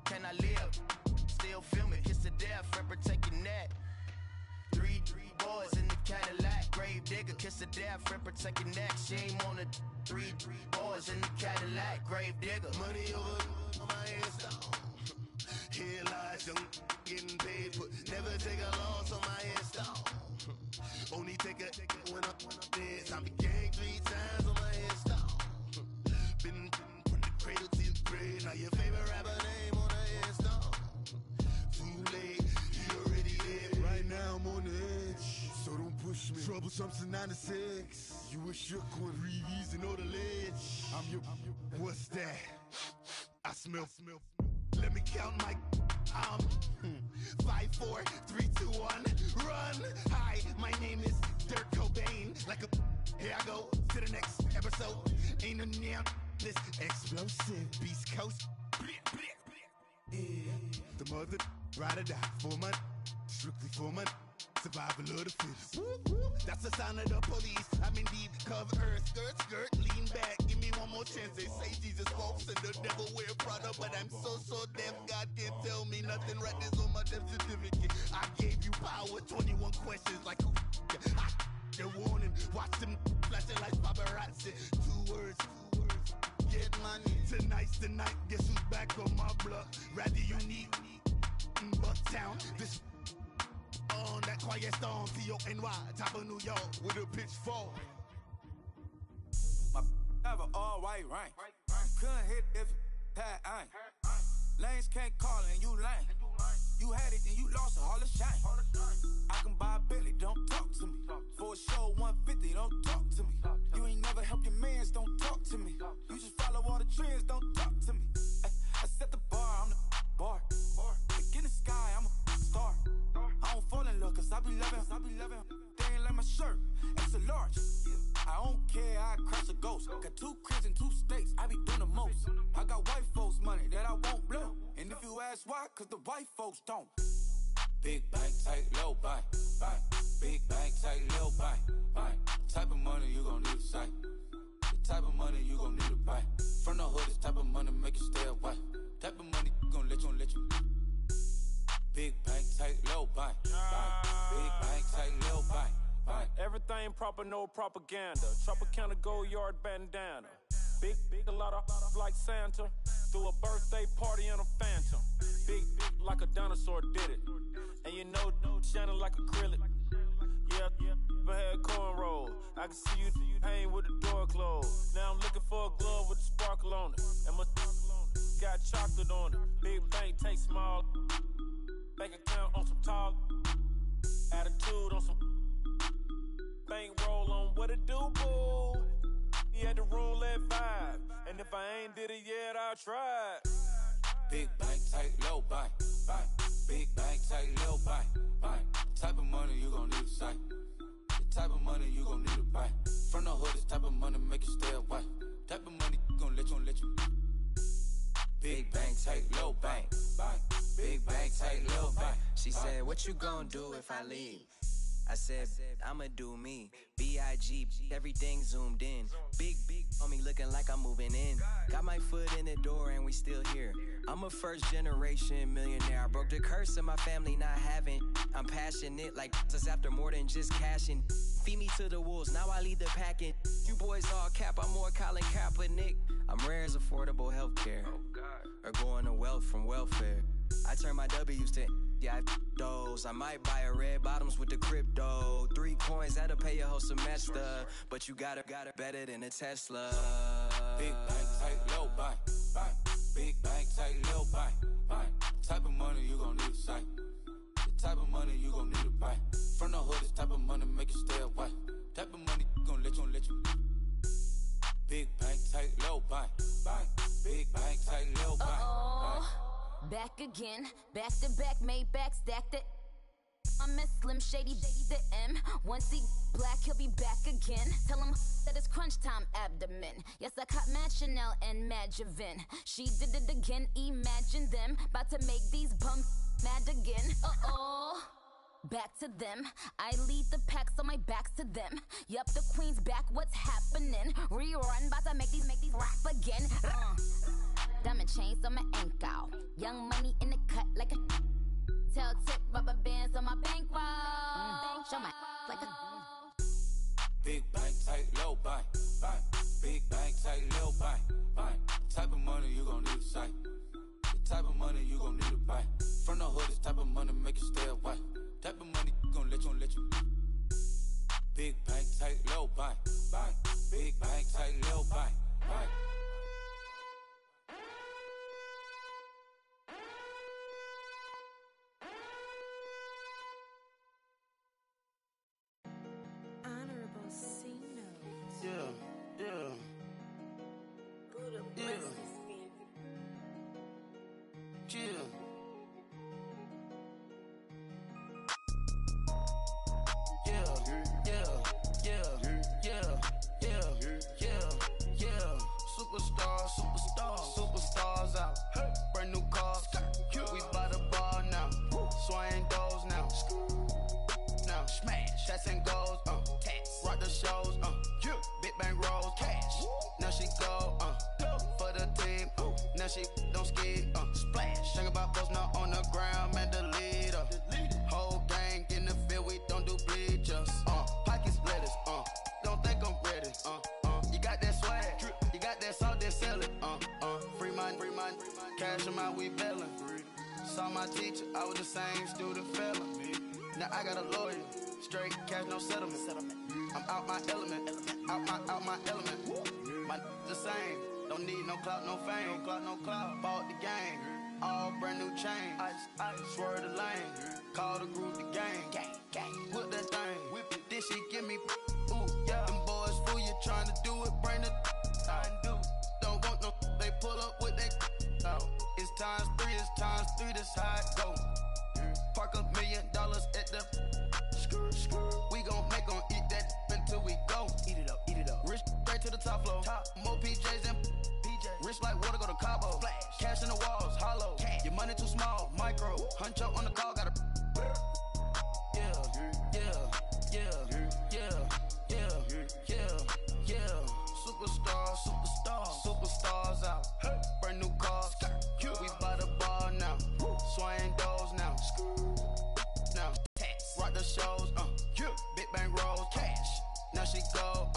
Can I live? Still film it. Kiss to death, forever take your neck. 3 boys in the Cadillac. Grave digger, kiss to death, forever take your neck. Shame on the 3 boys in the Cadillac. Grave digger. Money over on my hands down. Here lies young, getting paid for. Never take a loss on my hands down. Only take a when I'm dead. I be gang 3 times on my hands down. Been from the cradle to the grave. Now your favorite rapper name on the hands down. Too late, you already lived. Right now I'm on the edge, so don't push me. Troublesome to 9 to 6. You a shook one, Reeves and all the ledge. I'm your, what's that? I smell. Let me count my 5, 4, 3, 2, 1, run. Hi, my name is Dirk Cobain. Like a, here I go to the next episode. Ain't no damn this explosive Beast Coast. Yeah. The mother ride or die for my strictly for my survival of the fittest. That's the sign of the police. I'm in deep cover earth, skirt, lean back. Give me one more chance. They say Jesus walks and the devil wear Prada, but I'm so deaf. God can't tell me nothing. Right this on my death certificate. I gave you power. 21 questions like who? The warning. Watch them flashing like paparazzi. 2 words. get money. Tonight's the night, guess who's back on my block? Rather unique, Bucktown. This on that quiet storm, T-O-N-Y, top of New York with a pitchfork. My have an all-white rank. Couldn't hit if it had ain't. Lanes can't call and you lame. You had it and you lost a Hall of Shame. I can buy a Billy, don't talk to me. For a show 150, don't talk to me. You ain't never help your mans, don't talk to me. You just follow all the trends, don't talk to me. I set the bar, I'm the bar. Like in the sky, I'm a star. I don't fall in love cause I be loving. They ain't like my shirt, extra large. I don't care, I crash a ghost. Got 2 cribs in 2 states, I be doing the most. I got white folks money that I won't blow. And if you ask why, cause the white folks don't. Big bank, tight, low buy. Big bank, tight, low buy. Type of money you gon' need to sight. The type of money you gon' need to buy. From the hood, this type of money make you stay away. Type of money gon' let you. Big bank, tight, low buy. Big bank, tight, low buy. Everything proper, no propaganda. Tropicana gold yard bandana. Big, a lot of like Santa. Threw a birthday party in a phantom. Big, like a dinosaur did it. And you know, shining like acrylic. Yeah, I had cornrows. I can see you hang with the door closed. Now I'm looking for a glove with a sparkle on it. And my got chocolate on it. Big bank, take small. Bank account on some tall. Attitude on some. Bank roll on what it do, boo. He had the roulette vibe. And if I ain't did it yet, I'll try. Big bank, tight, low buy. Big bank, tight, low buy. Type of money you gon' need to sight. The type of money you gon' need to buy. From the hood, this type of money make you stay away. Type of money gon' let you. Big bank, tight, low buy. Big bank, tight, low buy. She said, what you gon' do if I leave? I said, I'ma do me. B.I.G. Everything zoomed in. Big on me looking like I'm moving in. Got my foot in the door and we still here. I'm a first generation millionaire. I broke the curse of my family not having. I'm passionate like this after more than just cashing. Feed me to the wolves, now I lead the packing. You boys all cap, I'm more Colin Kaepernick. I'm rare as affordable healthcare. Or going to wealth from welfare. I turn my W's to those. I might buy a red bottoms with the crypto. 3 coins, that'll pay your whole semester. But you gotta better than a Tesla. Big bank, tight, low buy. Big bank, tight, low buy. Type of money you gon' need to sight. The type of money you gon' need to buy. From the hood, this type of money make you stay away. Type of money gon' let you. Big bank, tight, low buy. Big bank, tight, low buy. Back again, back to back, made back, stacked it. I'm a Slim Shady, the M. Once he black, he'll be back again. Tell him that it's crunch time abdomen. Yes, I caught Mad Chanel and Mad Javin. She did it again, imagine them. About to make these bums mad again. Back to them. I lead the pack, so my back's to them. Yup, the queen's back, what's happening? Rerun, about to make these rap again. Diamond chains on my ankle. Young money in the cut like a tail tip, rubber bands on my bankroll. Show my like a big bank, tight, low buy. Big bank, tight, low buy. Type of money you gon' need to sight. The type of money you gon' need to buy. From the hood, this type of money make you stay away. Type of money gon' let you. Big bank, tight, low buy. Big bank, tight, low buy. Superstars out. Brand new cars. We by the bar now. Swaying doors now. Now smash. Cats and goals. Rock the shows. Big bang rolls. Cash. Now she go. For the team. Now she don't ski. Splash. Think about post now on the ground. Man, the leader. Whole gang in the field. We don't do bleachers. Pocket splitters. Don't think I'm ready. You got that swag. You got that salt, then sell it. Free my cash them out, we bellin'. Saw my teacher, I was the same student fella. Now I got a lawyer, straight cash, no settlement. I'm out my element, out my element. My the same, don't need no clout, no fame. No clout, bought the game, all brand new chain. I swerve the lane, call the group the gang. Whip that thing, whip it, this shit give me ooh, yeah. Them boys fool you trying to do it, bring the don't want no, they pull up with they It's times three, this how it go. Park $1 million at the we gon' make 'em eat that until we go. Eat it up. Rich straight to the top floor. More PJs and rich like water, go to Cabo. Flash. Cash in the walls, hollow. Cash. Your money too small, micro. Huncho on the call, gotta. Superstars out. Brand new cars. We by the bar now. Swaying doors now. Rock the shows, big bang rolls, cash. Now she go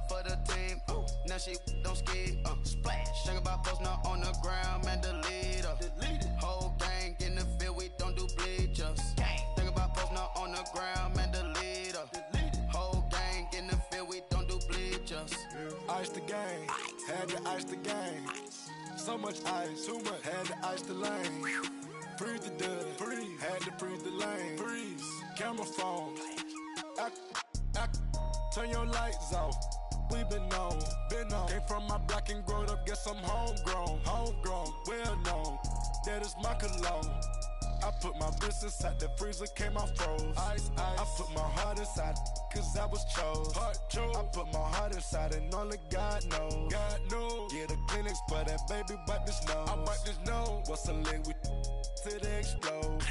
for the team, now she don't ski, splash. Think about post now on the ground, man, delete her. Whole gang in the field, we don't do bleachers. Think about post now on the ground, man, delete her. Whole gang in the field, we don't do bleachers. Ice the game, had to ice the game. So much ice, too much, had to ice the lane. Freeze the dud, freeze, had to freeze the lane. Freeze, camera phone, turn your lights off. We been on. Came from my block and growed up, guess I'm homegrown, well known. That is my cologne. I put my wrist inside the freezer, came out froze. Ice. I put my heart inside, cause I was chose. I put my heart inside and only God knows. Yeah, the clinics, but that baby wipe this nose. I wipe this nose. What's a leg with till they explode?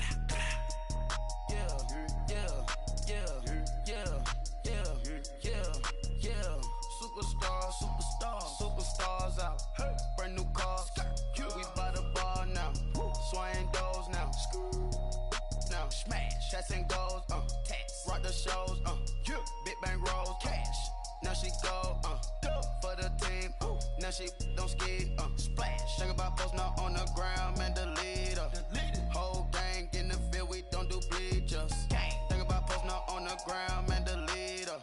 Superstars out. Brand new cars. We by the bar now. Swaying doors now. Smash. Shots and goals. Rock the shows. Big bang rolls. Cash. Now she go. For the team. Now she don't ski. Splash. Think about post now on the ground, man, delete her. Whole gang in the field, we don't do bleachers. Think about post now on the ground, man, delete her.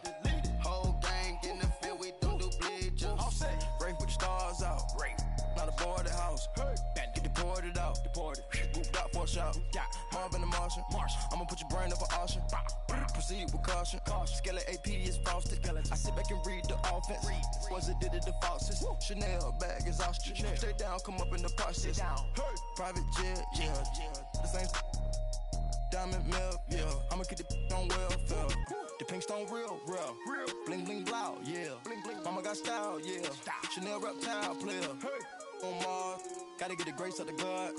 Whole gang in the field, we don't do bleachers. All set. Rain with the stars out. Rain. Not a boarded house. Get deported out. Moved out for a shot. Marvin the Martian. I'ma put your brain up for auction. Proceed with caution. Skeleton AP is frosted. I sit back and read the offense. Was it did it the falsest? Chanel bag is ostrich. Stay down, come up in the process. Private jet, yeah. The same diamond milk, yeah. I'ma keep the on welfare. The pink stone real. Bling bling blow, yeah. Mama got style, yeah. Chanel reptile player. On Mars, gotta get the grace of the God.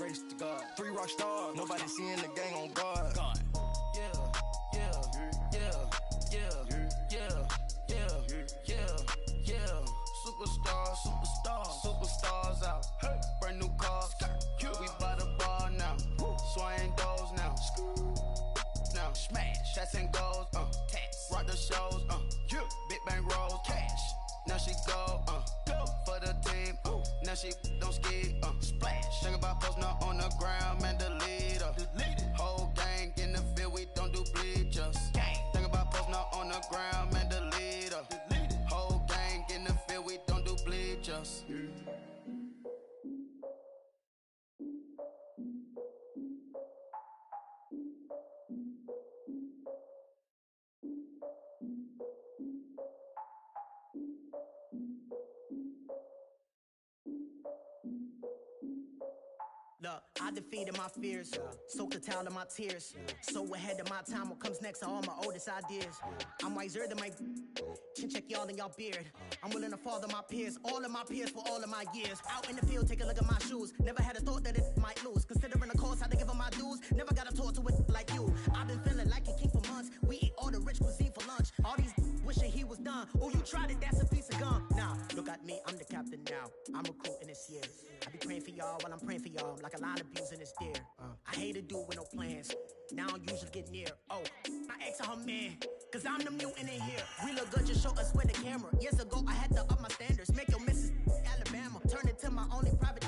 3 rock stars, nobody seeing the gang on guard. Superstars out. Brand new cars. We by the bar now. Swaying doors now. Smash. Shots and goals. Rock the shows. Big bang rolls. Cash. Now she go. For the team. Now she don't ski. Splash. Think about post now on the ground, man, delete her. Whole gang in the field, we don't do bleachers. Think about post now on the ground, man, delete her. Whole gang in the field, we don't do bleachers. Look, I defeated my fears, soaked the towel of my tears. So ahead of my time, what comes next are all my oldest ideas. I'm wiser than my chin check y'all in y'all beard. I'm willing to father my peers, all of my peers for all of my years. Out in the field, take a look at my shoes. Never had a thought that it might lose. Considering the cost, I had to give them my dues. Never got a talk to it like you. I've been feeling like a king for months. We eat all the rich cuisine for lunch. All these wishing he was done. Oh, you tried it, that's a piece of gum. Now, look at me, I'm the captain now. I'm recruiting this year. I be praying for y'all while I'm praying for y'all. Like a line of abusing this deer. I hate to do it with no plans. Now I usually get near. Oh, I ex her man. Cause I'm the mutant in here. We look good, just show us where the camera. Years ago, I had to up my standards. Make your missus Alabama. Turn it to my only private.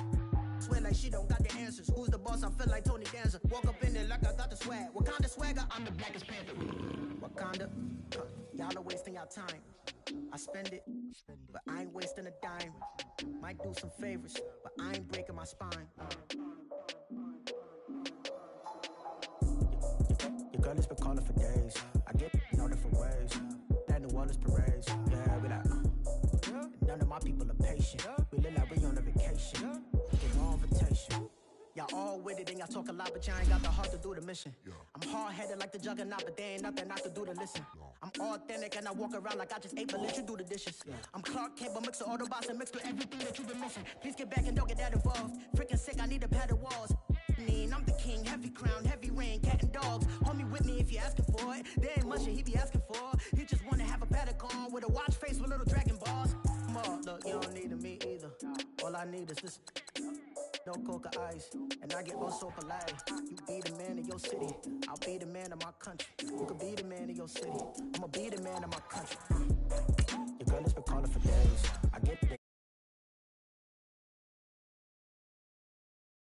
she don't got the answers. Who's the boss? I feel like Tony Danza. Walk up in there like I got the swag. What kind of swagger? I'm the blackest panther. Wakanda, y'all are wasting your time. I spend it, but I ain't wasting a dime. Might do some favors, but I ain't breaking my spine. Your girl has been calling for days. I get in different ways. That New Orleans parades. Yeah, we like, none of my people are patient. We look like we on a vacation. Get no invitation. Y'all all with it and y'all talk a lot, but y'all ain't got the heart to do the mission. I'm hard-headed like the juggernaut, but there ain't nothing I can do to listen. I'm authentic and I walk around like I just ate, but let you do the dishes. I'm Clark Kent, but mix the Autobots and mix with everything that you've been missing. Please get back and don't get that involved. Freaking sick, I need a pad of walls. I'm the king, heavy crown, heavy rain, cat and dogs. Homie with me if you're asking for it. There ain't much that he be asking for. He just wanna have a paddock on with a watch face with little dragon balls. Look, you don't need me either. All I need is this. No coca ice, and I get oh so polite. You be the man of your city, I'll be the man of my country. You could be the man of your city, I'ma be the man of my country. Your girl has been calling for days.